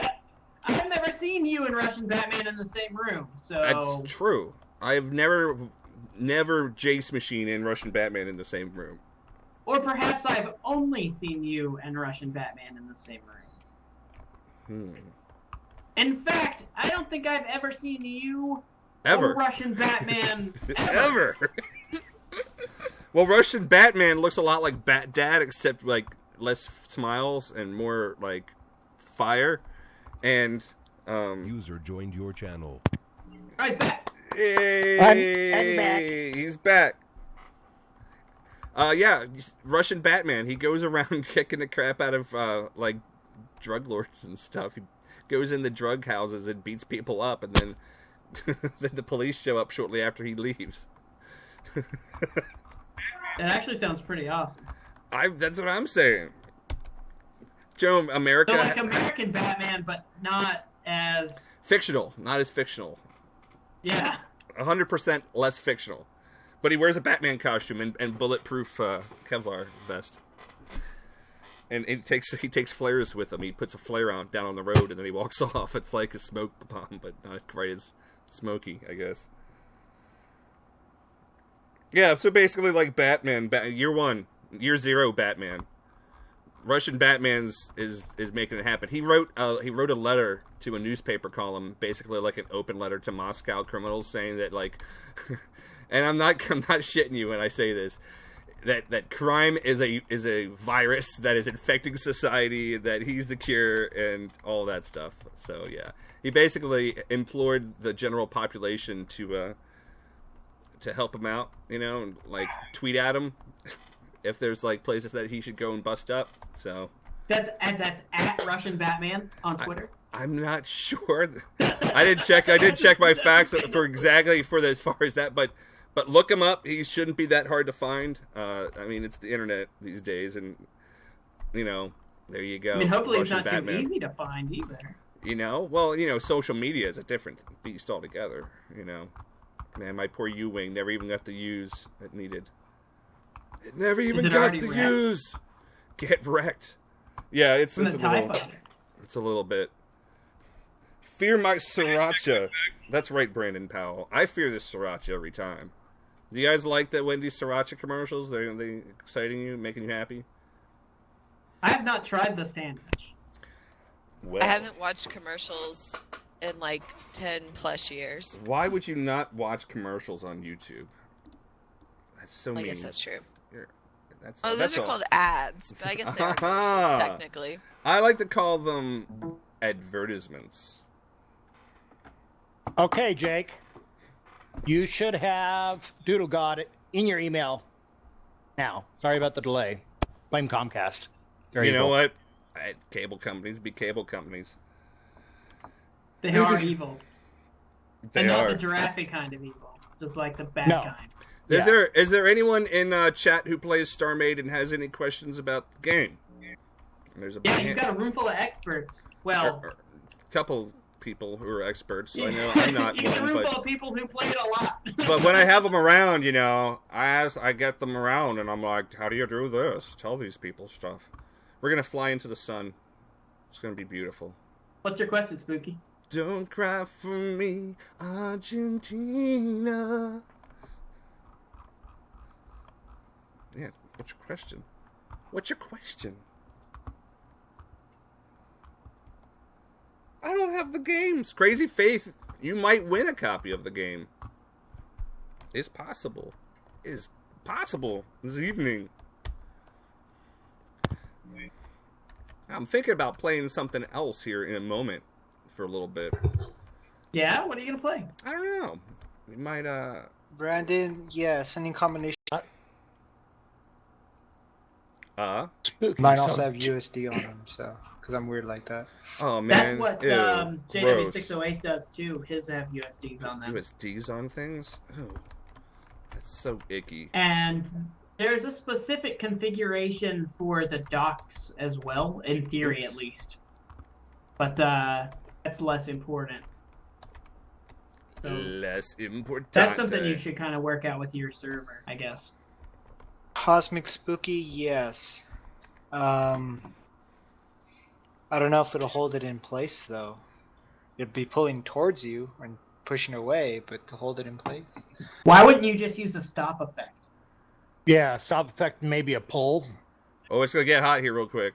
I've never seen you and Russian Batman in the same room, so that's true. I've never Jacemachine and Russian Batman in the same room. Or perhaps I've only seen you and Russian Batman in the same room. In fact, I don't think I've ever seen you or Russian Batman ever. Well, Russian Batman looks a lot like Bat Dad, except like less smiles and more like fire. And user joined your channel. Oh, he's back. Hey, I'm back. He's back. Yeah, Russian Batman. He goes around kicking the crap out of like drug lords and stuff. He goes in the drug houses and beats people up, and then then the police show up shortly after he leaves. That actually sounds pretty awesome. That's what I'm saying. Joe, America. So like American Batman, but not as fictional. Not as fictional. Yeah. 100% less fictional. But he wears a Batman costume and bulletproof Kevlar vest. And he takes flares with him. He puts a flare down on the road and then he walks off. It's like a smoke bomb, but not quite as smoky, I guess. Yeah, so basically like Batman, year 0 Batman. Russian Batman's is making it happen. He wrote a letter to a newspaper column, basically like an open letter to Moscow criminals, saying that like, and I'm not shitting you when I say this, that crime is a virus that is infecting society, that he's the cure and all that stuff. So yeah, he basically implored the general population to help him out, you know, and like tweet at him if there's like places that he should go and bust up. So that's at Russian Batman on Twitter. I'm not sure. I did check my facts for exactly for as far as that, but look him up. He shouldn't be that hard to find. I mean, it's the internet these days, and you know, there you go. I mean, hopefully Russian it's not Batman. too easy to find either. You know, well, you know, social media is a different beast altogether. You know, man, my poor U-wing never even got the use it needed. It never even got the use. Get wrecked. Yeah, it's a little bit. Fear my sriracha. That's right, Brandon Powell. I fear this sriracha every time. Do you guys like the Wendy's sriracha commercials? Are they exciting you, making you happy? I have not tried the sandwich. Well, I haven't watched commercials in like 10 plus years. Why would you not watch commercials on YouTube? That's so mean. I guess that's true. That's those are called ads, but I guess they're commercials, technically. I like to call them advertisements. Okay, Jake. You should have Doodle God in your email now. Sorry about the delay. Blame Comcast. You know what? Cable companies be cable companies. They are evil. And not the giraffe kind of evil. Just like the bad kind. Is there anyone in chat who plays StarMade and has any questions about the game? There's you've got a room full of experts. Well, a couple people who are experts. So I know I'm not you one. A room full of people who play it a lot. But when I have them around, you know, I get them around, and I'm like, how do you do this? Tell these people stuff. We're gonna fly into the sun. It's gonna be beautiful. What's your question, Spooky? Don't cry for me, Argentina. Yeah, what's your question? What's your question? I don't have the games. Crazy Faith, you might win a copy of the game. It's possible. It's possible this evening. I'm thinking about playing something else here in a moment for a little bit. Yeah? What are you going to play? I don't know. We might, Brandon, yeah, sending combination. Mine also have USD on them, so because I'm weird like that. Oh man, that's what JW608 does too. His have USDs on them. USDs on things? Oh, that's so icky. And there's a specific configuration for the docks as well, in theory at least. But that's less important. So less important. That's something you should kind of work out with your server, I guess. Cosmic Spooky, yes. I don't know if it'll hold it in place though. It'd be pulling towards you and pushing away, but to hold it in place. Why wouldn't you just use a stop effect? Yeah, stop effect, maybe a pull. Oh, it's gonna get hot here real quick.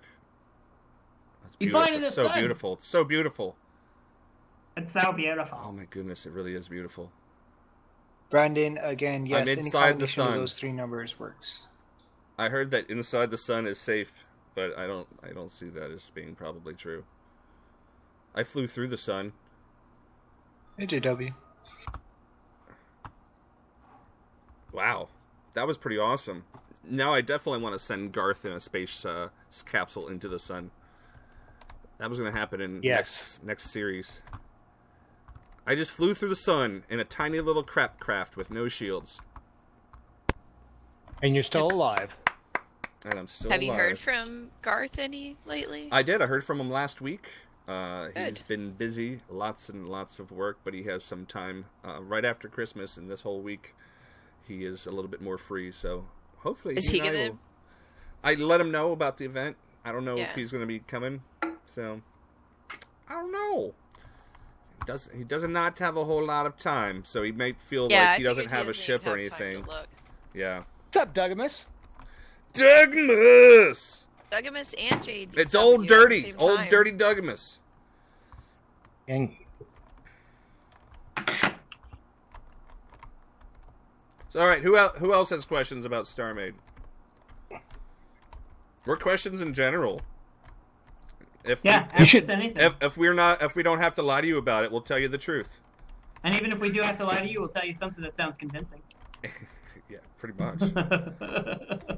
That's beautiful. It's so beautiful. It's so beautiful. It's so beautiful. Oh my goodness, it really is beautiful. Brandon, again, yes, any combination of those 3 numbers works. I heard that inside the sun is safe, but I don't see that as being probably true. I flew through the sun. AJW. Wow, that was pretty awesome. Now I definitely want to send Garth in a space capsule into the sun. That was going to happen in next series. I just flew through the sun in a tiny little crap craft with no shields. And you're still alive. And I'm still alive. Have you heard from Garth any lately? I did. I heard from him last week. He's been busy, lots and lots of work, but he has some time right after Christmas, and this whole week he is a little bit more free. So hopefully, is he gonna? I let him know about the event. I don't know if he's going to be coming. So I don't know. He does not have a whole lot of time, so he might feel like he doesn't have a ship or anything. Yeah. What's up, Dougmas? Dougmas! Dugamus and Jade. It's W old at the dirty, same old time. dirty Dugamus. And So, all right, who else has questions about StarMade? Or questions in general? Yeah, You ask should- us anything. If we don't have to lie to you about it, we'll tell you the truth. And even if we do have to lie to you, we'll tell you something that sounds convincing. Yeah, pretty much.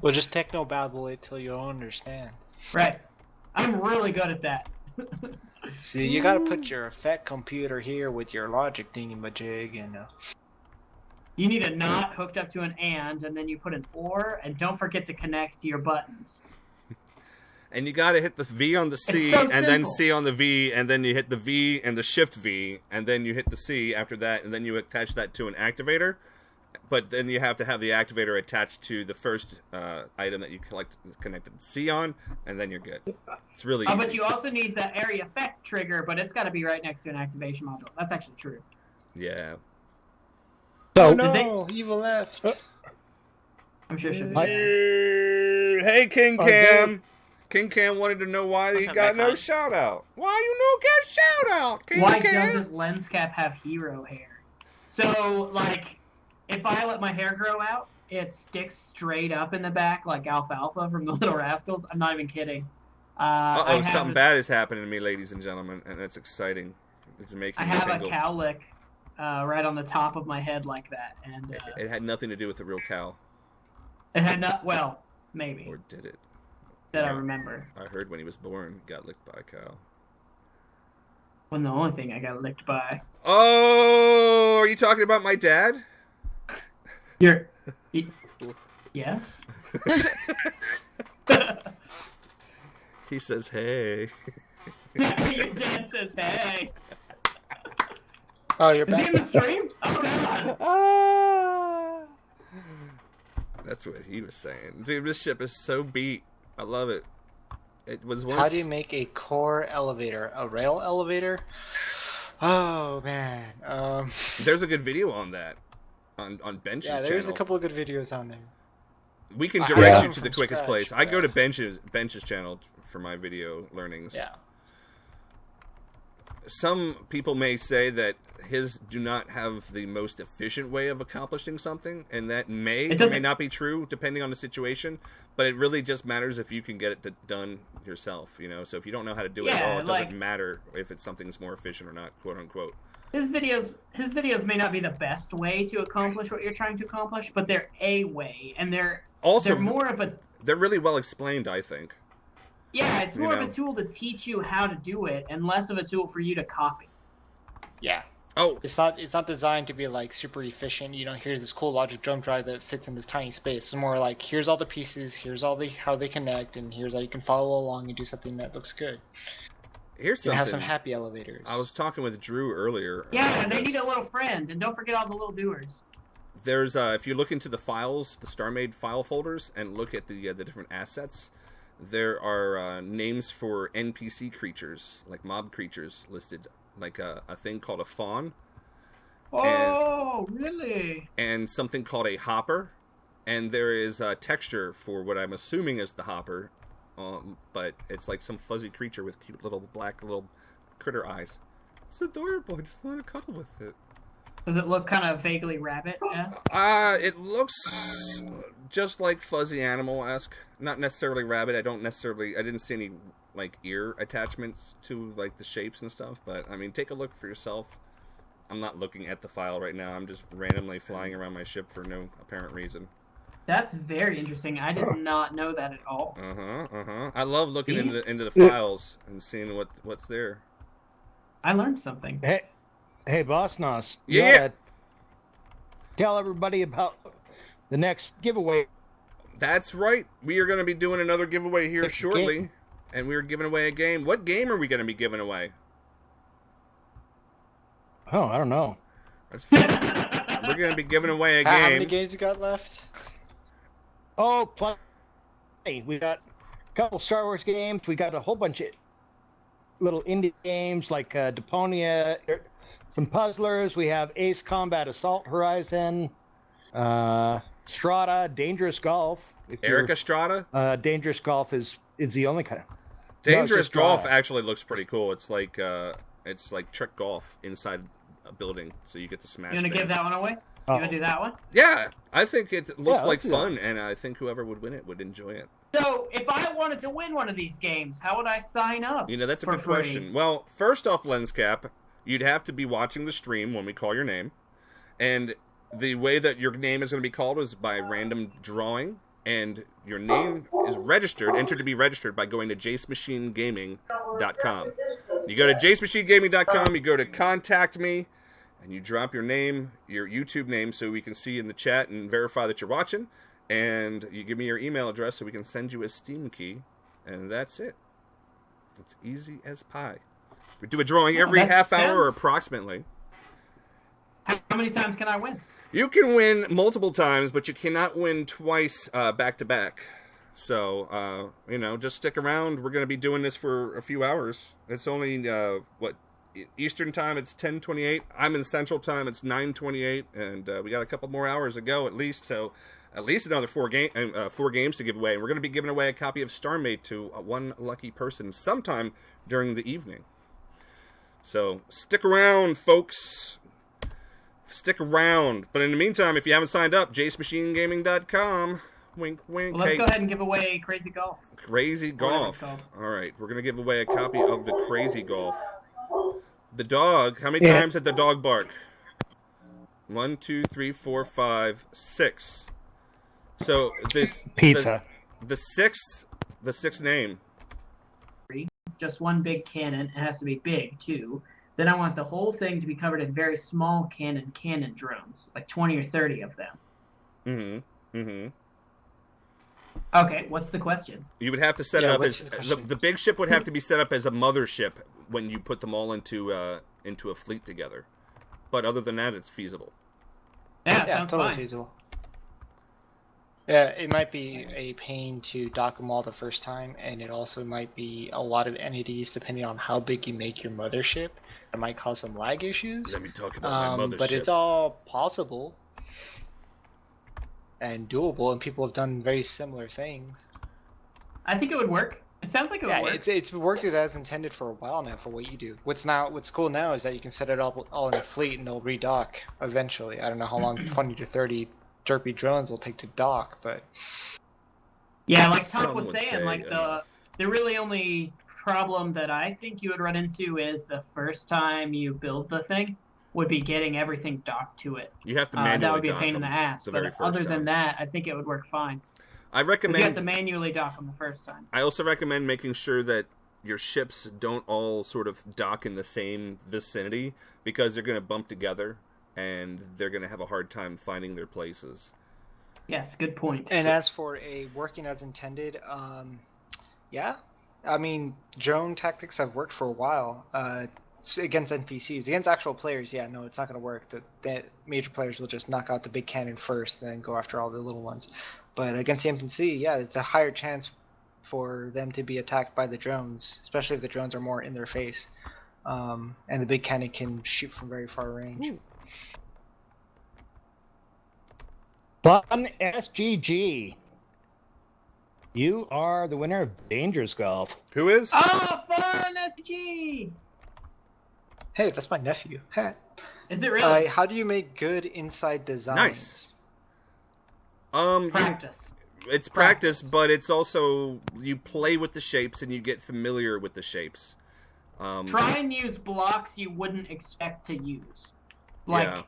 We'll just techno-babble it till you understand. Right. I'm really good at that. See, you gotta put your effect computer here with your logic thingy-majig, and You need a not hooked up to an and then you put an or, and don't forget to connect your buttons. And you gotta hit the V on the C, so and then simple. C on the V, and then you hit the V and the Shift V, and then you hit the C after that, and then you attach that to an activator. But then you have to have the activator attached to the first item that you connected C on, and then you're good. It's really easy. But you also need the area effect trigger, but it's got to be right next to an activation module. That's actually true. Yeah. so, oh no, evil left. I'm sure she'll be I- there. Hey, King Oh, Cam. King Cam wanted to know why he Okay, got my no con. shout out. Why you no get shout out, King Why Cam? doesn't Lenscap have hero hair? So, like, if I let my hair grow out, it sticks straight up in the back like Alfalfa from the Little Rascals. I'm not even kidding. Uh-oh, something bad is happening to me, ladies and gentlemen, and it's exciting. It's making I me have a tingle. cowlick right on the top of my head like that, and It had nothing to do with the real cow, it had not. Well, maybe or did it? that I Yeah. remember. I heard when he was born, he got licked by a cow. Wasn't the only thing I got licked by. Oh, are you talking about my dad? You're. Yes. He says, "Hey." Your dad says, "Hey." Oh, you're Is he back. in the stream? Oh god. Ah. That's what he was saying. Dude, this ship is so beat. I love it. It was once. How do you make a core elevator? A rail elevator? Oh man. There's a good video on that. On Bench's Yeah, channel. there's a couple of good videos on there. We can I direct learned you to the from quickest scratch, place. I go yeah. to Bench's channel for my video learnings. Yeah. Some people may say that his do not have the most efficient way of accomplishing something, and that may It or may doesn't- not be true depending on the situation. But it really just matters if you can get it done yourself, you know. So if you don't know how to do it at Yeah, all, it like- doesn't matter if it's something's more efficient or not, quote unquote. His videos may not be the best way to accomplish what you're trying to accomplish, but they're a way, and they're Also, more of a they're really well explained, I think. it's more You of know. a tool to teach you how to do it, and less of a tool for you to copy. Yeah. Oh, It's not designed to be like super efficient. You know, here's this cool logic jump drive that fits in this tiny space. It's more like here's all the pieces, here's all how they connect, and here's how you can follow along and do something that looks good. here's You can have something. some happy elevators. I was talking with Drew earlier. Yeah, about and they this. need a little friend, and don't forget all the little doers. There's if you look into the files, the StarMade file folders, and look at the different assets, there are names for NPC creatures, like mob creatures listed, like a thing called a fawn, Oh, really? and something called a hopper, and there is a texture for what I'm assuming is the hopper, but it's like some fuzzy creature with cute little black little critter eyes. It's adorable. I just want to cuddle with it. Does it look kind of vaguely rabbit-esque? It looks just like fuzzy animal-esque. Not necessarily rabbit. I didn't see any, like, ear attachments to, like, the shapes and stuff. But, I mean, take a look for yourself. I'm not looking at the file right now. I'm just randomly flying around my ship for no apparent reason. That's very interesting. I did not know that at all. I love looking into the files and seeing what's there. I learned something. hey, Boss Nos. Yeah. Tell everybody about the next giveaway. That's right. We are going to be doing another giveaway here Next shortly. game. And we're giving away a game. What game are we going to be giving away? Oh, I don't know. We're going to be giving away a How many game. games you got left? Oh, we got a couple Star Wars games. We got a whole bunch of little indie games like Deponia, some puzzlers. We have Ace Combat Assault Horizon, Strata, Dangerous Golf. Eric Estrada? Dangerous Golf is is the only kind of Dangerous just Golf golf. actually looks pretty cool. It's like trick golf inside a building, so you get to smash. You want to give things. that one away? Oh. You want to do that one? Yeah, I think it looks Yeah, like let's do that. fun, and I think whoever would win it would enjoy it. So, if I wanted to win one of these games, how would I sign up? You know, that's a for good free? question. Well, first off, LensCap, you'd have to be watching the stream when we call your name, and the way that your name is going to be called is by random drawing, and your name is entered to be registered by going to jacemachinegaming.com. You go to jacemachinegaming.com, you go to contact me, and you drop your name, your YouTube name, so we can see in the chat and verify that you're watching, and you give me your email address so we can send you a Steam key, and that's it. It's easy as pie. We do a drawing every that half hour sounds- approximately. How many times can I win? You can win multiple times, but you cannot win twice back to back. So, just stick around. We're going to be doing this for a few hours. It's only, Eastern time, it's 10:28. I'm in Central time, it's 9:28. And we got a couple more hours to go at least. So, at least another four games to give away. And we're going to be giving away a copy of StarMade to one lucky person sometime during the evening. So, stick around, folks. Stick around. But in the meantime, if you haven't signed up, jacemachinegaming.com. Wink, wink. Well, let's Hey, go ahead and give away Crazy Golf. Crazy Whatever it's Golf. called. All right, we're going to give away a copy of the Crazy Golf. The dog, how many Yeah. times did the dog bark? 1, 2, 3, 4, 5, 6. So this Pizza. the sixth name. Just one big cannon. It has to be big, too. Then I want the whole thing to be covered in very small cannon drones, like 20 or 30 of them. Okay, what's the question? You would have to set it Yeah, up what's as the question? the big ship would have to be set up as a mothership when you put them all into a fleet together. But other than that, it's feasible. Yeah, Yeah, sounds totally fine. feasible. Yeah, it might be a pain to dock them all the first time, and it also might be a lot of entities depending on how big you make your mothership. It might cause some lag issues. Let me talk about my mothership. But it's all possible and doable, and people have done very similar things. I think it would work. It sounds like it would Yeah, work. it's worked it as intended for a while now for what you do. What's cool now is that you can set it all in a fleet and they'll redock eventually. I don't know how long 20 to 30 derpy drones will take to dock, but Yeah, like Tom Some was would saying, say like enough. the really only problem that I think you would run into is the first time you build the thing would be getting everything docked to it. You have to manually That would be a dock pain in the them ass. the very But first other time. than that, I think it would work fine. I 'Cause you have to recommend. manually dock them the first time. I also recommend making sure that your ships don't all sort of dock in the same vicinity because they're going to bump together and they're going to have a hard time finding their places. Yes, good point. And as for a working as intended, yeah, I mean, drone tactics have worked for a while. Against NPCs, against actual players, yeah, no, it's not going to work. The major players will just knock out the big cannon first, then go after all the little ones. But against the NPC, yeah, it's a higher chance for them to be attacked by the drones, especially if the drones are more in their face. And the big cannon can shoot from very far range. Fun SGG. You are the winner of Dangerous Golf. Who is? Oh, fun SG! Hey, that's my nephew. Is it really? How do you make good inside designs? Nice. Practice. It's practice, but it's also you play with the shapes and you get familiar with the shapes. Try and use blocks you wouldn't expect to use. Yeah.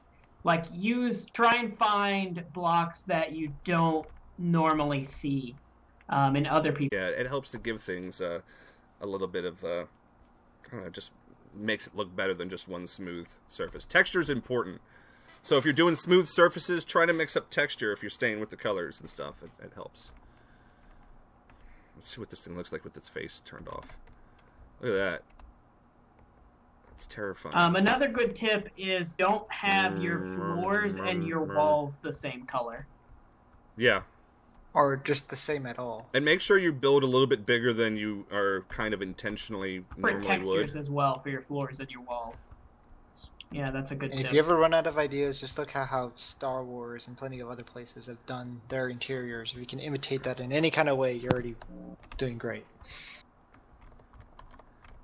Try and find blocks that you don't normally see in other people. Yeah, it helps to give things a little bit of, I don't know, just makes it look better than just one smooth surface. Texture is important. So if you're doing smooth surfaces, try to mix up texture if you're staying with the colors and stuff. It helps. Let's see what this thing looks like with its face turned off. Look at that. It's terrifying. Another good tip is don't have your floors and your walls the same color. Yeah. Or just the same at all. And make sure you build a little bit bigger than you are kind of intentionally For normally textures would. as well for your floors and your walls. Yeah, that's a good And tip. if you ever run out of ideas, just look at how Star Wars and plenty of other places have done their interiors. If you can imitate that in any kind of way, you're already doing great.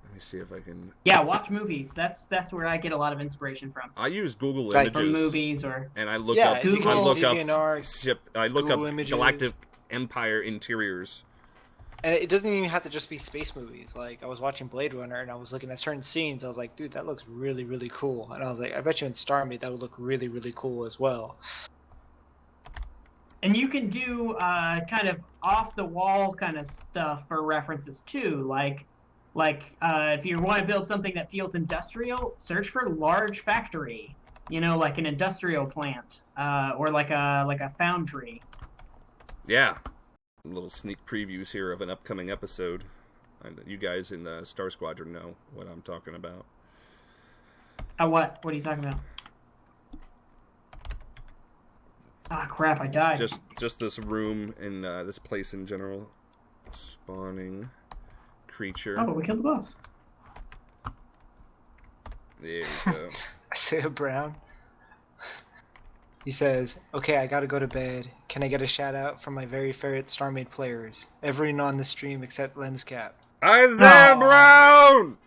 Let me see if I can. Yeah, watch movies. That's where I get a lot of inspiration from. I use Google Like- Images. From movies or And I look Yeah, up. Google, I look DeviantArt, up ship. I look Google up Images. Galactic Empire interiors. And it doesn't even have to just be space movies. Like, I was watching Blade Runner and I was looking at certain scenes. I was like, dude, that looks really, really cool. And I was like, I bet you in StarMade that would look really, really cool as well. and you can do kind of off the wall kind of stuff for references too. Like if you want to build something that feels industrial, search for large factory. You know, like an industrial plant or like a foundry. Yeah. Little sneak previews here of an upcoming episode. You guys in the Star Squadron know what I'm talking about. What? What are you talking about? Ah, crap! I died. Just this room and this place in general. Spawning creature. Oh, we killed the boss. There we go. Isaiah Brown. He says, okay, I gotta go to bed. Can I get a shout out from my very favorite StarMade players? Everyone on the stream except LensCap. Isaiah Oh. Brown!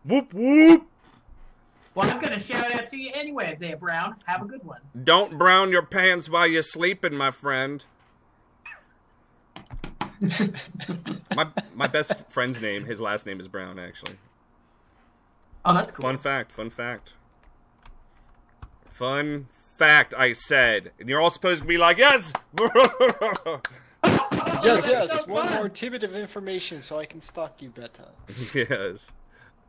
Whoop whoop! Well, I'm gonna shout out to you anyway, Isaiah Brown. Have a good one. Don't brown your pants while you're sleeping, my friend. my best friend's name, his last name is Brown, actually. Oh, that's cool. Fun fact, fun fact. Fun fact, I said. And you're all supposed to be like, yes! Yes, That's so one fun. more tidbit of information so I can stalk you better. Yes.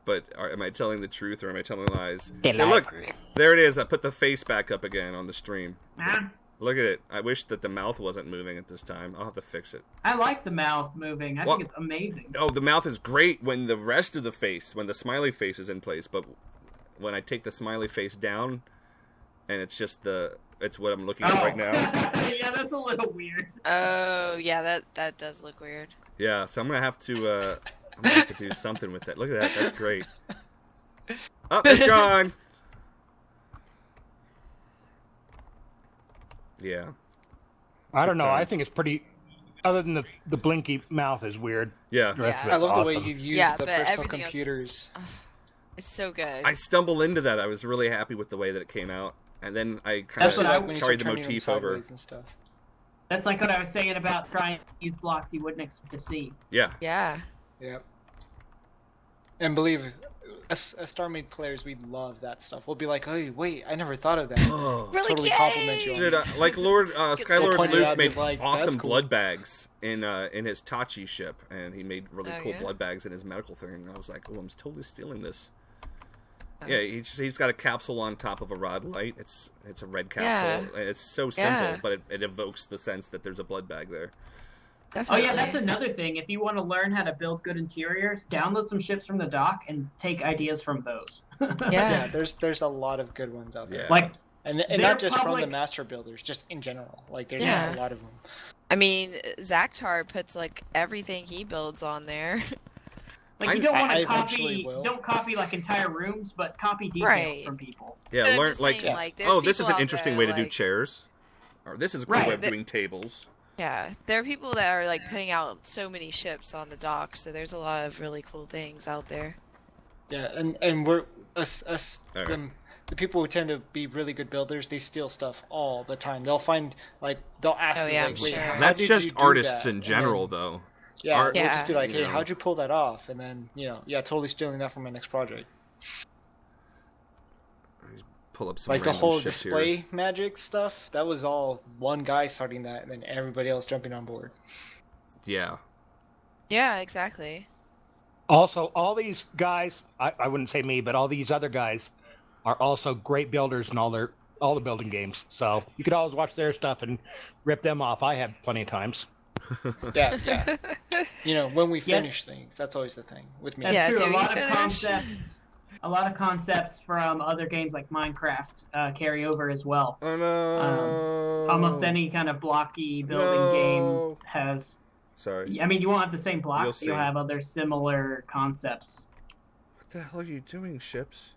But am I telling the truth or am I telling lies? They Hey, lie look, for it. there it is. I put the face back up again on the stream. Ah, Look at it. I wish that the mouth wasn't moving at this time. I'll have to fix it. I like the mouth moving. I Well- think it's amazing. Oh, the mouth is great when the rest of the face, when the smiley face is in place. But when I take the smiley face down, and it's just it's what I'm looking at right now. Yeah, that's a little weird. Oh, yeah, that does look weird. Yeah, so I'm gonna have to do something with that. Look at that. That's great. Oh, it's gone. Yeah. I don't know. I times. think it's pretty. Other than the blinky mouth is weird. Yeah. The rest of Yeah. I it's love the way awesome. you've used Yeah, the but personal everything else is- computers. It's so good. I stumbled into that. I was really happy with the way that it came out, and then I kind That's what I- of when you carried start the turning them motif over. sideways and stuff. That's like what I was saying about trying to use blocks you wouldn't expect to see. Yeah. Yeah. Yep. And believe, as StarMade players, we love that stuff. We'll be like, "Oh, wait, I never thought of that." Oh. Really? Totally Yay! compliment you on Dude, it. like Lord Skylord pointed Luke out, made he's like, awesome "That's cool." blood bags in his Tachi ship, and he made really Oh, cool yeah? blood bags in his medical thing. And I was like, oh, I'm totally stealing this. Oh. Yeah, he's got a capsule on top of a rod light. It's a red Yeah. capsule. And it's so simple, Yeah. but it evokes the sense that there's a blood bag there. Oh Definitely. yeah, that's another thing. If you want to learn how to build good interiors, download some ships from the dock and take ideas from those. Yeah, Yeah. there's a lot of good ones out there. Yeah. Like, And They're not just from the public- master builders, just in general. Like, there's Yeah. a lot of them. I mean, Zaktar puts like everything he builds on there. you don't want I to eventually copy. will. Don't copy like entire rooms, but copy details Right. from people. Yeah, But I'm learn just like, saying, like, there's oh, this is people an out interesting there, way to do like- chairs. Or this is a cool Right, way of that- doing tables. Yeah, there are people that are like putting out so many ships on the dock, so there's a lot of really cool things out there. Yeah, and we're us Alright. the people who tend to be really good builders, they steal stuff all the time. They'll find they'll ask Oh, me yeah, like, I'm wait, sure. how That's did just you do artists that? in And general, then, though. yeah, Art- we'll just be like, you hey, know. how'd you pull that off? And then totally stealing that from my next project. Pull up some Like the random whole ships display here. magic stuff, that was all one guy starting that, and then everybody else jumping on board. Yeah. Yeah, exactly. Also, all these guys, I wouldn't say me, but all these other guys are also great builders in all the building games. So you could always watch their stuff and rip them off. I have plenty of times. Yeah. When we Yeah. finish things, that's always the thing with me. That's Yeah, true. do A we lot of finish? concepts. A lot of concepts from other games like Minecraft carry over as well. Oh no. Almost any kind of blocky building No. game has. Sorry. I mean, you won't have the same blocks. You'll But you'll see. have other similar concepts. What the hell are you doing, ships?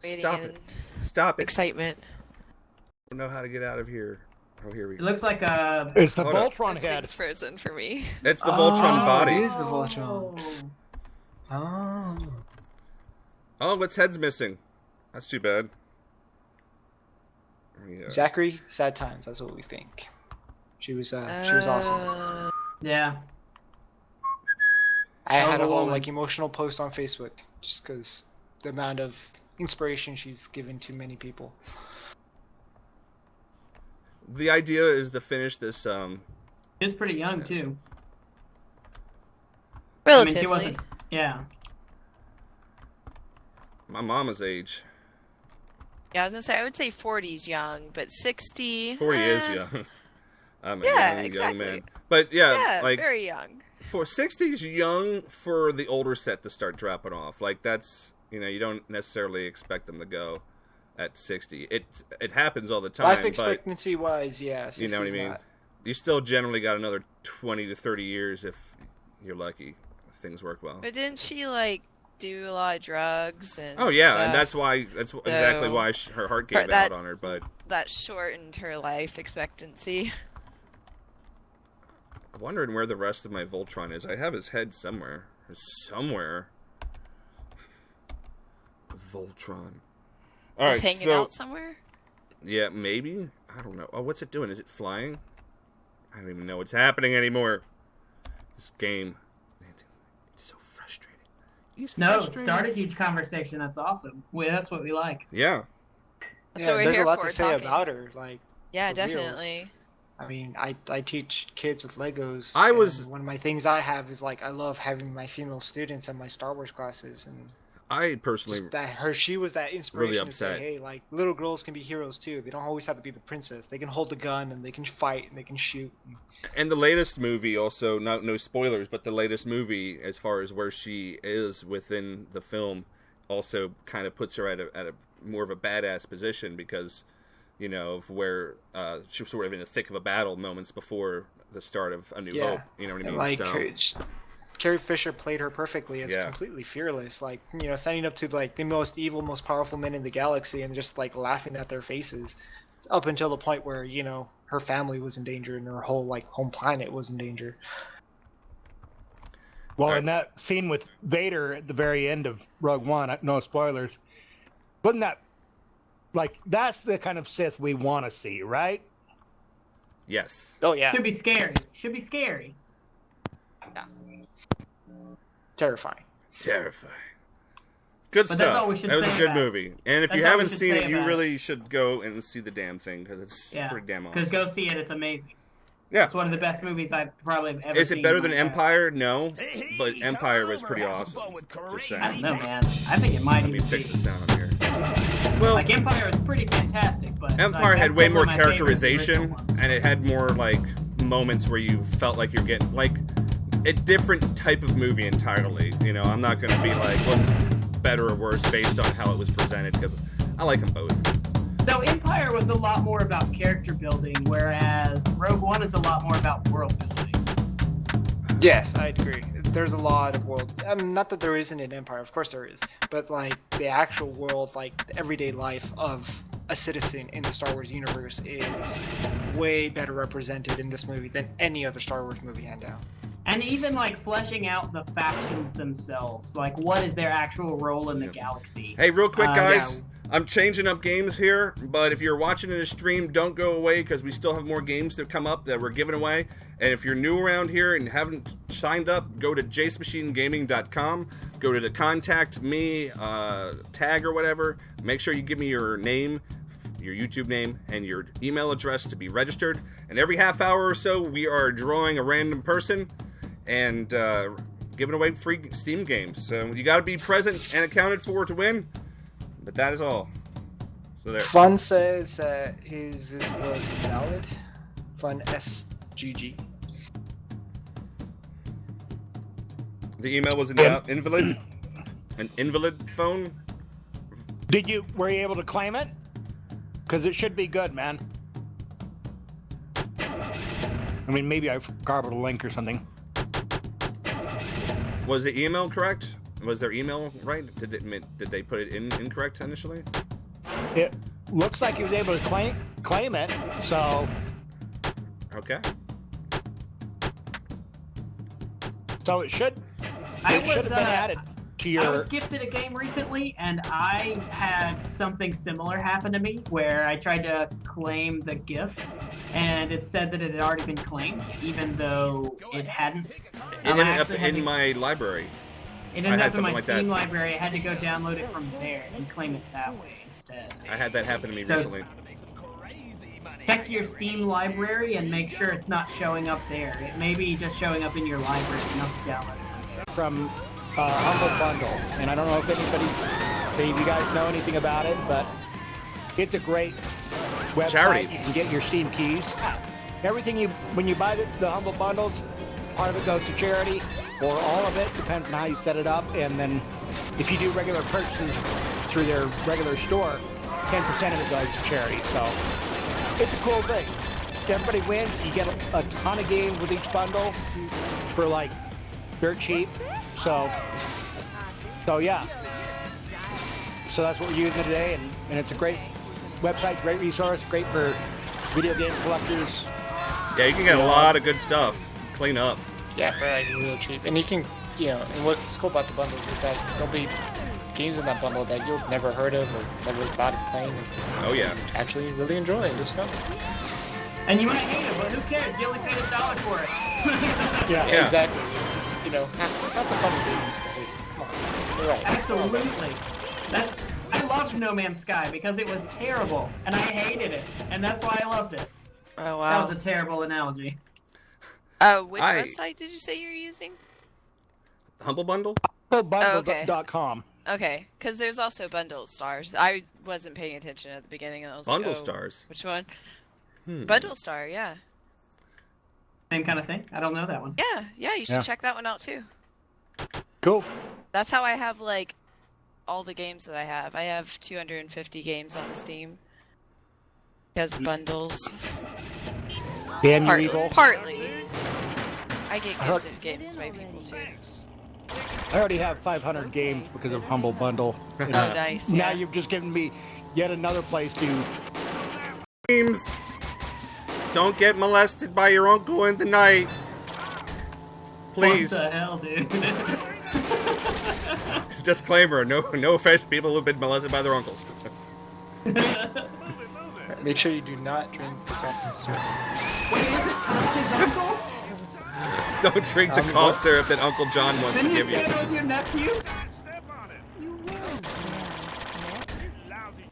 Waiting Stop in it. Stop it. excitement. I don't know how to get out of here. Oh, here we It go. looks like a. It's the Hold up. Voltron head. Everything's frozen for me. It's the Voltron body. It is the Voltron. Oh. Oh, its head's missing. That's too bad. Yeah. Zachary, sad times. That's what we think. She was awesome. Yeah. I had a whole woman. like emotional post on Facebook just because the amount of inspiration she's given to many people. The idea is to finish this. She was pretty young too. Relatively. I mean, she wasn't. Yeah. My mama's age. Yeah, I was gonna say I would say 40's young, but 60. 40 is young. I'm a Yeah, young exactly. man. But yeah, Yeah, like very young. for 60's young for the older set to start dropping off. Like that's you don't necessarily expect them to go at 60. It happens all the time. Life but expectancy wise, yeah. you know what I 60's mean. not. You still generally got another 20 to 30 years if you're lucky. If things work well. But didn't she like do a lot of drugs and? Oh yeah, stuff? and that's exactly why her heart gave that- out on her. But that shortened her life expectancy. I'm wondering where the rest of my Voltron is. I have his head somewhere. Voltron. All right, Just hanging so out somewhere. yeah, maybe. I don't know. Oh, what's it doing? Is it flying? I don't even know what's happening anymore. This game. It's so frustrating. He's No, frustrated. start a huge conversation. That's awesome. That's what we like. Yeah. That's Yeah, what we're there's here a lot for. to say talking. about her. Like, Yeah, for reals. definitely. I mean, I teach kids with Legos. I and was- one of my things I have is like I love having my female students in my Star Wars classes, and I personally just that she was that inspiration to say, upset. hey, like little girls can be heroes too. They don't always have to be the princess. They can hold the gun and they can fight and they can shoot. And the latest movie also, no spoilers, but the latest movie, as far as where she is within the film, also kind of puts her at a more of a badass position because, of where she was sort of in the thick of a battle moments before the start of A New Yeah. Hope. You know what I mean? Like So, Carrie Fisher played her perfectly. It's Yeah. completely fearless. Like standing up to like the most evil, most powerful men in the galaxy and just like laughing at their faces. It's up until the point where her family was in danger and her whole like home planet was in danger. Well, in that scene with Vader at the very end of Rogue One, no spoilers, wasn't that like that's the kind of Sith we want to see, right? yes. Oh yeah, Should be scary. Should be scary. terrifying. Terrifying. Good But stuff. that's all we should That was say a good about it. movie. And if you That's all we haven't should seen say it, you about it. really should go and see the damn thing because it's Yeah. pretty damn Because awesome. go see it. It's amazing. Yeah. It's one of the best movies I've probably ever seen. Is it better in than my life. Empire? No. But Empire was pretty awesome. Just I don't saying. know, man. I think it might Let me even fix be. the sound on here. Well, Like Empire was pretty fantastic, but Empire like, had that's way one more of my favorite characterization, original ones. and it had more like moments where you felt like you're getting like a different type of movie entirely. I'm not going to be like one's better or worse based on how it was presented because I like them both. So Empire was a lot more about character building, whereas Rogue One is a lot more about world building. Yes, I agree. There's a lot of world. Not that there isn't in Empire, of course there is, but like the actual world, like the everyday life of a citizen in the Star Wars universe is way better represented in this movie than any other Star Wars movie hand down. And even like fleshing out the factions themselves, like what is their actual role in the galaxy? Hey, real quick, guys. Yeah. I'm changing up games here, but if you're watching in a stream, don't go away because we still have more games to come up that we're giving away. And if you're new around here and haven't signed up, go to jacemachinegaming.com. Go to the contact me tag or whatever. Make sure you give me your name, your YouTube name, and your email address to be registered. And every half hour or so, we are drawing a random person and giving away free Steam games. So you got to be present and accounted for to win. But that is all. So there. Fun says that his was invalid. Fun SGG. The email was invalid. An invalid phone. Were you able to claim it? Because it should be good, man. I mean, maybe I've garbled a link or something. Was the email correct? Was their email right? Did they put it in incorrect initially? It looks like he was able to claim it, so Okay. it should have been added to I your. was gifted a game recently, and I had something similar happen to me where I tried to claim the gift, and it said that it had already been claimed, even though it hadn't. It ended up in my library. It ended I had up in my something like that. Steam library. I had to go download it from there and claim it that way instead. I had that happen to me So- recently. Check your Steam library and make sure it's not showing up there. It may be just showing up in your library and not downloaded from there. From Humble Bundle, and I don't know if any of you guys know anything about it, but it's a great website. Charity. You can get your Steam keys. Everything when you buy the Humble Bundles, part of it goes to charity, or all of it, depends on how you set it up, and then if you do regular purchases through their regular store, 10% of it goes to charity, so it's a cool thing. Everybody wins. You get a ton of games with each bundle for like dirt cheap. So yeah. So that's what we're using today, and it's a great website, great resource, great for video game collectors. Yeah, you can get a lot of good stuff. Clean up. Yeah, for like real cheap. And you can, and what's cool about the bundles is that there'll be games in that bundle that you'll never heard of or never thought of playing. And Oh yeah. actually really enjoy and discover. And you might hate it, but who cares? You only paid $1 for it. Yeah. Yeah. Exactly. Half the fun of it is to hate. Come on. You're right. Absolutely. I loved No Man's Sky because it was terrible, and I hated it, and that's why I loved it. Oh That wow. was a terrible analogy. Which I- website did you say you're using? Humble Bundle? Humblebundle.com. Okay, because there's also Bundle Stars. I wasn't paying attention at the beginning, and I was Bundle like, oh, Stars. which one? Bundle Star, yeah. Same kind of thing. I don't know that one. Yeah, you should Yeah. check that one out too. Cool. That's how I have, like, all the games that I have. I have 250 games on Steam. Because bundles. Damn you evil. Partly. I get I heard- gifted games by people too. I already have 500 games because of Humble Bundle. Oh, nice. Now Yeah. you've just given me yet another place to. Games. Don't get molested by your uncle in the night. Please. What the hell, dude? Disclaimer, no offense to people who've been molested by their uncles. Make sure you do not drink the cough syrup. Wait, is it Thomas's uncle? Don't drink the cough syrup that Uncle John wants to Didn't you give you. say it was your nephew?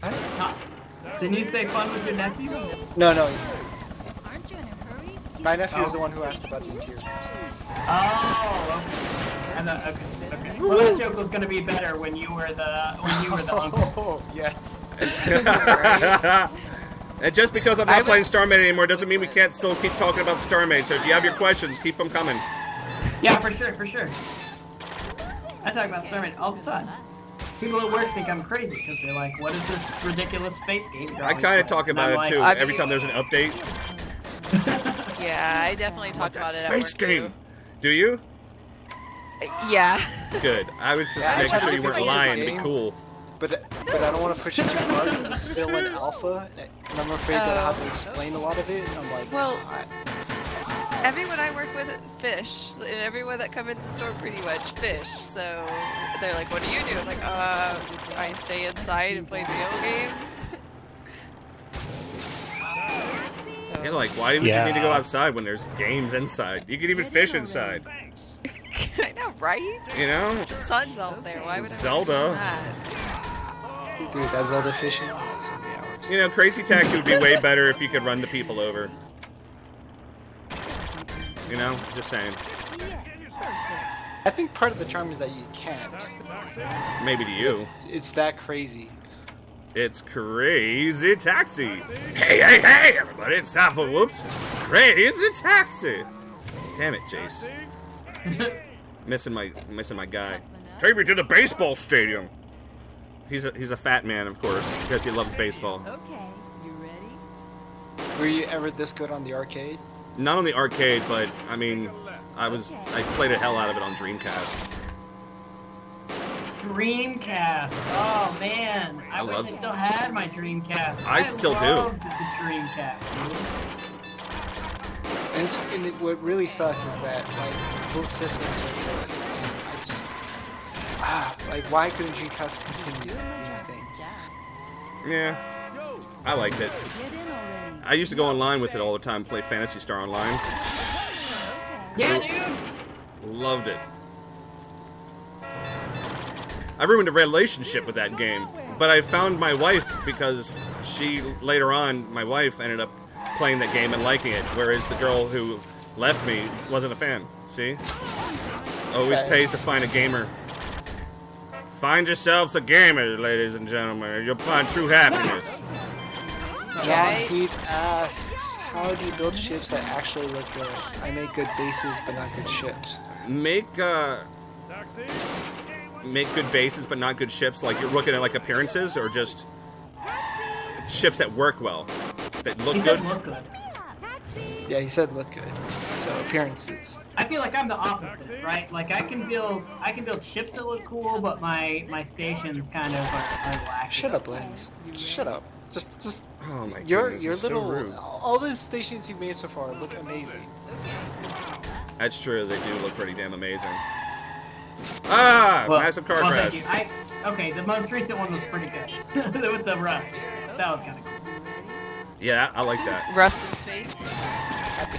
Huh? Didn't you say fun with your nephew? No. My nephew is the one who asked about the interior. Ah. Oh, okay. Well, that joke was gonna be better when you were the uncle. Oh, yes. And just because I'm not playing StarMade anymore doesn't mean we can't still keep talking about StarMade. So if you have your questions, keep them coming. Yeah, for sure. I talk about StarMade all the time. People at work think I'm crazy because they're like, "What is this ridiculous space game?" I kind of talk about it too every time there's an update. Yeah, I definitely talked about it at Space work game. too. Do you? Yeah. Good. I was just Yeah, I making tried sure to you weren't think of lying a to be game. cool. But I don't want to push it too far because it's still in alpha, and I'm afraid that I'll have to explain a lot of it. And I'm like, Well, everyone I work with fish, and everyone that come in the store pretty much fish. So they're like, "What do you do?" I'm like, I stay inside and play video games." You're like, why would you need to go outside when there's games inside? You can even fish inside. I know, right? You know? The sun's out there. Why would Zelda. I do that? dude, that Zelda fishing. That's so many hours. You know, Crazy Taxi would be way better if you could run the people over. You know? Just saying. I think part of the charm is that you can't. Maybe to you. It's that crazy. It's Crazy Taxi. Hey, everybody, it's time for Whoops. Crazy Taxi. Damn it, Jace. missing my guy. Take me to the baseball stadium. He's a fat man, of course, because he loves baseball. Okay, you ready? Were you ever this good on the arcade? Not on the arcade, but I mean, I played the hell out of it on Dreamcast. Dreamcast. Oh man, I wish I still had my Dreamcast. I still do. loved the Dreamcast, dude. And what really sucks is that like both systems are good, and I just like why couldn't Dreamcast continue being a thing? Yeah, I liked it. I used to go online with it all the time, play Phantasy Star Online. Yeah, dude. Loved it. I ruined a relationship with that game, but I found my wife because later on, my wife ended up playing that game and liking it, whereas the girl who left me wasn't a fan. See? Always pays to find a gamer. Find yourselves a gamer, ladies and gentlemen. You'll find true happiness. John Keith asks, how do you build ships that actually look good? I make good bases, but not good ships. Make good bases, but not good ships. Like you're looking at like appearances, or just ships that work well, that look good. Look good. Yeah, he said look good. So appearances. I feel like I'm the opposite, right? Like I can build ships that look cool, but my stations kind of are lacking. Shut up, Lens. Shut up. Just. Oh my your goodness, little so rude. all the stations you've made so far look amazing. That's true. They do look pretty damn amazing. Massive car crash. Thank you. Okay, the most recent one was pretty good. With the rust. That was kind of cool. Yeah, I like that. Rust in space.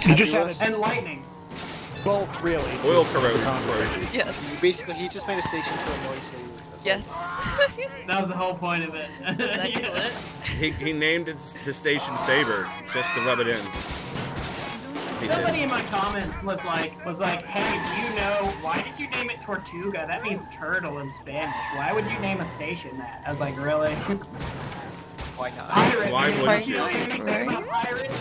You just had And lightning. both really. Oil corrosion. Yes. Basically, he just made a station to annoy Sailor. Yes. That was the whole point of it. That's excellent. He named the station Saber just to rub it in. Somebody in my comments was like, hey, do you know, why did you name it Tortuga? That means turtle in Spanish. Why would you name a station that? I was like, really? Why not? Pirate. Why wouldn't you? know anything about pirates?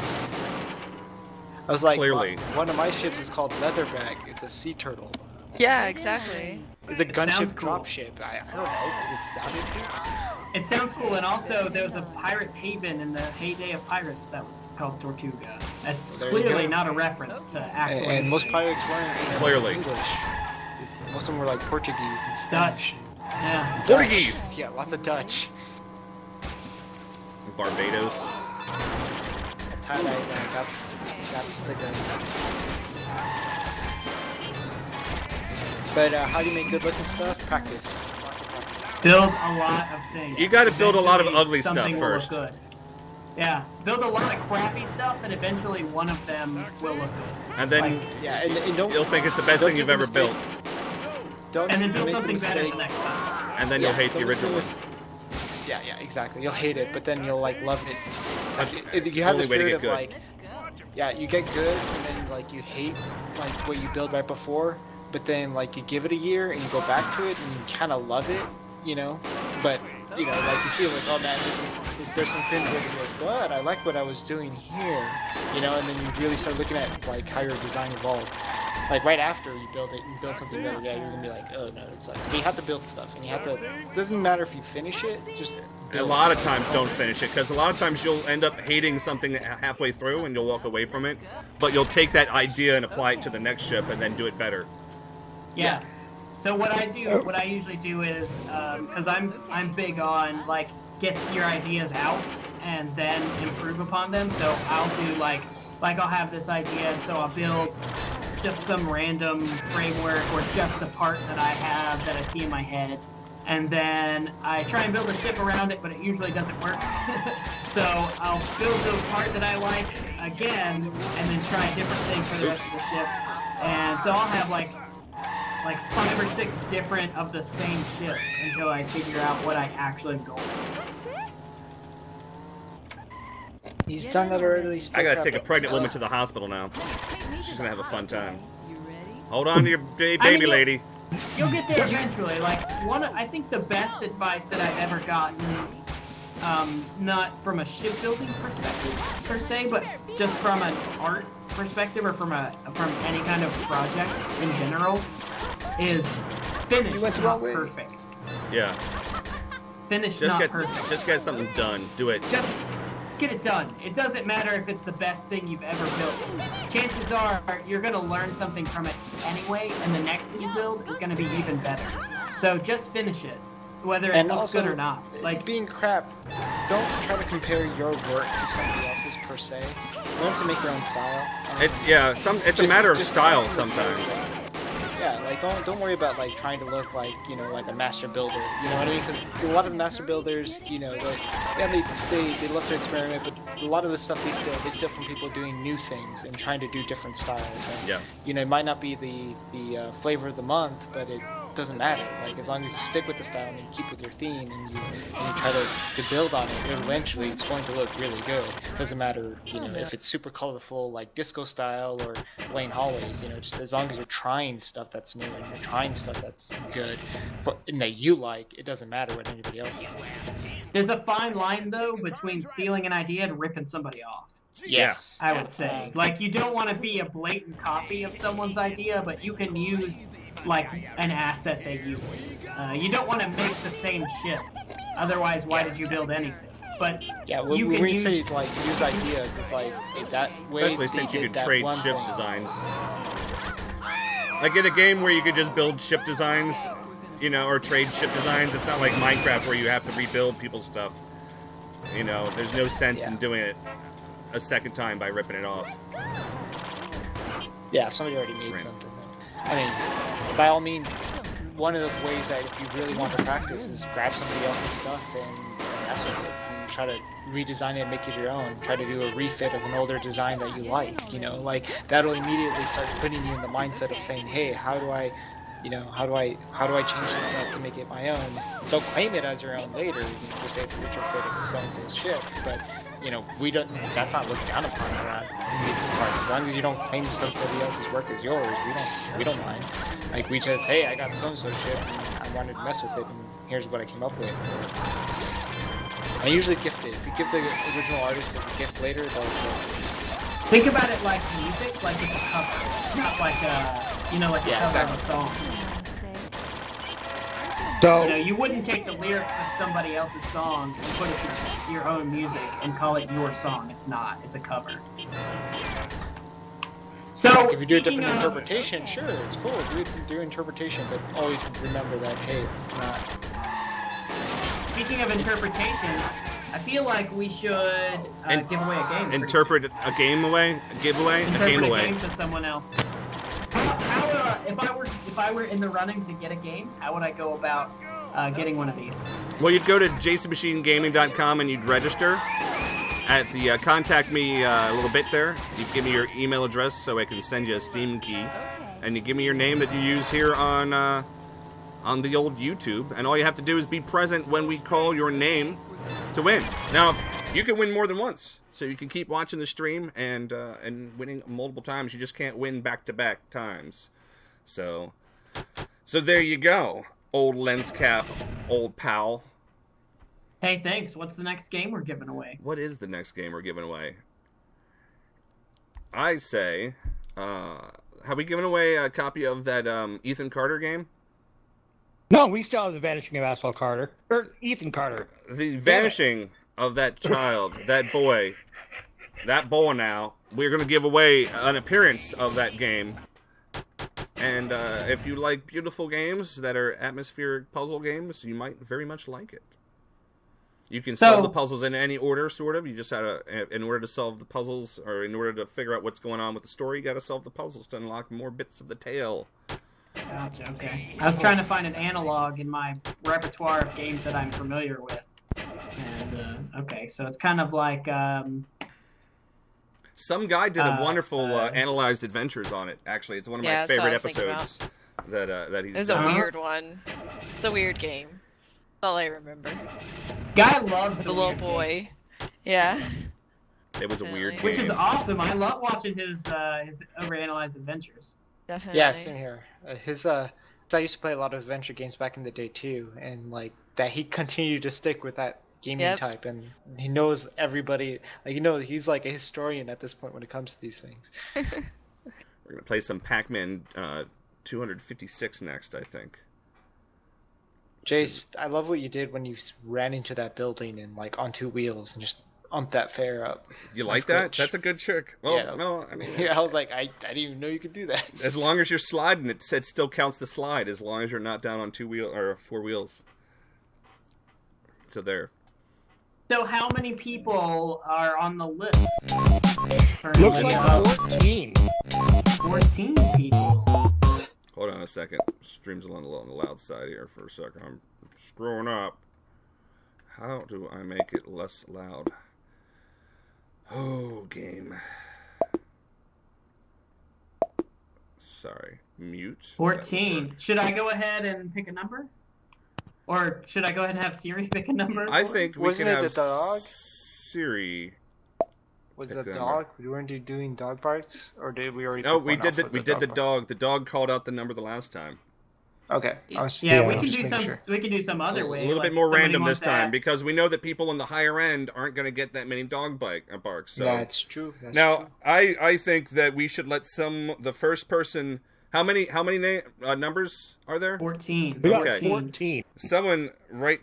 I was like, Clearly. one of my ships is called Leatherback. It's a sea turtle. Yeah, exactly. It's a gunship sounds cool. dropship. I don't know, because it sounded cool. It sounds cool, and also there was a pirate haven in the heyday of pirates that was called Tortuga. That's There you clearly go. not a reference to actual. And most pirates weren't Clearly. English. Most of them were like Portuguese and Spanish. Yeah. Portuguese. Dutch. Yeah, lots of Dutch. Barbados. Thailand, that's the gun. But how do you make good looking stuff? Practice. Lots of practice. Build a lot of things. You gotta build a lot of Eventually, ugly stuff something will look first. good. Yeah, build a lot of crappy stuff, and eventually one of them will look good. And then Yeah, and don't. you'll think it's the best don't thing make you've the ever mistake- built. Don't And then make build the something better mistake. the next time. And then you'll hate the don't make original one. mis- Yeah, exactly. You'll hate it, but then you'll like love it. Like, you have Only the way to spirit get of good. like, yeah, you get good, and then like you hate like what you build right before, but then like you give it a year and you go back to it and you kind of love it, you know. But you know, like you see, like, oh man, there's some cringe where you're like, but I like what I was doing here, you know, and then you really start looking at like how your design evolved. Like right after you build it and build something better, yeah, you're gonna be like, oh no, it sucks. But you have to build stuff, and you have to. It doesn't matter if you finish it, just. A lot of times don't finish it, because a lot of times you'll end up hating something halfway through and you'll walk away from it, but you'll take that idea and apply it to the next ship and then do it better. Yeah. So what I usually do is, because I'm big on like get your ideas out and then improve upon them. So I'll do like I'll have this idea, and so I'll build just some random framework or just the part that I have that I see in my head. And then I try and build a ship around it, but it usually doesn't work. So I'll build the part that I like again, and then try a different thing for the rest of the ship. And so I'll have like 5 or 6 different of the same ships until I figure out what I actually am going for. He's done that already. I gotta take a pregnant woman to the hospital now. She's gonna have a fun time. Hold on to your baby, lady. You'll get there eventually. Like I think the best advice that I've ever gotten, not from a shipbuilding perspective per se, but just from an art perspective or from any kind of project in general, is finish not perfect. Yeah. Finish not perfect. Just get something done. Do it. Just get it done. It doesn't matter if it's the best thing you've ever built. Chances are you're going to learn something from it anyway, and the next thing you build is going to be even better. So just finish it. whether it And looks also, good or not. Like, being crap, don't try to compare your work to somebody else's per se. Learn to make your own style. It's a matter of style sometimes. Yeah, like don't worry about like trying to look like like a master builder. You know what I mean? Because a lot of the master builders, they love to experiment, but a lot of the stuff they steal from people doing new things and trying to do different styles. And, it might not be the flavor of the month, but it doesn't matter. Like as long as you stick with the style and you keep with your theme and you try to build on it, eventually it's going to look really good. Doesn't matter, if it's super colorful like disco style or plain hallways. Just as long as you're trying stuff that's new and you're trying stuff that's good and that you like, it doesn't matter what anybody else thinks. there's a fine line though between stealing an idea and ripping somebody off. Yes, I would say. Like, you don't want to be a blatant copy of someone's idea, but you can use like an asset they use. You don't want to make the same ship. Otherwise, why did you build anything? But when we say like use ideas, it's like that way. Especially since you could trade ship designs. Like in a game where you could just build ship designs, or trade ship designs. It's not like Minecraft where you have to rebuild people's stuff. There's no sense in doing it a second time by ripping it off. Yeah, somebody already made something. I mean, by all means, one of the ways that if you really want to practice is grab somebody else's stuff and mess with it. And try to redesign it and make it your own. Try to do a refit of an older design that you like. Like that'll immediately start putting you in the mindset of saying, hey, how do I change this up to make it my own? Don't claim it as your own later. You can just say it's a retrofit of so-and-so's ship, but we don't. That's not looked down upon around these parts. As long as you don't claim somebody else's work as yours, we don't mind. Like we just, hey, I got so-and-so's ship and I wanted to mess with it, and here's what I came up with. I usually gift it. If you give the original artist as a gift later, they'll think about it like music, like it's a cover, not like a cover of a song. So you wouldn't take the lyrics of somebody else's song and put it to your own music and call it your song. It's not. It's a cover. So if you do a different interpretation, sure, it's cool. Do interpretation, but always remember that hey, it's not. Speaking of interpretations, I feel like we should give away a game. Interpret a game away, a giveaway, a game away. Interpret a game to someone else. If I were in the running to get a game, how would I go about getting one of these? Well, you'd go to JacemMachineGaming.com and you'd register. At the contact me a little bit there, you give me your email address so I can send you a Steam key, and you give me your name that you use here on the old YouTube, and all you have to do is be present when we call your name to win. Now, you can win more than once, so you can keep watching the stream and winning multiple times. You just can't win back-to-back times. So there you go, old lens cap, old pal. Hey, thanks. What's the next game we're giving away? What is the next game we're giving away? I say, have we given away a copy of that Ethan Carter game? No, we still have the Vanishing of Asphalt Carter. Or Ethan Carter. The Vanishing of that child, that boy now. We're going to give away an appearance of that game. And if you like beautiful games that are atmospheric puzzle games, you might very much like it. You can solve the puzzles in any order, sort of. You just have to, in order to solve the puzzles, or in order to figure out what's going on with the story, you got to solve the puzzles to unlock more bits of the tale. Gotcha, okay. I was trying to find an analog in my repertoire of games that I'm familiar with. And, okay, so it's kind of like, some guy did a wonderful analyzed adventures on it, actually. It's one of my favorite episodes that he's done. It was a weird one. It's a weird game. That's all I remember. Guy loves the little boy. Yeah. It was a weird game. Which is awesome. I love watching his overanalyzed adventures. Definitely. Yeah, same here. I used to play a lot of adventure games back in the day too, and like that he continued to stick with that gaming type, and he knows everybody. Like he's like a historian at this point when it comes to these things. We're gonna play some Pac-Man 256 next, I think. Jace, I love what you did when you ran into that building and like on two wheels and just umped that fare up. You like that? That's a good trick. Well, yeah. No, I mean... I was like, I didn't even know you could do that. As long as you're sliding, it still counts the slide, as long as you're not down on 4 wheels. So there. So how many people are on the list? Looks like 14. 14 people. Hold on a second. Stream's a little on the loud side here for a second. I'm screwing up. How do I make it less loud? Oh, game. Sorry. Mute. 14. Should I go ahead and pick a number? Or should I go ahead and have Siri pick a number? I think we Wasn't can it have the dog? Siri. Was Pick it a the number. dog? We weren't doing dog barks, or did we already? No, pick we one did off the of we did the bark? dog. The dog called out the number the last time. Okay. Yeah, I we was can just do making some. sure. We can do some other way. A little like bit more somebody random wants this to time ask- because we know that people on the higher end aren't going to get that many dog barks. So. That's true. That's Now, true. I think that we should let the first person. How many numbers are there? 14. We got Okay. 14. Someone we're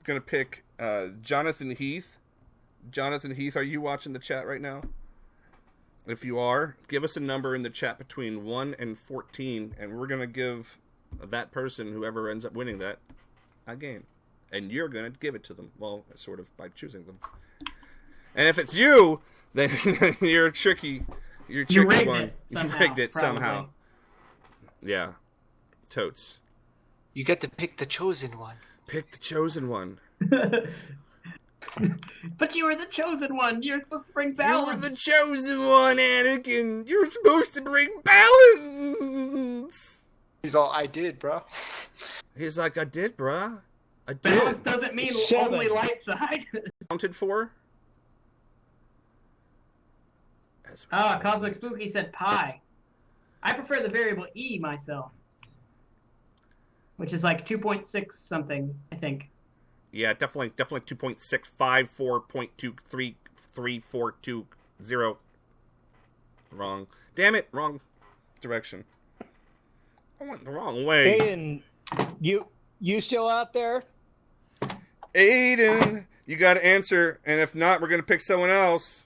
gonna pick Jonathan Heath. Jonathan Heath, are you watching the chat right now? If you are, give us a number in the chat between 1 and 14, and we're gonna give that person, whoever ends up winning that, a game, and you're gonna give it to them. Well, sort of by choosing them. And if it's you, then you're a tricky. You're a You tricky rigged one. it somehow, You rigged it probably. somehow. Yeah, totes. You get to pick the chosen one. Pick the chosen one. But you were the chosen one. You're supposed to bring You're balance. the chosen one, Anakin. You're supposed to bring balance. He's all, I did, bro. He's like, I did, bruh. I Balance did. doesn't mean 7. only light side. Counted for? Cosmic Spooky said pi. I prefer the variable e myself, which is like 2.6 something, I think. Yeah, definitely 2.654.2333420. Wrong. Damn it, wrong direction. I went the wrong way. Aiden, you still out there? Aiden, you got to answer, and if not, we're gonna pick someone else.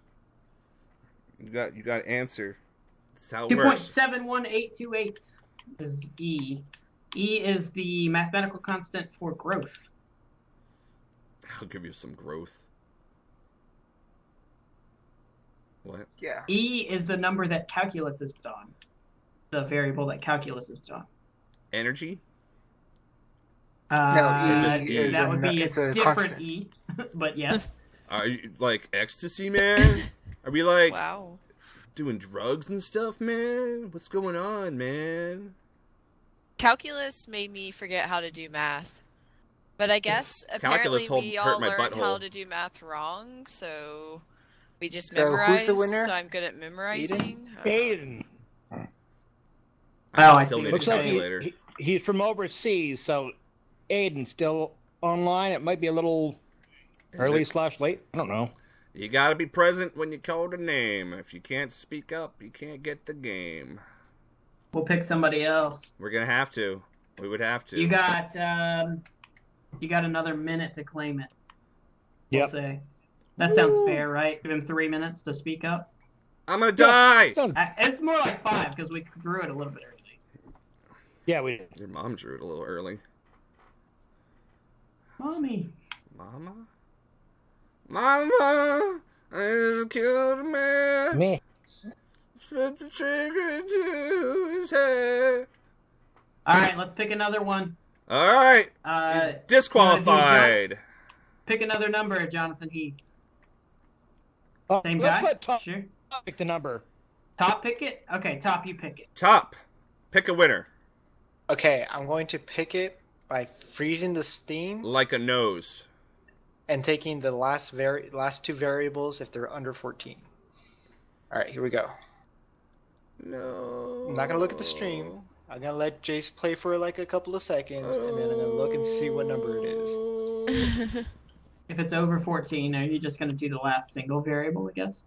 You got to answer. That's how it works. 2.71828 is e. E is the mathematical constant for growth. I'll give you some growth. What? Yeah. E is the number that calculus is based on. The variable that calculus is based on. Energy? No, E is that would be a it's a different constant. E, but yes. Are you like ecstasy, man? Are we like Wow. doing drugs and stuff, man? What's going on, man? Calculus made me forget how to do math. But I guess apparently Calculus we hurt all my learned how butthole. to do math wrong, so we just So who's memorized. the winner? So I'm good at memorizing. Aiden. I Still see. need Looks a like calculator. he's from overseas, so Aiden still online. It might be a little early/late. I don't know. You gotta be present when you call the name. If you can't speak up, you can't get the game. We'll pick somebody else. We're gonna have to. We would have to. You got another minute to claim it. We'll Yep. say. That sounds fair, right? Give him 3 minutes to speak up. I'm gonna die! Sounds- It's more like 5 because we drew it a little bit early. yeah, we. Your mom drew it a little early. Mommy. Mama? Mama! I just killed a man! Me. Put the trigger into his head. All right, let's pick another one. Alright! Disqualified! Pick another number, Jonathan Heath. Same Let's guy? let Tom Sure. pick the number. Top pick it? Okay, Top, you pick it. Top! Pick a winner. Okay, I'm going to pick it by freezing the steam Like a nose. and taking the last two variables if they're under 14. All right, here we go. No. I'm not gonna look at the stream. I'm gonna let Jace play for like a couple of seconds, and then I'm gonna look and see what number it is. If it's over 14, are you just going to do the last single variable, I guess?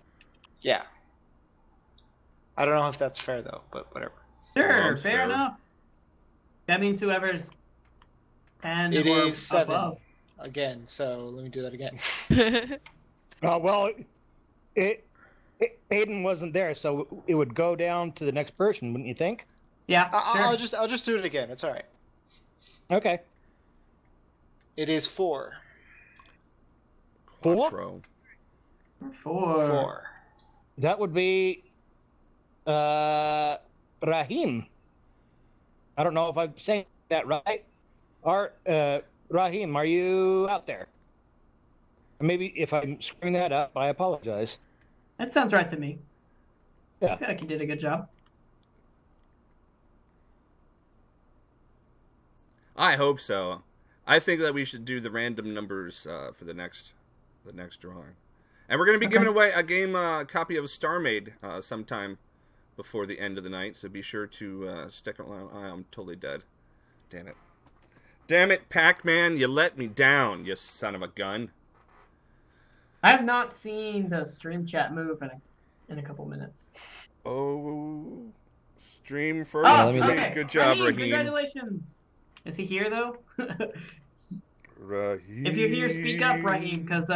Yeah. I don't know if that's fair though, but whatever. Sure, Sounds fair fair. enough. That means whoever's 10 It or is 7 above. again. So let me do that again. Well, Aiden wasn't there, so it would go down to the next person, wouldn't you think? Yeah, sure. I'll just do it again. It's all right. Okay. It is 4. Quattro. 4. 4. That would be Rahim. I don't know if I'm saying that right. Rahim, are you out there? Maybe if I'm screwing that up, I apologize. That sounds right to me. Yeah. I feel like you did a good job. I hope so. I think that we should do the random numbers for the next drawing, and we're going to be giving away a game copy of StarMade sometime before the end of the night. So be sure to stick around. I'm totally dead. Damn it, Pac-Man! You let me down, you son of a gun. I have not seen the stream chat move in a couple minutes. Oh, stream first. Oh, Okay. Good job, Raheem. Congratulations. Is he here though? Raheem. If you're here, speak up, Raheem, because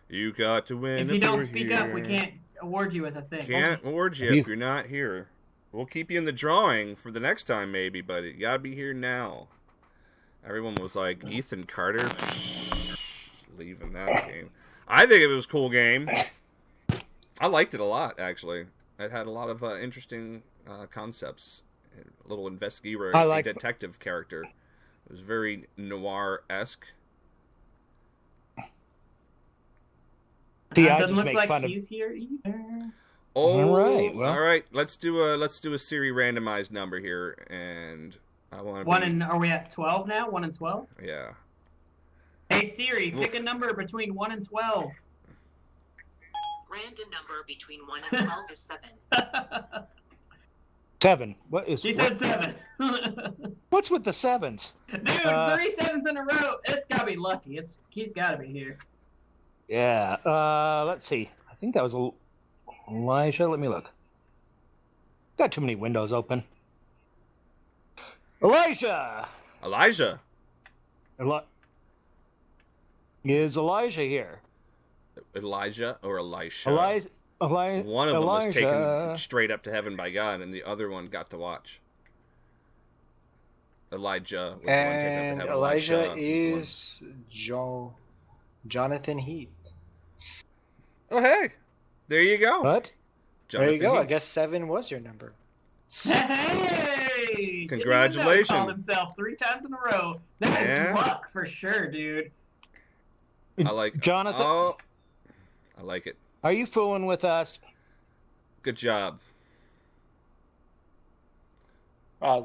you got to win. if you don't speak up, we can't award you with a thing. Can't award you if you're not here. We'll keep you in the drawing for the next time, maybe, but you gotta be here now. Everyone was like, Ethan Carter, leaving that game. I think it was a cool game. I liked it a lot, actually. It had a lot of interesting concepts. A little investigator, detective character. It was very noir-esque. See, doesn't look like he's here either. Oh, all right. Let's do a Siri randomized number here, and I want to. Are we at 12 now? 1 and 12. Yeah. Hey Siri, pick a number between 1 and 12. Random number between 1 and 12 is 7. 7. What is? He said 7. What's with the 7s? Dude, 3 7s in a row. It's gotta be lucky. He's gotta be here. Yeah. Let's see. I think that was Elijah. Let me look. Got too many windows open. Elijah. Is Elijah here? Elijah or Elisha? One of them was taken straight up to heaven by God, and the other one got to watch. Elijah was the one taken up to And heaven. Elijah is Jonathan Heath. Oh, hey! There you go. What? There you go. Heath. I guess 7 was your number. Hey! Congratulations. Called himself 3 times in a row. That is luck for sure, dude. I like Jonathan. Oh, I like it. Are you fooling with us? Good job.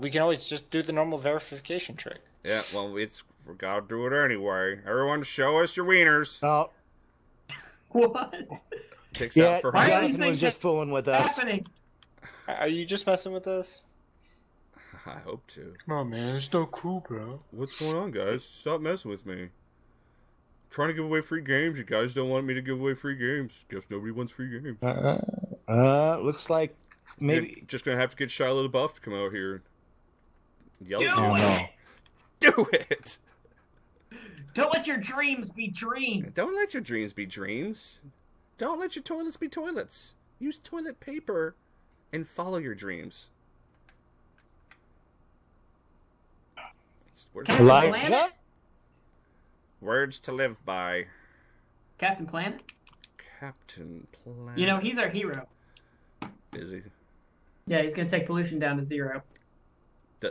We can always just do the normal verification trick. Yeah, well, we gotta do it anyway. Everyone, show us your wieners. Oh. What? Kicks Yeah, out for Why her. are these Jonathan was things just fooling with us. happening? Are you just messing with us? I hope to. Come on, man. It's not cool, bro. What's going on, guys? Stop messing with me. Trying to give away free games. You guys don't want me to give away free games. Guess nobody wants free games. Looks like maybe. You're just gonna have to get Shia LaBeouf to come out here and yell at Do me. it! Do it! Don't let your dreams be dreams. Don't let your dreams be dreams. Don't let your toilets be toilets. Use toilet paper and follow your dreams. Elijah? Words to live by. Captain Planet? Captain Planet. You know, he's our hero. Is he? Yeah, he's going to take pollution down to 0.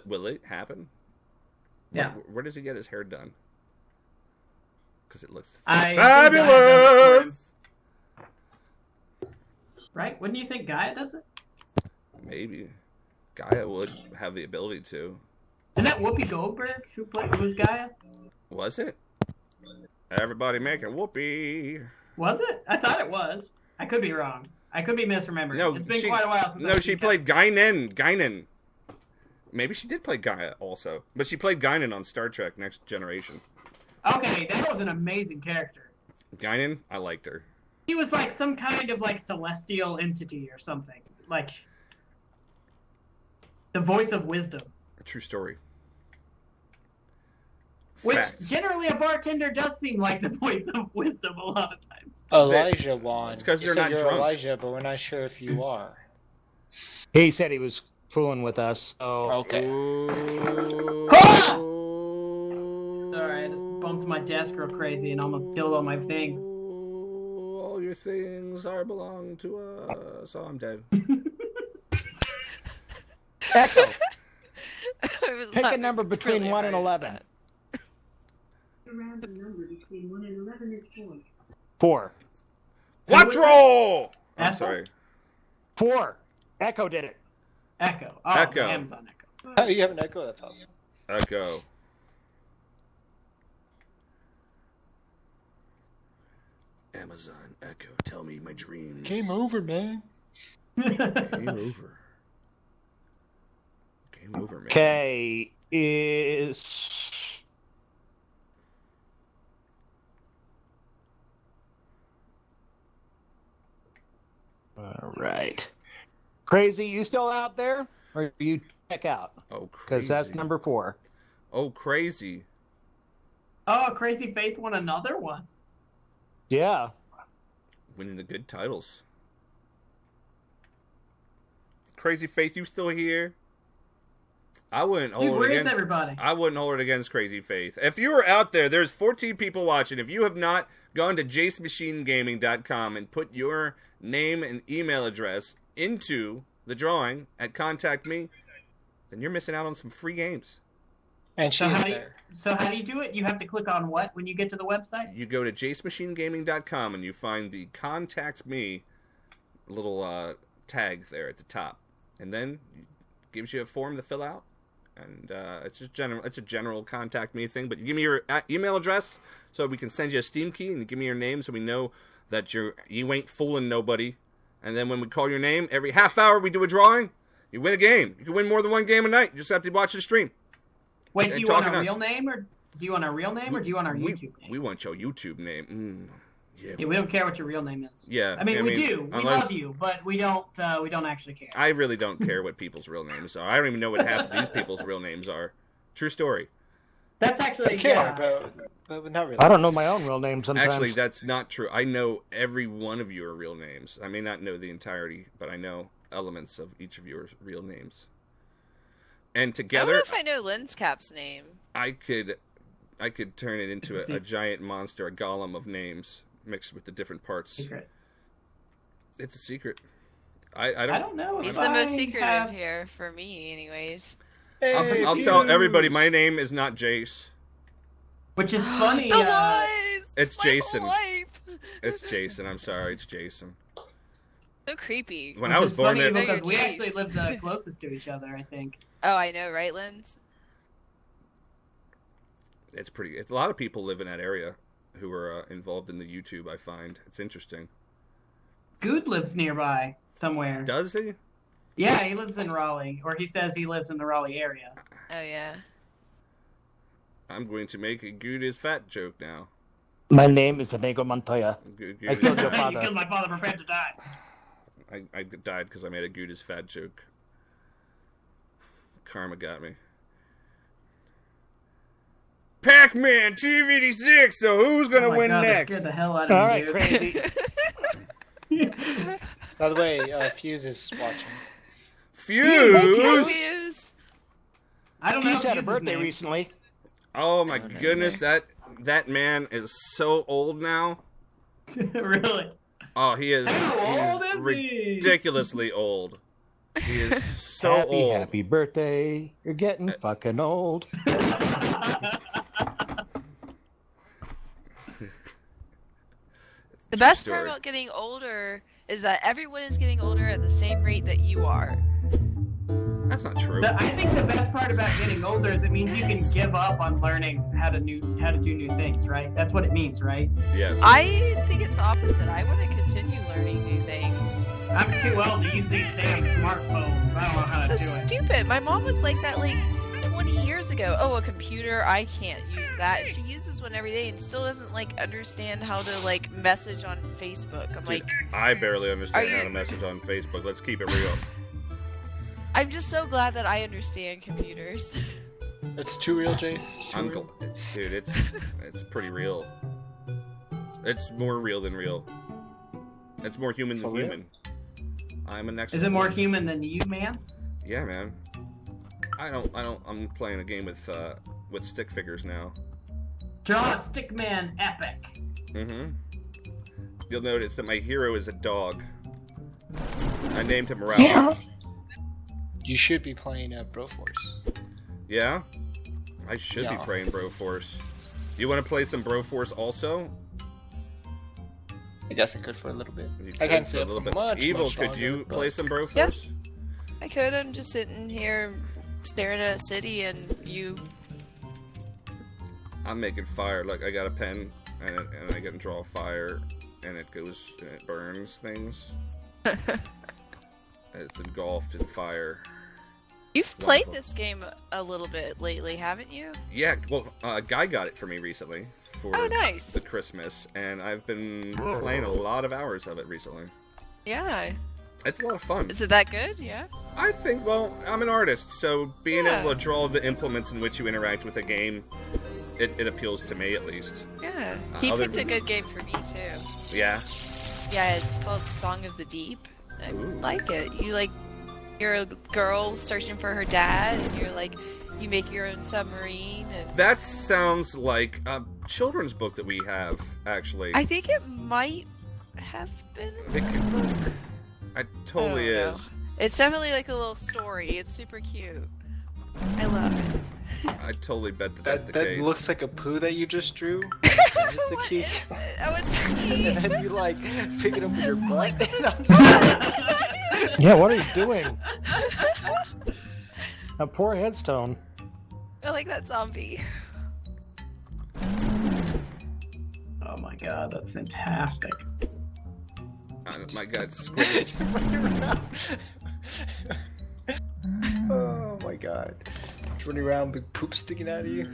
Will it happen? Yeah. Where does he get his hair done? Because it looks fabulous! Right? Wouldn't you think Gaia does it? Maybe. Gaia would have the ability to. Isn't that Whoopi Goldberg who was Gaia? Was it? Everybody making whoopee. Was it? I thought it was. I could be wrong. I could be misremembering. No, it's been quite a while since she played Guinan. Maybe she did play Gaia also. But she played Guinan on Star Trek Next Generation. Okay, that was an amazing character. Guinan? I liked her. He was like some kind of like celestial entity or something. Like the voice of wisdom. A true story. Which Fact. generally a bartender does seem like the voice of wisdom a lot of times. Elijah won. It's because You they're said not you're drunk. Elijah, but we're not sure if you are. He said he was fooling with us. So Okay. Ooh. Sorry, I just bumped my desk real crazy and almost killed all my things. All your things are belong to us. Oh, I'm dead. Echo. I was Pick a laughing number between really 1 and hard 11. at The random number between 1 and 11 is 4. 4. Quattro! I'm Apple? sorry. 4. Echo did it. Echo. Oh, Echo. Amazon Echo. Oh, you have an echo? That's awesome. Echo. Amazon Echo, tell me my dreams. Game over, man. Game over. Game over, man. Okay, is... All right. Crazy, you still out there? Or you check out? Oh, crazy. Because that's number 4. Oh, crazy. Oh, Crazy Faith won another one. Yeah. Winning the good titles. Crazy Faith, you still here? I wouldn't hold Dude, it where is against everybody? I wouldn't hold it against Crazy Faith. If you are out there, there's 14 people watching. If you have not gone to jacemachinegaming.com and put your name and email address into the drawing at Contact Me, then you're missing out on some free games. And she is there. So how do you do it? You have to click on what when you get to the website? You go to jacemachinegaming.com and you find the Contact Me little tag there at the top. And then it gives you a form to fill out. And it's just general. It's a general Contact Me thing. But you give me your email address so we can send you a Steam key, and you give me your name so we know that you ain't fooling nobody. And then when we call your name, every half hour we do a drawing. You win a game. You can win more than one game a night. You just have to watch the stream. Wait, do you want a talking real name, or do you want our YouTube name? We want your YouTube name. Yeah, we don't care what your real name is. Yeah, I mean, we do. We unless- love you, but we don't actually care. I really don't care what people's real names are. I don't even know what half of these people's real names are. True story. That's actually Okay, yeah. but not really. I don't know my own real name sometimes. Actually, that's not true. I know every one of your real names. I may not know the entirety, but I know elements of each of your real names. And I don't together, know if I know Lenscap's name. I could turn it into a giant monster, a golem of names mixed with the different parts. Secret. It's a secret. I don't know. He's if the most I secretive have- here for me, anyways. Hey, I'll tell Fuse. everybody my name is not Jace. Which is funny. The lies. It's My Jason. whole life. It's Jason. I'm sorry, it's Jason. So creepy. When I was It's born, funny it, No, because you're we Jace. actually live the closest to each other, I think. Oh, I know, right, Lens? it's pretty. A lot of people live in that area who are involved in the YouTube. I find it's interesting. Good lives nearby somewhere. Does he? Yeah, he lives in Raleigh, or he says he lives in the Raleigh area. Oh, yeah. I'm going to make a good is fat joke now. My name is Amigo Montoya. Good I is killed your fat. father. You killed my father, prepare to die. I died because I made a good is fat joke. Karma got me. Pac-Man 286. So who's gonna Oh my win God, that next? scared the hell out All of right, me, dude. crazy. By the way, Fuse is watching. Fuse. Fuse. I don't know. Fuse had a Fuse's birthday name. recently. Oh my goodness, that man is so old now. Really? Oh, he is. How old He's is he? ridiculously old. He is so happy, old. happy birthday. You're getting fucking old. The best story. part about getting older is that everyone is getting older at the same rate that you are. That's not true. I think the best part about getting older is it means you can give up on learning how to do new things, right? That's what it means, right? Yes. I think it's the opposite. I want to continue learning new things. I'm too old to use these damn smartphones. I don't know how So to do it. stupid. My mom was like that like 20 years ago. Oh, a computer, I can't use that. And she uses one every day and still doesn't like understand how to like message on Facebook. I'm like, I barely understand Are how you- to message on Facebook. Let's keep it real. I'm just so glad that I understand computers. It's too real, Jace. I'm dude, it's pretty real. It's more real than real. It's more human than For real? human. I'm a Nexus. Is it more human than you, man? Yeah, man. I'm playing a game with stick figures now. Draw a Stickman epic. Mm-hmm. You'll notice that my hero is a dog. I named him Ralph. Yeah. You should be playing Broforce. Yeah? I should be playing Broforce. You want to play some Broforce also? I guess I could for a little bit. I can't say a little bit. much Evil, longer, could you but- play some Broforce? I could. I'm just sitting here staring at a city and you... I'm making fire. Look, I got a pen, and I can draw fire, and it goes, and it burns things. It's engulfed in fire. You've played Wonderful. this game a little bit lately, haven't you? Yeah, well, a guy got it for me recently for Oh, nice. the Christmas, and I've been playing a lot of hours of it recently. Yeah. It's a lot of fun. Is it that good? Yeah. I think, well, I'm an artist, so being Yeah. able to draw the implements in which you interact with a game, it appeals to me at least. Yeah. He other picked a than- good game for me too. Yeah. Yeah, it's called Song of the Deep. I like it. You're a girl searching for her dad, and you make your own submarine. And That sounds like a children's book that we have, actually. I think it might have been. It totally I don't is. know. It's definitely like a little story. It's super cute. I love it. I totally bet that's the That case. looks like a poo that you just drew. It's a key. Oh, it's a key. And then you pick it up with your butt. Yeah, what are you doing? A poor headstone. I like that zombie. Oh my god, that's fantastic. My God, squiggles. Oh my god. Just running around, big poop sticking out of you.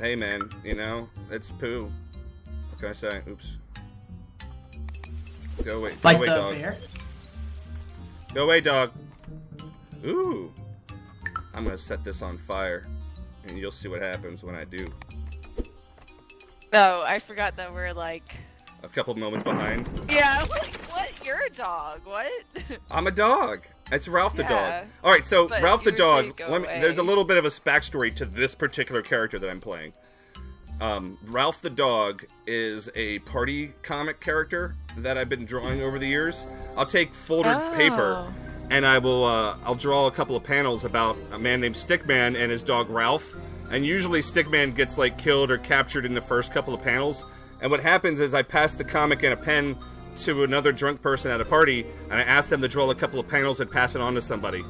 Hey man, it's poo. What can I say? Oops. Go away, Like away, the dog. bear? Go away, dog. Ooh. I'm gonna set this on fire, and you'll see what happens when I do. Oh, I forgot that we're A couple moments behind. Yeah, I'm like, what? You're a dog. What? I'm a dog. It's Ralph the Yeah, dog. All right, so but Ralph the you were dog. saying go There's a away. little bit of a backstory to this particular character that I'm playing. Ralph the dog is a party comic character that I've been drawing over the years. I'll take folded paper, and I'll draw a couple of panels about a man named Stickman and his dog Ralph. And usually Stickman gets killed or captured in the first couple of panels. And what happens is I pass the comic and a pen to another drunk person at a party, and I ask them to draw a couple of panels and pass it on to somebody.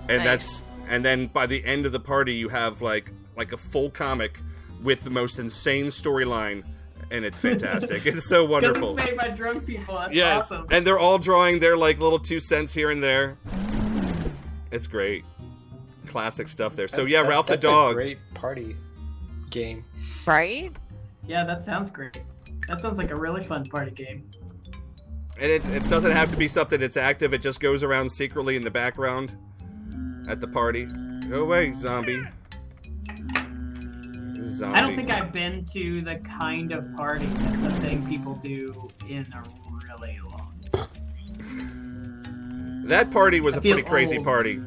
And Nice. and then by the end of the party you have like a full comic with the most insane storyline, and it's fantastic. It's so wonderful. This is made by drunk people. That's Yes, awesome. and they're all drawing their little 2 cents here and there. It's great. Classic stuff there. So yeah, Ralph the that's dog. A great party game. Right? Yeah, that sounds great. That sounds like a really fun party game. And it doesn't have to be something that's active. It just goes around secretly in the background at the party. Go away, zombie. Zombie. I don't think I've been to the kind of party that's a thing people do in a really long time. That party was I a feel pretty crazy old. party.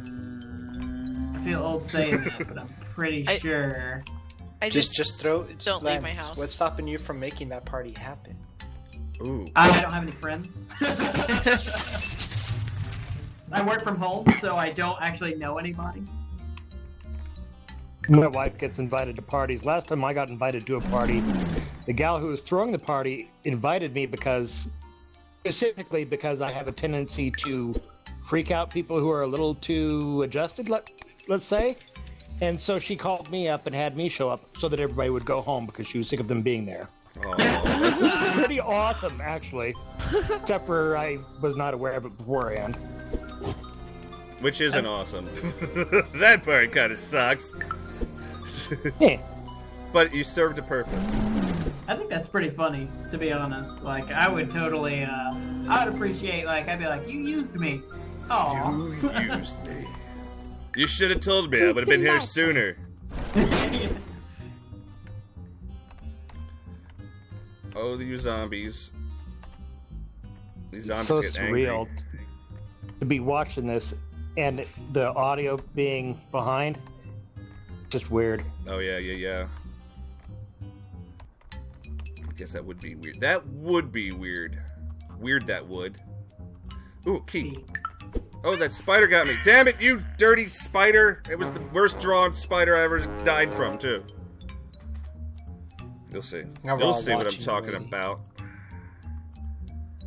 I feel old saying that, but I'm pretty sure. I Just throw. don't leave my Lance, house. What's stopping you from making that party happen? Ooh. I don't have any friends. I work from home, so I don't actually know anybody. My wife gets invited to parties. Last time I got invited to a party, the gal who was throwing the party invited me specifically because I have a tendency to freak out people who are a little too adjusted, let's say. And so she called me up and had me show up so that everybody would go home because she was sick of them being there. Oh. Pretty awesome, actually. Except for I was not aware of it beforehand. Which isn't awesome. That part kind of sucks. But you served a purpose. I think that's pretty funny, to be honest. I would totally, I would appreciate, I'd be like, you used me. Aw. You used me. You should have told me. I would have been here sooner. Oh, you zombies. These zombies So get angry. surreal to be watching this and the audio being behind. Just weird. Oh, yeah. I guess that would be weird. That would be weird. Weird that would. Ooh, key. Oh, that spider got me. Damn it, you dirty spider. It was the worst drawn spider I ever died from, too. You'll see. You'll see what I'm talking about.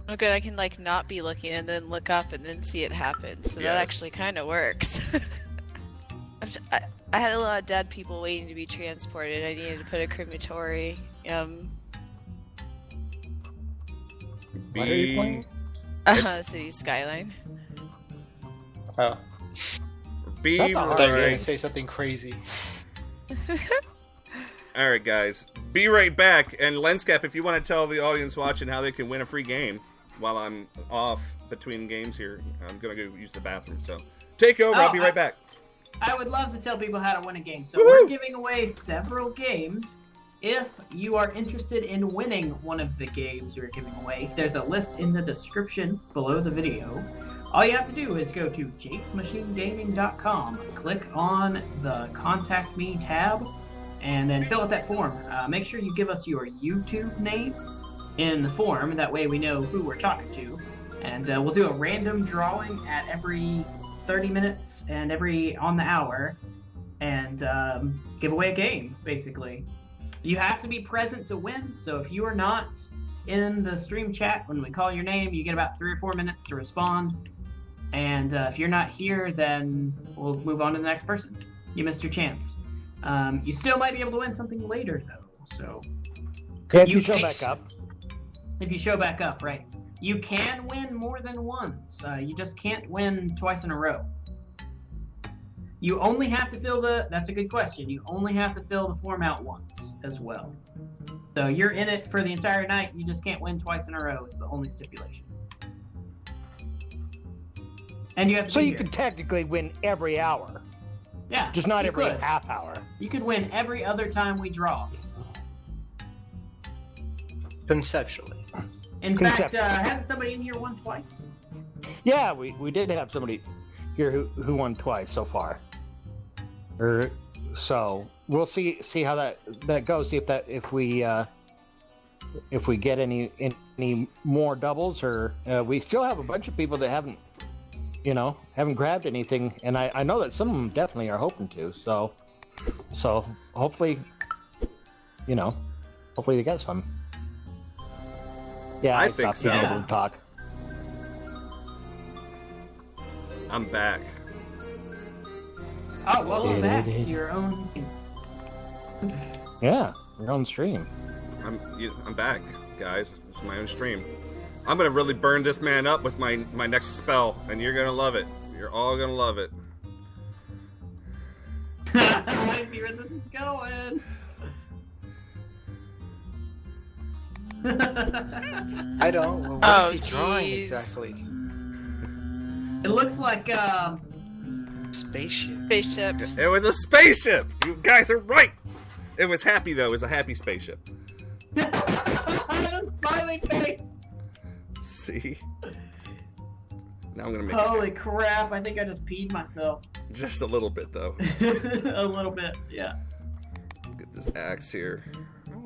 Oh, good. I can like not be looking and then look up and then see it happen. So that actually kind of works. I had a lot of dead people waiting to be transported. I needed to put a crematory. What are you playing? City Skyline. Oh. Be I thought you were right. gonna say something crazy. Alright, guys. Be right back. And Lenscap, if you want to tell the audience watching how they can win a free game while I'm off between games here, I'm going to go use the bathroom. So take over. I'll be right back. I would love to tell people how to win a game. So we're giving away several games. If you are interested in winning one of the games we're giving away, there's a list in the description below the video. All you have to do is go to JacesMachineGaming.com, click on the Contact Me tab, and then fill out that form. Make sure you give us your YouTube name in the form. That way we know who we're talking to. And we'll do a random drawing at every 30 minutes and every on the hour. And give away a game, basically. You have to be present to win. So if you are not in the stream chat when we call your name, you get about 3 or 4 minutes to respond. And if you're not here, then we'll move on to the next person. You missed your chance. You still might be able to win something later, though. So, if you show back up. If you show back up, right. You can win more than once. You just can't win twice in a row. You only have to fill the... That's a good question. You only have to fill the form out once as well. So you're in it for the entire night. You just can't win twice in a row. It's the only stipulation. And you have to So be you here. could technically win every hour. Yeah. Just not you every could. half hour. You could win every other time we draw. Conceptually. In fact, hadn't somebody in here won twice? Yeah, we did have somebody here who won twice so far. So we'll see how that goes. See if we get any more doubles, or we still have a bunch of people that haven't grabbed anything, and I know that some of them definitely are hoping to. So hopefully they get some. Yeah, I think so. Being able to talk. I'm back. Oh, welcome back to your own. Yeah, your own stream. I'm back, guys. It's my own stream. I'm gonna really burn this man up with my next spell, and you're gonna love it. You're all gonna love it. I see where this is going. I don't. Well, what is he drawing exactly? It looks like Spaceship. Spaceship. It was a spaceship. You guys are right. It was happy though. It was a happy spaceship. a smiling face. See. Now I'm gonna make. Holy crap! I think I just peed myself. Just a little bit though. A little bit, yeah. Get this axe here.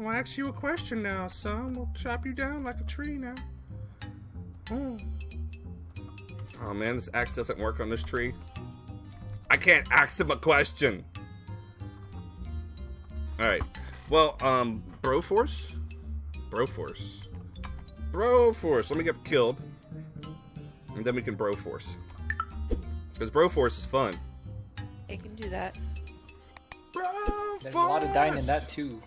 I'll ask you a question now, son. We'll chop you down like a tree now. Oh man, this axe doesn't work on this tree. I can't ask him a question. Alright. Well, Broforce? Broforce. Let me get killed. And then we can Broforce. Because Broforce is fun. I can do that. Broforce! There's a lot of dying in that too.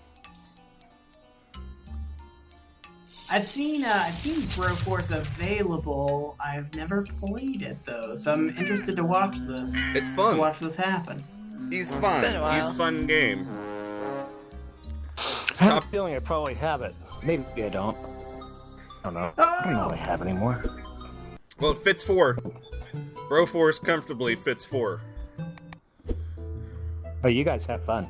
I've seen Broforce available. I've never played it though, so I'm interested to watch this. It's fun. To watch this happen. He's fun. Been a while. He's a fun game. I have a feeling I probably have it. Maybe I don't. I don't know. I don't know if I have anymore. Well, it fits 4. Broforce comfortably fits 4. Oh, you guys have fun.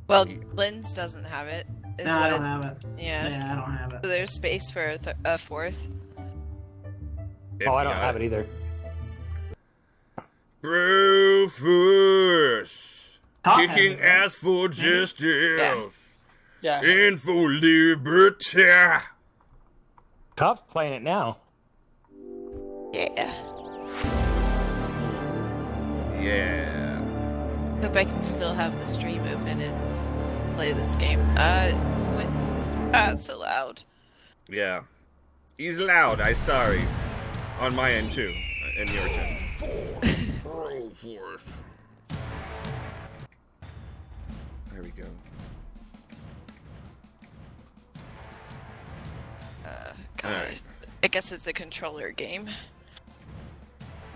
Well, Lynn's doesn't have it. No, I don't have it. Yeah. Yeah, I don't have it. So there's space for a fourth. If I you don't got have it. it. Either. Broforce. Top Kicking has it, right? ass for justice. Yeah. And for liberty. Top's playing it now. Yeah. Yeah. Hope I can still have the stream open and play this game. It's so loud. Yeah. He's loud, I sorry. On my end too. And your turn. Fourth. There we go. God. Alright. I guess it's a controller game.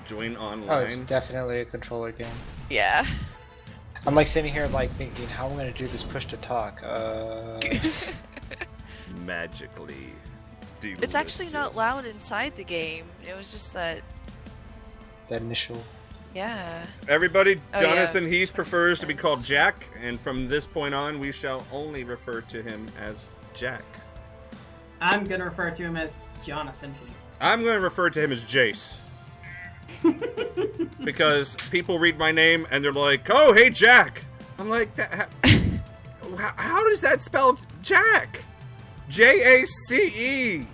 Join Oh, online. it's definitely a controller game. Yeah. I'm like sitting here like thinking how I'm gonna do this push to talk. Magically. It's actually not loud inside the game. It was just that. That initial. Yeah. Everybody, Oh, Jonathan yeah. Heath prefers to be called Jack, and from this point on, we shall only refer to him as Jack. I'm gonna refer to him as Jonathan Heath. I'm going to refer to him as Jace. Because people read my name and they're like, "Oh, hey, Jack." I'm like, how does that spell Jack? Jace.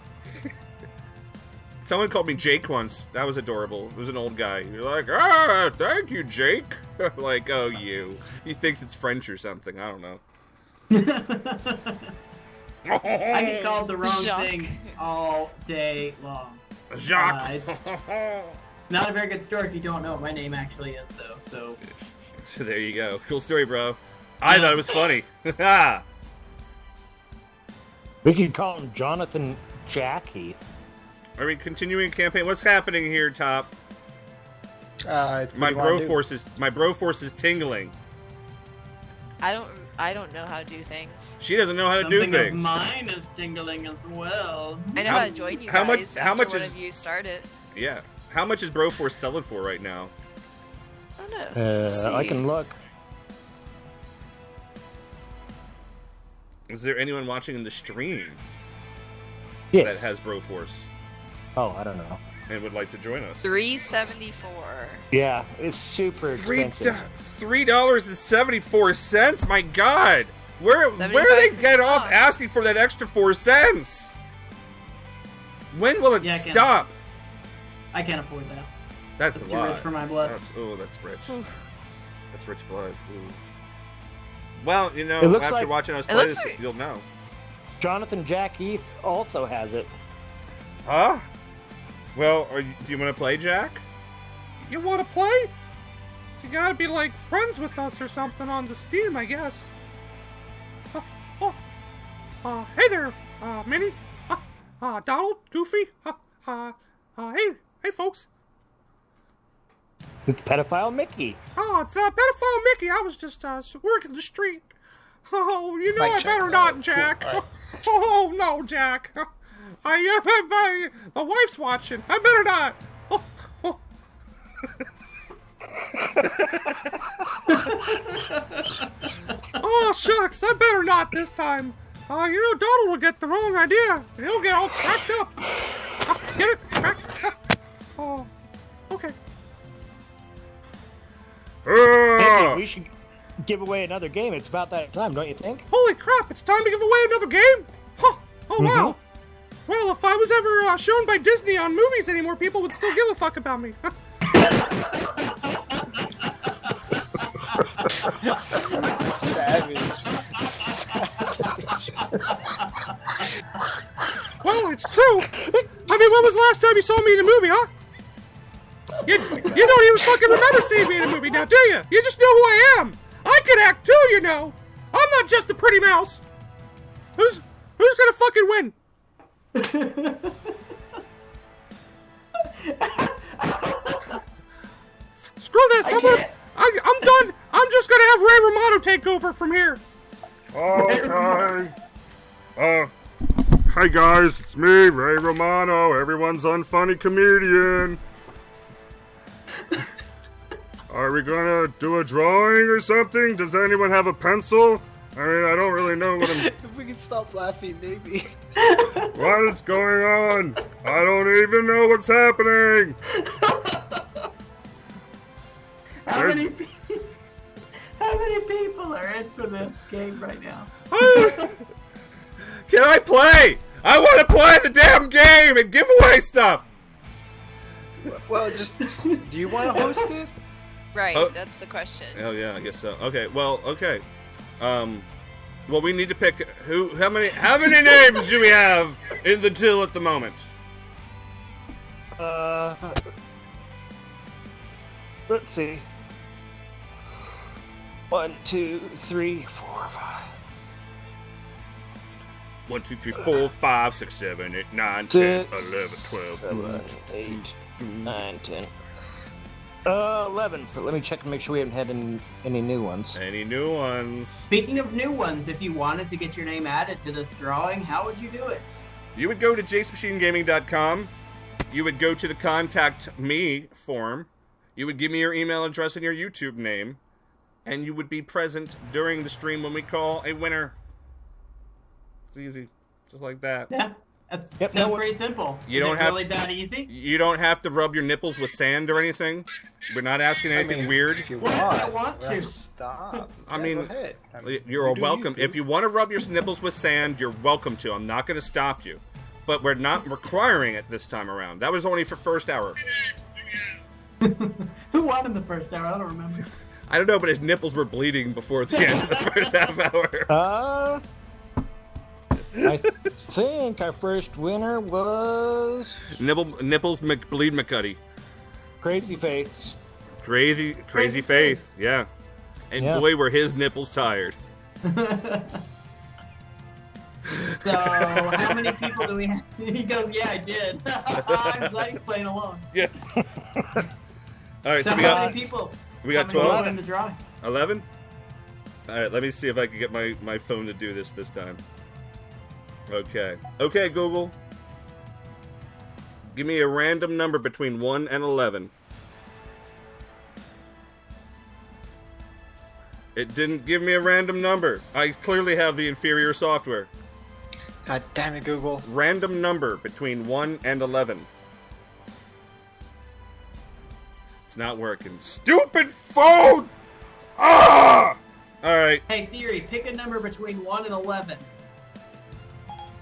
Someone called me Jake once. That was adorable. It was an old guy. You're like, thank you, Jake. Like, oh, you. He thinks it's French or something. I don't know. I get called the wrong Jacques. thing all day long. Jacques. Not a very good story if you don't know what my name actually is, though. So So there you go. Cool story, bro. I thought it was funny. We could call him Jonathan Jack Heath. Are we continuing campaign? What's happening here, Top? What My do you wanna bro do? force is tingling. I don't know how to do things. She doesn't know how to something do of things. mine is tingling as well. I know how to join you how much- guys how after much one is- of you start it. Yeah. How much is Broforce selling for right now? I don't know. Let's see. I can look. Is there anyone watching in the stream Yes. that has Broforce Oh, I don't know. and would like to join us? $3.74. Yeah, it's super expensive. $3.74. My God, where do they get 75% off off. asking for that extra 4 cents? When will it Yeah, I can't- stop? I can't afford that. That's It's a too lot. rich for my blood. That's rich. That's rich blood. Ooh. Well, you know, It looks after like- watching us It play looks this, like- you'll know. Jonathan Jack Heath also has it. Huh? Well, do you want to play, Jack? You want to play? You gotta be, like, friends with us or something on the Steam, I guess. Hey there, Minnie. Donald, Goofy. Hey, folks. It's pedophile Mickey. Oh, it's pedophile Mickey. I was just working the street. Oh, you know Mike I check. better Oh, not, cool. Jack. All right. Oh no, Jack. The wife's watching. I better not. Oh shucks, I better not this time. You know Donald will get the wrong idea. He'll get all cracked up. Get it? Oh, okay. Hey, we should give away another game. It's about that time, don't you think? Holy crap, it's time to give away another game? Huh. Oh, wow. Well, if I was ever shown by Disney on movies anymore, people would still give a fuck about me. Savage. Well, it's true. I mean, when was the last time you saw me in a movie, huh? You don't even fucking remember seeing me in a movie now, do you? You just know who I am. I can act too, you know. I'm not just a pretty mouse. Who's gonna fucking win? Screw this. I'm done. I'm just gonna have Ray Romano take over from here. Okay. Hi guys, it's me, Ray Romano, everyone's unfunny comedian. Are we gonna do a drawing or something? Does anyone have a pencil? I mean, I don't really know what I'm... If we can stop laughing, maybe. What is going on? I don't even know what's happening. How many people are in for this game right now. Can I play? I want to play the damn game and give away stuff. Well, just do you want to host it? Right, Oh. that's the question. Oh yeah, I guess so. Okay, well, okay. Well, we need to pick how many names do we have in the till at the moment? Let's see. 1, 2, 3, 4, 5. 1, 2, 3, 4, 5, 6, 7, 8, 9, 10, 11, 12. 7, 8, 9, 10. 11. But let me check and make sure we haven't had any new ones. Any new ones? Speaking of new ones, if you wanted to get your name added to this drawing, how would you do it? You would go to JaceMachineGaming.com. You would go to the Contact Me form. You would give me your email address and your YouTube name. And you would be present during the stream when we call a winner. It's easy. Just like that. Yeah. That's pretty simple. You don't have really that easy. You don't have to rub your nipples with sand or anything. We're not asking anything weird. If you Well, I want, want to. stop. I Yeah, mean, go ahead. you're you do welcome. you, If you want to rub your nipples with sand, you're welcome to. I'm not going to stop you. But we're not requiring it this time around. That was only for first hour. Who won in the first hour? I don't remember. I don't know, but his nipples were bleeding before the end of the first half hour. I think our first winner was Nipples bleed McCuddy. Crazy Faiths. Crazy Faith, yeah. And Yeah. boy, were his nipples tired. So, how many people do we have? He goes, yeah, I did. I'm glad he's playing alone. Yes. All right, so So we how got many people? we got How many 12? people in the drawing? 11? All right, let me see if I can get my phone to do this time. Okay. Okay, Google. Give me a random number between 1 and 11. It didn't give me a random number. I clearly have the inferior software. God damn it, Google. Random number between 1 and 11. It's not working. Stupid phone! Ah! Alright. Hey Siri, pick a number between 1 and 11.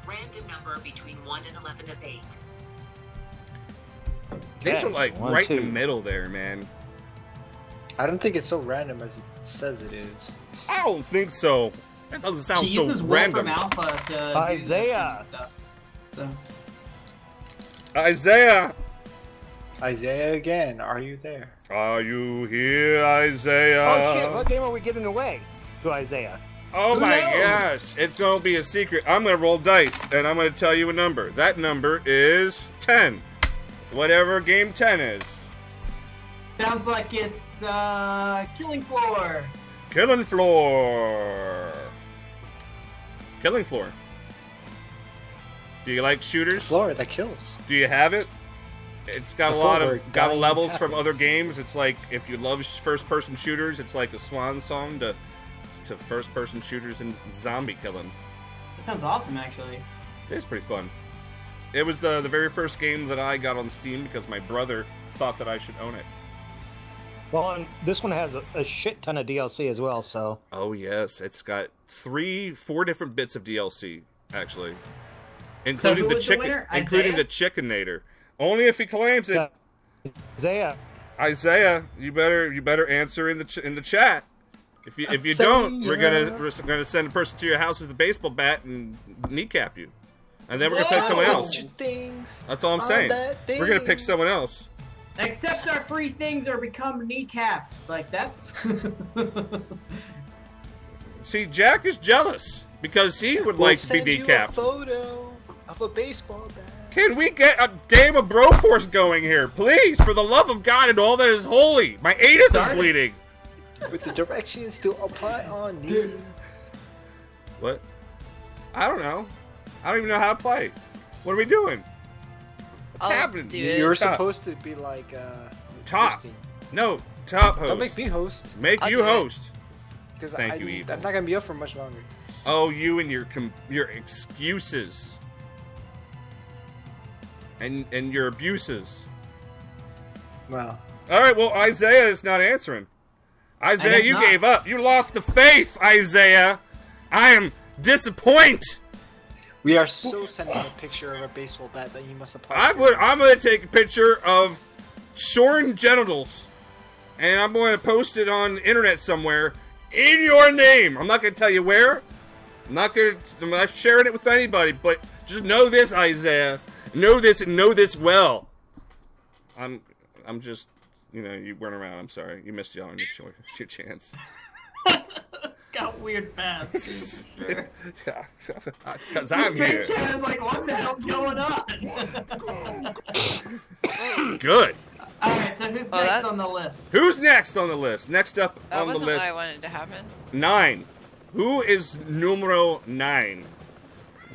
Random number between 1 and 11 is 8. These are like 1, right in 2. the middle there, man. I don't think it's so random as it says it is. I don't think so. That doesn't sound She so uses random. Wolfram Alpha to do Isaiah. this kind of stuff. So. Isaiah! Isaiah again, are you there? Are you here, Isaiah? Oh shit, what game are we giving away to Isaiah? Oh Who my knows? gosh, it's gonna be a secret. I'm gonna roll dice, and I'm gonna tell you a number. That number is 10. Whatever game 10 is. Sounds like it's Killing Floor. Killing Floor. Killing Floor. Do you like shooters? Floor that kills. Do you have it? It's got The a lot floor of got dying levels from other happens. games. It's like if you love first-person shooters, it's like a swan song to first-person shooters and zombie killing. That sounds awesome, actually. It's pretty fun. It was the very first game that I got on Steam because my brother thought that I should own it. Well, and this one has a shit ton of DLC as well, so. Oh yes, it's got 4 different bits of DLC actually, including who the was the chicken, winner? including the Isaiah? CHICKENATOR. Only if he claims it. Isaiah. Isaiah, you better answer in the chat. If you don't, we're gonna send a person to your house with a baseball bat and kneecap you, and then we're gonna pick someone else. Things That's all I'm on saying. that We're gonna pick thing. someone else. Accept our free things or become kneecapped. Like, that's... See, Jack is jealous because he would We'll like to be send you a kneecapped. photo of a baseball bat. Can we get a game of Broforce going here, please? For the love of God and all that is holy, my anus is Sorry. bleeding. With the directions to apply on me. What? I don't know. I don't even know how to play. What are we doing? What's I'll happening? do it. You're Top. supposed to be like Top. hosting. No, top host. Don't make me host, Make I'll you do it. host. because Thank you, Evil. I'm not gonna be up for much longer. Oh, you and your excuses. And your abuses. Well, All right, well, Isaiah is not answering. Isaiah, you gave up. You lost the faith, Isaiah. I am disappointed. We are so sending a picture of a baseball bat that you must apply. I'm going to take a picture of shorn genitals, and I'm going to post it on the internet somewhere in your name. I'm not going to tell you where. I'm not sharing it with anybody, but just know this, Isaiah. Know this and know this well. I'm just, you weren't around. I'm sorry. You missed out on your chance. Got weird fast. Because I'm here. I was like, what the hell's going on? Good. Alright, so who's next on the list? Who's next on the list? Next up on the list. That wasn't what I wanted to happen. 9. Who is numero 9?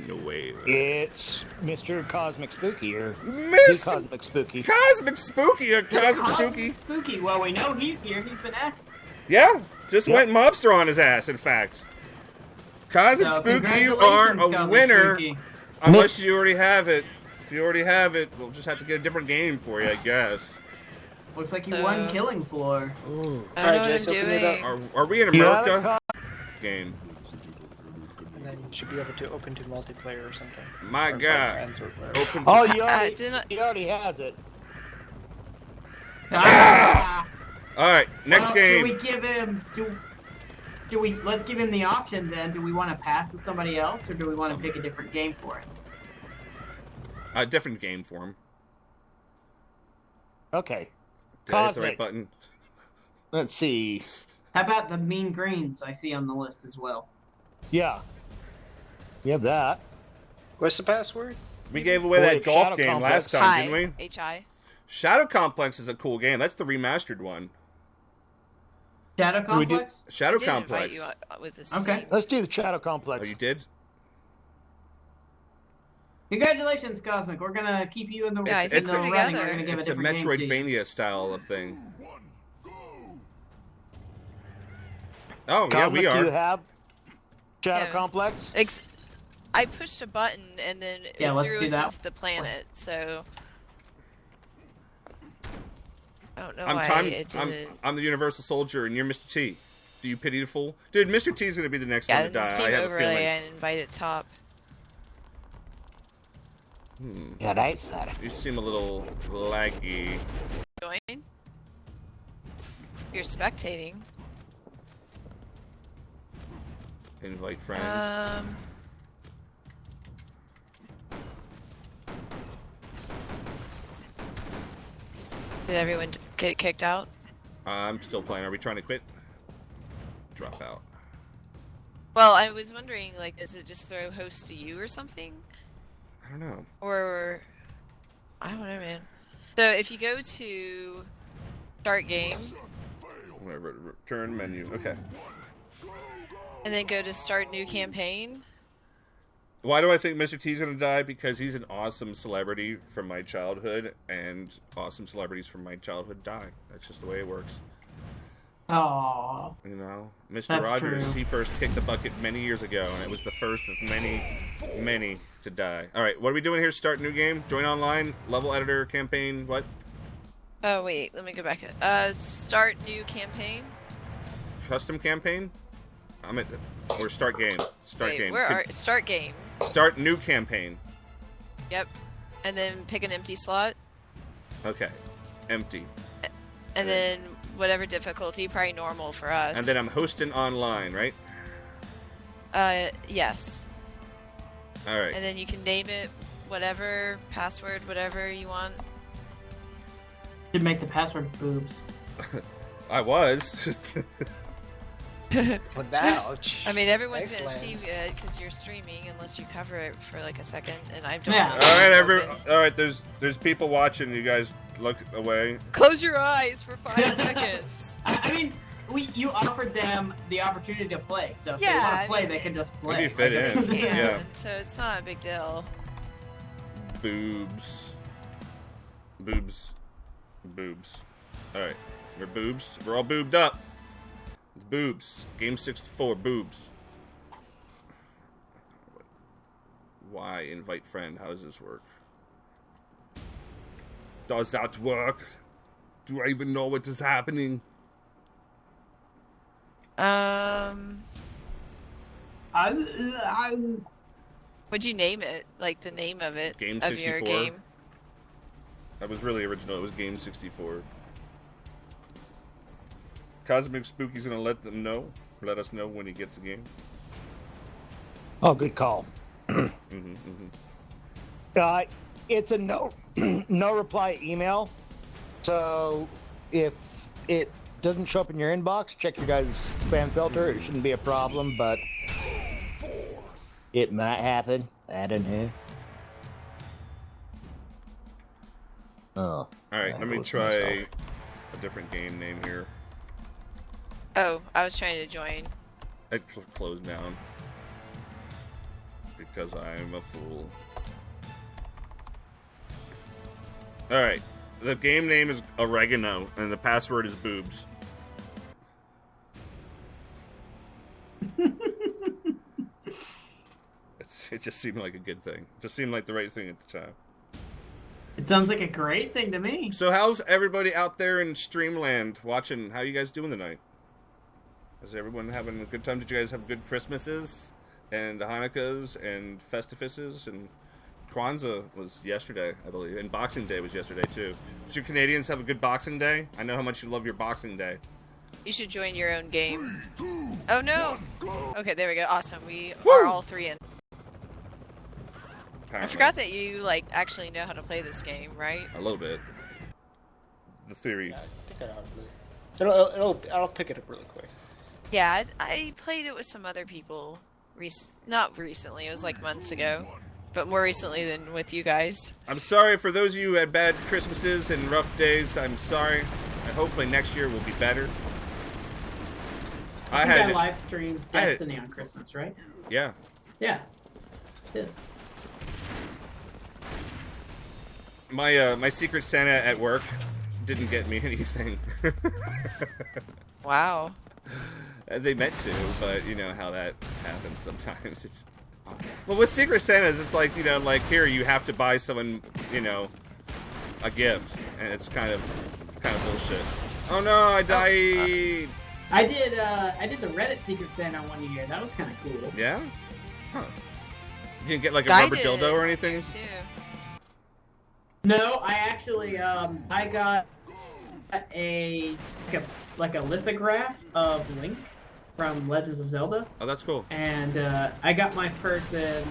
No way. It's Mr. Cosmic Spooky, or Mr. Cosmic Spooky. Cosmic Spooky, or Cosmic Spooky. Spooky. Well, we know he's here. He's been active. Yeah, just went mobster on his ass, in fact. Cosmic Spooky, you are a winner. Spooky. Unless you already have it. If you already have it, we'll just have to get a different game for you, I guess. Looks like you won Killing Floor. Ooh. I don't know what I'm doing. Are we in America? Game. And then you should be able to open to multiplayer or something. My or God. Open to he already has it. Alright, next game. Do we give him... let's give him the option then. Do we want to pass to somebody else, or do we want to pick a different game for him? A different game for him. Okay. Did I hit the right button? Let's see. How about the Mean Greens I see on the list as well? Yeah. We have that. What's the password? We gave away that golf game last time, didn't we? H-I. Shadow Complex is a cool game. That's the remastered one. Shadow Complex? Shadow Complex. Okay. Let's do the Shadow Complex. Oh, you did? Congratulations, Cosmic. We're gonna keep you in the running. We're gonna give it's a Metroidvania style of thing. Oh, Cosmic, yeah, we are. Do you have Shadow Complex? I pushed a button and then it threw us into the planet, so I don't know why it didn't. I'm the Universal Soldier and you're Mr. T. Do you pity the fool? Dude, Mr. T is gonna be the next one to die. Steam I have overlay a feeling. and invite at top. Yeah, that's that. You seem a little laggy. Join? You're spectating. Invite friend. Did everyone get kicked out? I'm still playing. Are we trying to quit? Drop out. Well, I was wondering, like, does it just throw host to you or something? I don't know. Or, I don't know, man. So if you go to start game. Whatever, return menu. Okay. And then go to start new campaign. Why do I think Mr. T's gonna die? Because he's an awesome celebrity from my childhood, and awesome celebrities from my childhood die. That's just the way it works. Aww. You know, Mr. Rogers, he first kicked the bucket many years ago, and it was the first of many to die. All right, what are we doing here? Start new game, join online, level editor, campaign, what? Oh wait, let me go back. Start new campaign. Custom campaign? Or start game. Start game. Start game. Start new campaign. Yep. And then pick an empty slot. Okay. Empty. And then whatever difficulty, probably normal for us. And then I'm hosting online, right? Yes. Alright. And then you can name it whatever, password, whatever you want. Should make the password boobs. I was. Well, now, I mean, everyone's gonna see it because you're streaming, unless you cover it for like a second, and I don't. Yeah. All right. There's people watching. You guys look away. Close your eyes for 5 seconds. I mean, you offered them the opportunity to play, so if they Yeah, want to play, I mean, they can just play. Maybe fit in. Yeah. So it's not a big deal. Boobs. All right, we're boobs. We're all boobed up. It's boobs. Game 64. Boobs. Why invite friend? How does this work? Does that work? Do I even know what is happening? What'd you name it? Like the name of it? Game of your 64. game? That was really original. It was Game 64. Cosmic Spooky's gonna let us know when he gets the game. Oh, good call. Mm-hmm. It's a no reply email. So if it doesn't show up in your inbox, check your guys' spam filter. It shouldn't be a problem, but it might happen. I don't know. Oh. All right, let me try a different game name here. Oh, I was trying to join. It closed down because I'm a fool. All right, the game name is Oregano, and the password is boobs. It just seemed like a good thing. It just seemed like the right thing at the time. It sounds like a great thing to me. So how's everybody out there in Streamland watching? How you guys doing tonight? Is everyone having a good time? Did you guys have good Christmases and Hanukkahs and Festivuses? And Kwanzaa was yesterday, I believe. And Boxing Day was yesterday, too. Did you Canadians have a good Boxing Day? I know how much you love your Boxing Day. You should join your own game. Oh no! Okay, there we go. Awesome. We are all 3 in. Apparently. I forgot that you actually know how to play this game, right? A little bit. The theory. Yeah, I think I know how to play it. I'll pick it up really quick. Yeah, I played it with some other people. Not recently. It was like months ago. But more recently than with you guys. I'm sorry for those of you who had bad Christmases and rough days. I'm sorry. And hopefully next year will be better. I think I live streamed Destiny on Christmas, right? Yeah. Yeah. My Secret Santa at work didn't get me anything. Wow. They meant to, but you know how that happens sometimes. It's well, with Secret Santas, it's like, like here you have to buy someone, a gift, and it's kind of bullshit. Oh no, I died. I did the Reddit Secret Santa one year. That was kind of cool. Yeah? Huh. You didn't get like a rubber dildo or anything? No, I actually I got a lithograph of Link from Legends of Zelda. Oh, that's cool. And I got my person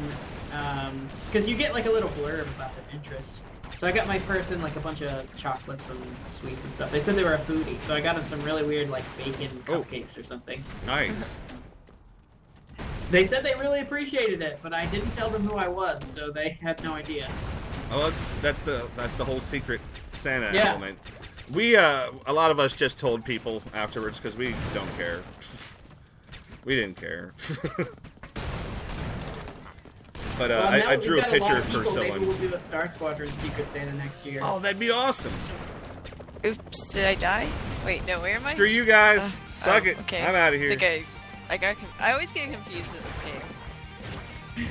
because you get like a little blurb about their interests. So I got my person like a bunch of chocolates and sweets and stuff. They said they were a foodie, so I got them some really weird like bacon cupcakes or something. Nice. They said they really appreciated it, but I didn't tell them who I was, so they had no idea. Oh, that's the whole Secret Santa element. We a lot of us just told people afterwards because we don't care. We didn't care. But well, I drew a picture for people, someone. Maybe we'll do a Star Squadron Secret Santa next year. Oh, that'd be awesome. Oops, did I die? Wait, no, where am I? Screw you guys. Suck it. Okay. I'm out of here. I always get confused in this game.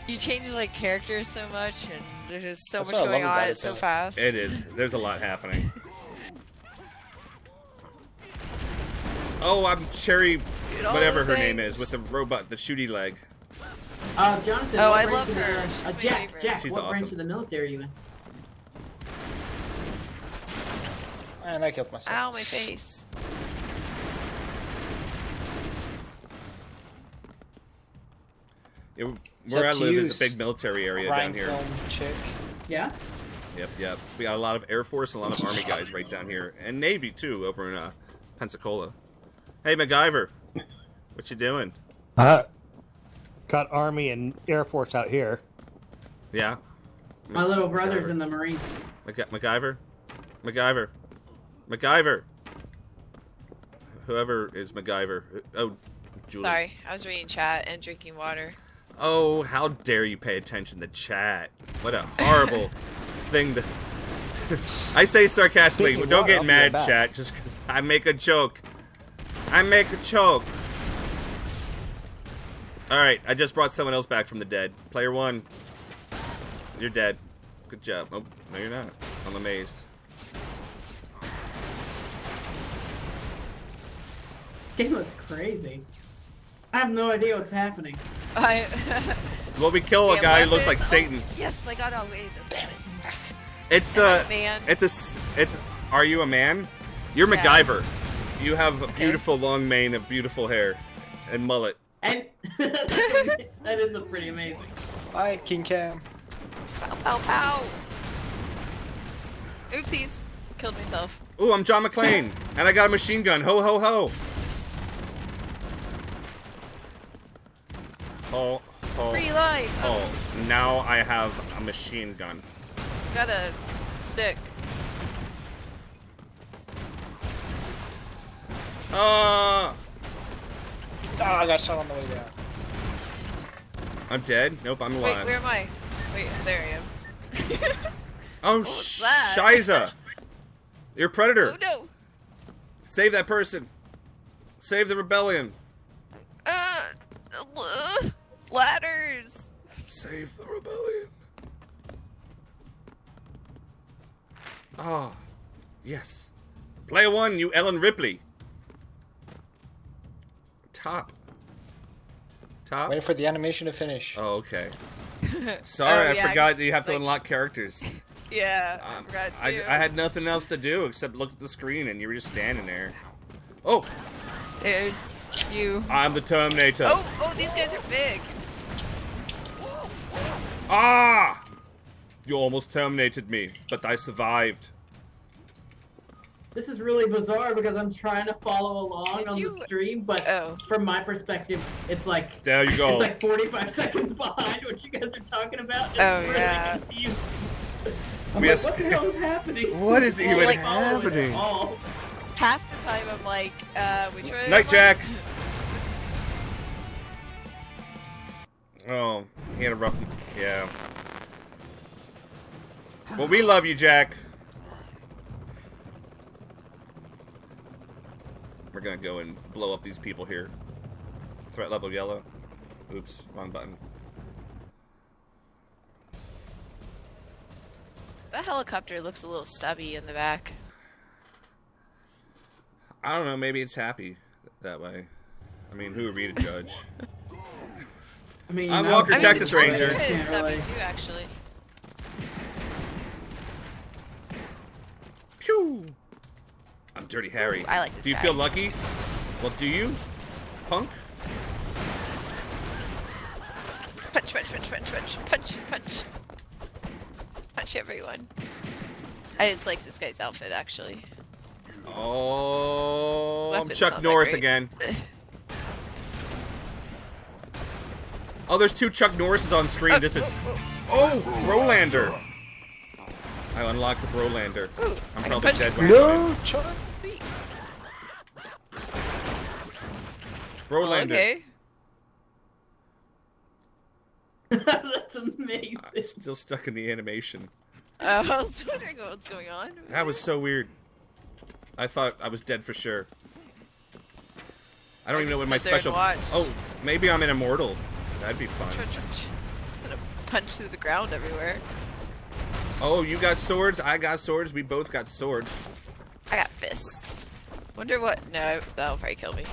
You change like characters so much, and there's just so much going on. It's so fast. It is. There's a lot happening. Oh, I'm Cherry, whatever her name is, with the robot, the shooty leg. Jonathan. Oh, I love her. She's my Jack, favorite. She's what awesome. branch of the military are you in? And I killed myself. Ow, my face. Where I live is a big military area down here. Chick. Yeah? Yep. We got a lot of Air Force and a lot of Army guys right down here. And Navy, too, over in Pensacola. Hey, MacGyver. What you doing? Got Army and Air Force out here. Yeah? My little brother's in the Marines. MacGyver? Whoever is MacGyver. Oh, Julie. Sorry, I was reading chat and drinking water. Oh, how dare you pay attention to chat. What a horrible thing to... I say sarcastically, but don't get mad, chat, just because I make a joke. Alright, I just brought someone else back from the dead. Player 1. You're dead. Good job. Oh, no you're not. I'm amazed. Game looks crazy. I have no idea what's happening. Well, we kill a guy who looks like Satan. Yes, I got all way this time. It's man. It's. Are you a man? You're Yeah. MacGyver. You have a beautiful long mane of beautiful hair and mullet. And that is pretty amazing. Bye, King Cam. Pow, pow, pow. Oopsies. Killed myself. Ooh, I'm John McClane, and I got a machine gun. Ho, ho, ho. Ho, ho, Free life. ho. Now I have a machine gun. Got a stick. Oh, I got shot on the way down. I'm dead? Nope, I'm alive. Wait, where am I? Wait, there I am. Oh, was that? Shiza! You're a predator. Oh no. Save that person. Save the rebellion. Ladders. Save the rebellion. Ah, yes. Player 1, you Ellen Ripley. Top. Waiting for the animation to finish. Oh, okay. Sorry, Oh, I yeah, forgot that you have to like- unlock characters. Yeah, I forgot I too. had nothing else to do except look at the screen, and you were just standing there. Oh, There's you. I'm the Terminator. Oh, these guys are big. Ah! You almost terminated me, but I survived. This is really bizarre because I'm trying to follow along Did on you- the stream, but from my perspective, it's like There you go. It's like 45 seconds behind what you guys are talking about. It's Oh, really yeah. confused. I'm Yes. like, what the hell is happening? What is I'm even like following it happening? all. Half the time I'm like, which way? Night, am I? Jack. Oh, he had a rough. Yeah. Well, we love you, Jack. We're gonna go and blow up these people here. Threat level yellow. Oops, wrong button. That helicopter looks a little stubby in the back. I don't know, maybe it's happy that way. I mean, who are we to judge? I mean, I'm no, Walker, I mean, Texas Ranger. It's kind of Can't stubby really- too, actually. Pew! I'm Dirty Harry. Ooh, I like this Do you guy. feel lucky? Well, do you, punk? Punch, punch, punch, punch, punch, punch, punch. Punch everyone. I just like this guy's outfit, actually. Oh, I'm Weapon's Chuck not that Norris great. again. Oh, there's two Chuck Norrises on screen. This is... Oh, Brolander. I unlocked the Brolander. Ooh, I'm I can probably punch dead the when No, I Chuck. Brolander. Okay. That's amazing. I'm still stuck in the animation. I was wondering what's going on. That was so weird. I thought I was dead for sure. I don't even know what my sit there and special... watch. Oh, maybe I'm an immortal. That'd be fun. Punch, punch. I'm gonna punch through the ground everywhere. Oh, you got swords, I got swords, we both got swords. I got fists. Wonder what? No, that'll probably kill me.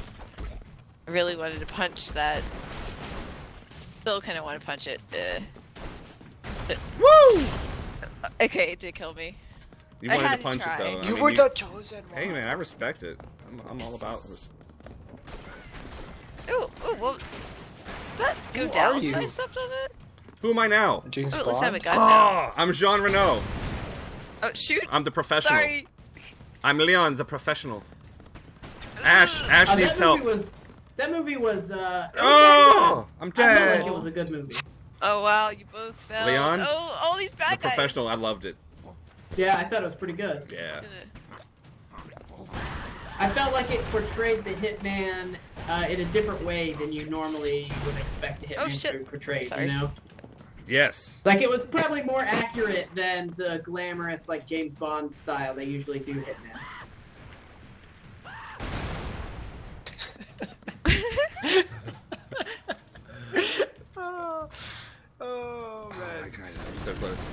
I really wanted to punch that. Still kind of want to punch it. Woo! Okay, it did kill me. You I wanted had to to punch it try. though. I You mean, were the chosen one. Hey man, I respect it. I'm all about this. Ooh, well, did that go Who down are you? when I stepped on it? Who am I now? James Oh, let's have a Bond? gun now. Oh, I'm Jean Reno. Oh, shoot! I'm the professional. Sorry. I'm Leon, the professional. Ash needs help. That movie was. It was Oh, I'm I felt dead. like it was a good movie. Oh wow, you both fell. Leon? Oh, all these The bad guys. professional. I loved it. Yeah, I thought it was pretty good. Yeah. I felt like it portrayed the hitman in a different way than you normally would expect a hitman Oh, to shit. be portrayed. Sorry. You know, Yes. like it was probably more accurate than the glamorous, like James Bond style they usually do hitman. Oh I man, kind of. I'm so close.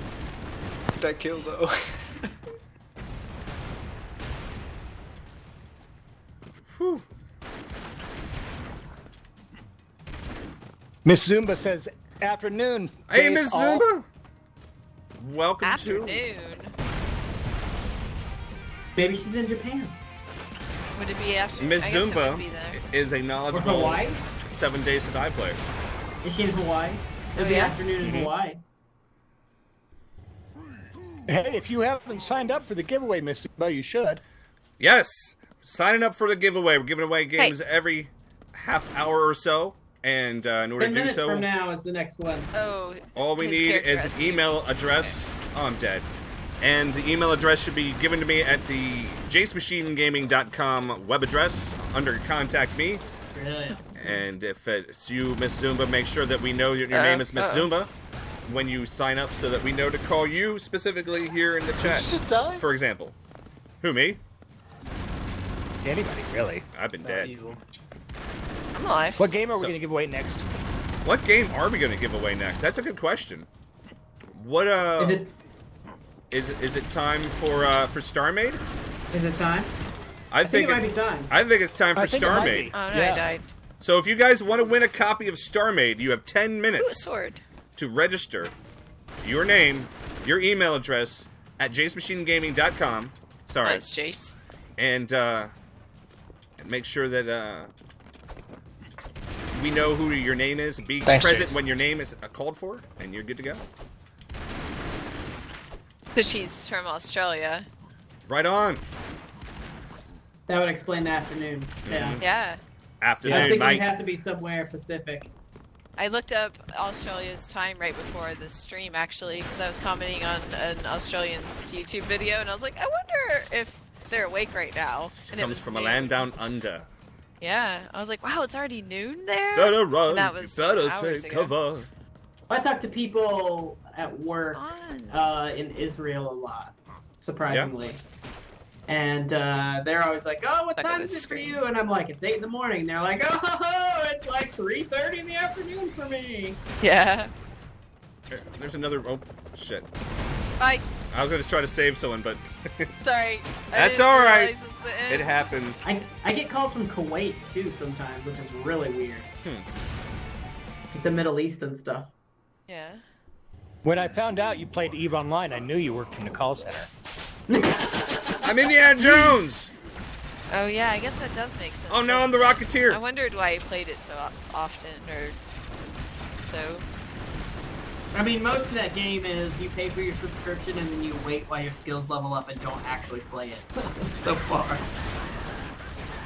that kill though. Whew. Miss Zumba says, afternoon. Hey, Dave, Miss all. Zumba. Welcome Afternoon. Maybe she's in Japan. Would it be after? to Miss I guess it Zumba would be there. is a Or knowledgeable Hawaii? 7 Days to Die player. Is she in Hawaii? It'll be yeah? afternoon in Hawaii. Hey, if you haven't signed up for the giveaway, Miss Zumba, you should. Yes, signing up for the giveaway. We're giving away games every half hour or so, and in order 10 to do minutes so, from now is the next one. Oh. all we his need character is has an to- email address. Oh, I'm dead. And the email address should be given to me at the JaceMachineGaming.com web address under Contact Me. Brilliant. And if it's you, Miss Zumba, make sure that we know that your name is Miss Zumba when you sign up, so that we know to call you specifically here in the chat. Did you just die? For example, who, me? Anybody, really. I've been Not dead. you. I'm alive. What game are we So- going to give away next? What game are we going to give away next? That's a good question. What Is it is it time for StarMade? is it time? I think it might be time. I think it's time for I think it might StarMade. be. Oh no, Yeah. I died. So if you guys want to win a copy of StarMade, you have 10 Ooh, a minutes sword. to register your name, your email address at JaceMachineGaming.com. Sorry. Nice, Jace. And make sure that we know who your name is. Be Thanks, present Jace. when your name is called for, and you're good to go. So she's from Australia. Right on. That would explain the afternoon. Yeah. Yeah. I was Afternoon, thinking mate. it'd have to be somewhere Pacific. I looked up Australia's time right before the stream, actually, because I was commenting on an Australian's YouTube video, and I was like, I wonder if they're awake right now. And it Comes was from a noon. land down under. Yeah. I was like, wow, it's already noon there? Better run. And that was better hours take ago. cover. I talk to people at work Fun. in Israel a lot, surprisingly. And they're always like, "Oh, what Look at time this is it for screen. you?" And I'm like, "It's 8 in the morning." And they're like, "Oh, it's like 3:30 in the afternoon for me." Yeah. There's another. Oh, shit. Bye. I was going to try to save someone, but Sorry. That's all right. Realize it's the end. it happens. I get calls from Kuwait too sometimes, which is really weird. Like the Middle East and stuff. Yeah. When I found out you played EVE Online, I knew you worked in the call center. I'm Indiana Jones! Oh yeah, I guess that does make sense. Oh, no, I'm the I Rocketeer! wondered why he played it so often, or so. I mean, most of that game is you pay for your subscription and then you wait while your skills level up and don't actually play it. So far.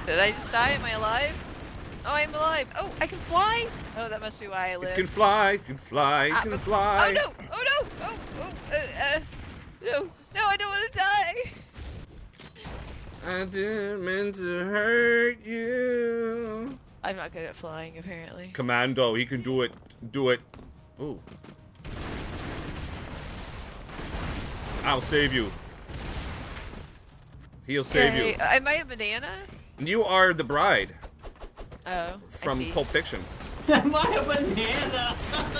Did I just die? Am I alive? Oh, I'm alive. Oh, I can fly. Oh, that must be why I You live. can fly, you can fly, you can fly. Oh no! Oh no! No! No! I don't want to die. I didn't mean to hurt you. I'm not good at flying, apparently. Commando, he can do it. Do it. Ooh. I'll save you. He'll save Yay. you. Am I a banana? You are the bride Oh, I from see. Pulp Fiction. Am I a banana?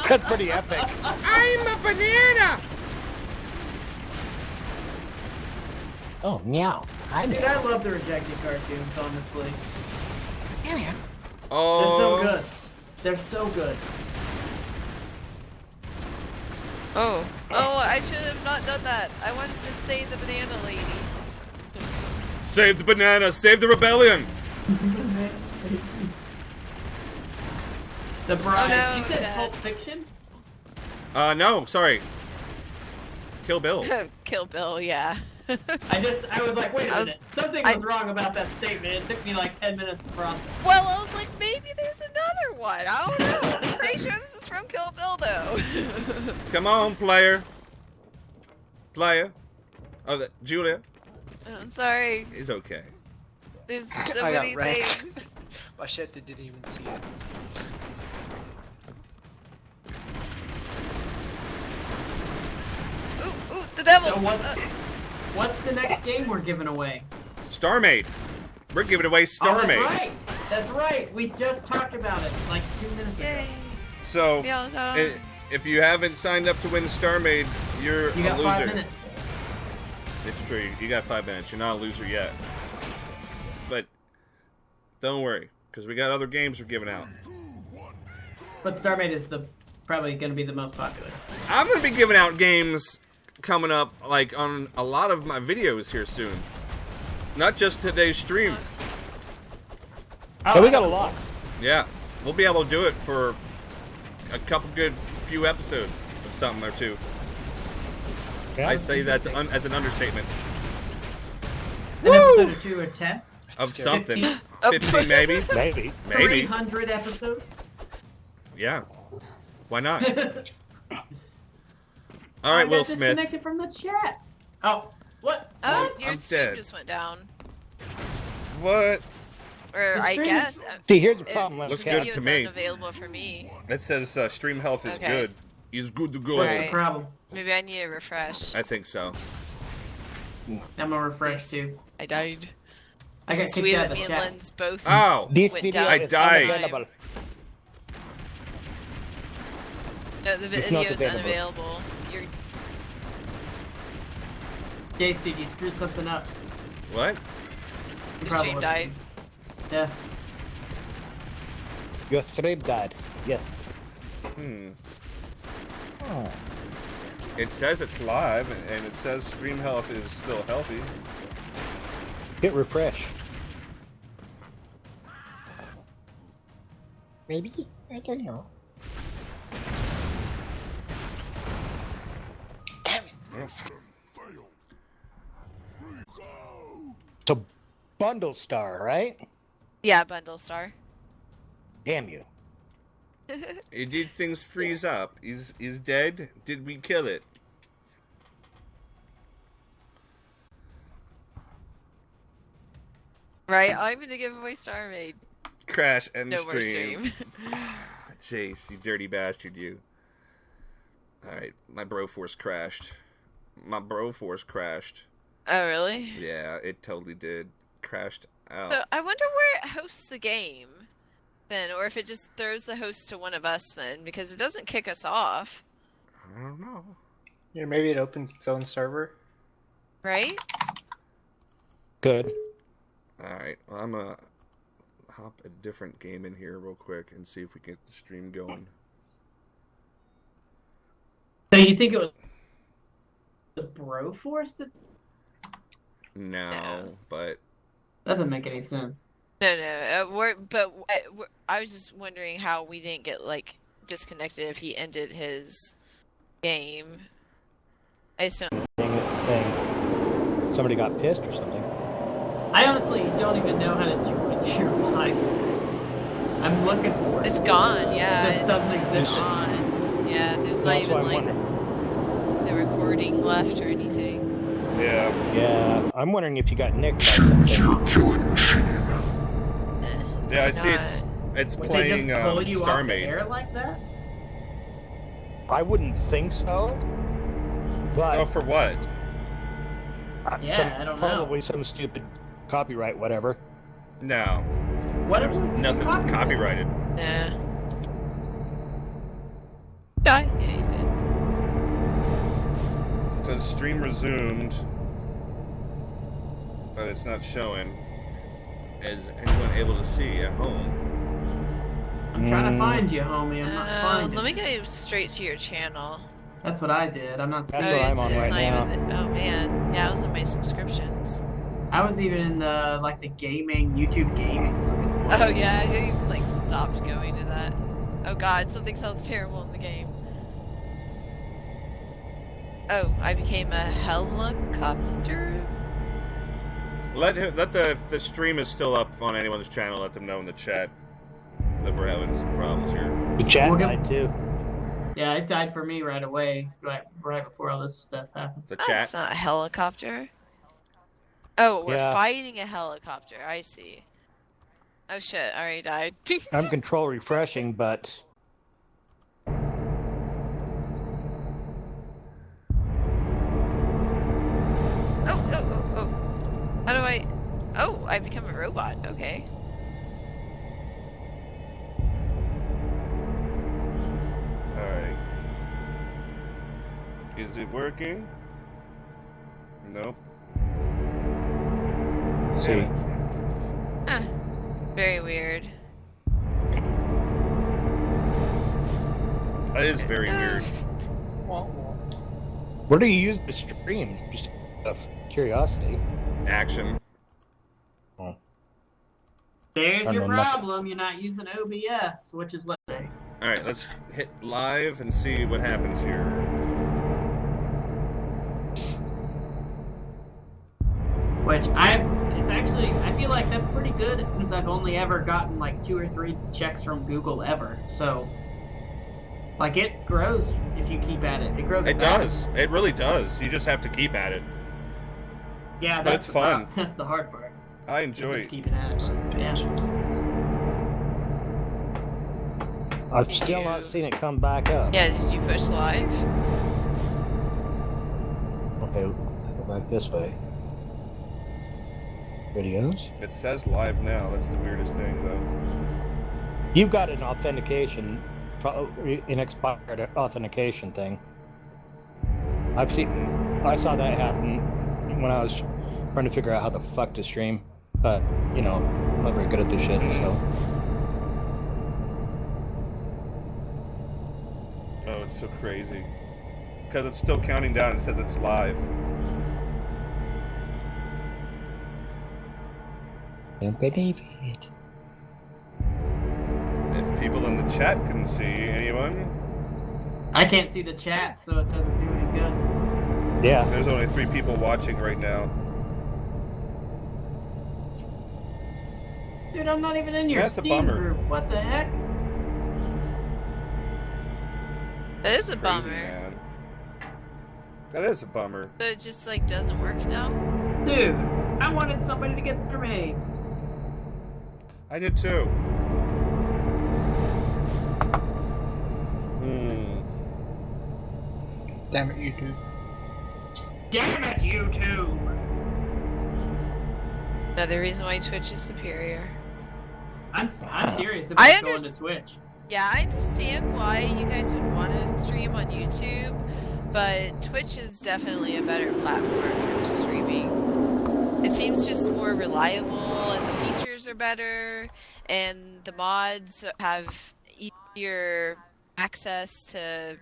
That's pretty epic. I'm a banana! Oh, meow. Dude, I love the rejected cartoons, honestly. They're Oh. so good. They're so good. Oh. Oh, I should have not done that. I wanted to stay the banana lady. Save the banana, save the rebellion! The Bride. Oh, no, you said Dad. Pulp Fiction? No, sorry. Kill Bill. Kill Bill, yeah. I was like, wait a I was- minute. Something was wrong about that statement. It took me like 10 minutes to process. Well, I was like, maybe there's another one. I don't know. I'm pretty sure this is from Kill Bill, though. Come on, player. Player. Oh, Julia. I'm sorry. Is okay. There's so I got many wrecked. things. My shit didn't even see it. Ooh, the devil. So what's the next game we're giving away? StarMade. We're giving away Oh, StarMade. that's right. That's right. We just talked about it like 2 minutes ago. Yay. So, Yeah, if you haven't signed up to win StarMade, you're You a got loser. 5 minutes. It's true. You got 5 minutes. You're not a loser yet. But don't worry, because we got other games we're giving out. but StarMade is probably going to be the most popular. I'm gonna be giving out games coming up, like on a lot of my videos here soon. Not just today's stream. Oh, we got a lot. Yeah, we'll be able to do it for a couple good few episodes of something or two. Yeah. I say that as an understatement. An episode or 2 or 10? Of something. 15? 15 maybe? Maybe. Maybe. 300 episodes? Yeah. Why not? All right, Will Smith. Disconnected from the chat. Oh, what? Oh, your I'm stream dead. just went down. What? Or The I stream- guess. See, here's the problem. Looks The good video to is me. unavailable for me. It says stream health is Okay. good. Is good to go. What's Right. the problem? Maybe I need a refresh. I think so. I'm gonna refresh Yes. too. I died. I got It's kicked sweet out that of me the and chat. Lynn's both Oh! This went video down I is at the same died. time. unavailable. No, the It's not video is available. unavailable. You're Jace, did you screw something up? What? You the stream would. died. Yeah. Your stream died. Yes. Oh. It says it's live, and it says stream health is still healthy. Hit refresh. Maybe? I don't know. Damn it. So, Bundle Star, right? Yeah, Bundle Star. Damn you. Did things freeze up? Is dead? Did we kill it? Right, I'm gonna give away StarMade. Crash and No more stream. stream. Jace, you dirty bastard, you. Alright, my Broforce crashed. My Broforce crashed. Oh, really? Yeah, it totally did. Crashed out. So I wonder where it hosts the game then, or if it just throws the host to one of us then, because it doesn't kick us off, I don't know. Yeah, maybe it opens its own server. right? Good. Alright, well, I'm gonna hop a different game in here real quick and see if we can get the stream going. So you think it was the Broforce that No, but doesn't make any sense? No, I was just wondering how we didn't get like disconnected if he ended his game. I just don't. Saying somebody got pissed or something. I honestly don't even know how to join your live. I'm looking for it. It's gone. Yeah, It doesn't it's exist. on. Yeah, there's not That's even why I'm like wondering. the recording left or anything. yeah. Yeah, I'm wondering if you got nicked by something. Yeah, I see Not. it's Would playing they just pull you off the StarMade. air like that? I wouldn't think so. But Oh, for what? Yeah, I don't know. Probably some stupid copyright, whatever. No. What if There's nothing copyrighted. Nah. Die. Yeah, you did. It says stream resumed, but it's not showing. Is anyone able to see at home? I'm trying to find you, homie. I'm not finding. Let me go straight to your channel. That's what I did. I'm not That's seeing. what I'm on right now. Oh man, yeah, I was on my subscriptions. I was even in the the gaming YouTube gaming. Oh yeah, you like stopped going to that. Oh god, something sounds terrible in the game. Oh, I became a helicopter. Let the stream is still up on anyone's channel. Let them know in the chat that we're having some problems here. The chat We'll get- died too. Yeah, it died for me right away, right before all this stuff happened. The Oh, chat. it's not a helicopter. Oh, we're Yeah. fighting a helicopter. I see. Oh shit, I already died. I'm control refreshing, but Oh. How do I... Oh, I become a robot. Okay. Alright. Is it working? Nope. see. Very weird. That is very weird. What do you use to stream? Just out of curiosity. Action. Oh. There's I your know nothing. problem. You're not using OBS, which is what they. Alright, let's hit live and see what happens here. Which I feel like that's pretty good since I've only ever gotten like 2 or 3 checks from Google ever. So, like, it grows if you keep at it. It grows. It fast. does. It really does. You just have to keep at it. Yeah, But that's it's fun. That's the hard part. I enjoy Just it. keeping at it. Yeah. I've Did still you- not seen it come back up. Yeah, did you push live? Okay, go back this way. Videos. It says live now. That's the weirdest thing, though. You've got an authentication, an expired authentication thing. I saw that happen when I was trying to figure out how the fuck to stream, but you know, I'm not very good at this shit, so. Oh, it's so crazy. Because it's still counting down. It says it's live. Don't believe it. If people in the chat can see anyone, I can't see the chat, so it doesn't do any good. Yeah. there's only 3 people watching right now. Dude, I'm not even in your That's a Steam bummer. group. What the heck? That is a Crazy, bummer. man. That is a bummer. So it just like doesn't work now? Dude, I wanted somebody to get StarMade. I did too. Damn it, YouTube. Damn it, YouTube! Another reason why Twitch is superior. I'm serious I about going to underst- Twitch. Yeah, I understand why you guys would want to stream on YouTube, but Twitch is definitely a better platform for streaming. It seems just more reliable, and the features are better, and the mods have easier access to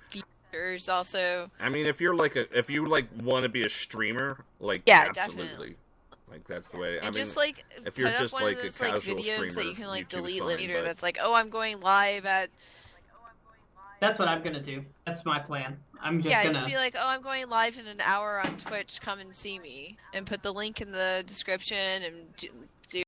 features also. I mean, if you want to be a streamer, like, Yeah, absolutely. definitely. Like, that's the way. And I just mean, like if you're put just up one like of a those like casual videos that streamer, you can like YouTube's delete fine, later. but- That's like, oh, I'm going live at. That's what I'm gonna do. That's my plan. I'm just Yeah, gonna. just be like, oh, I'm going live in an hour on Twitch. Come and see me, and put the link in the description, and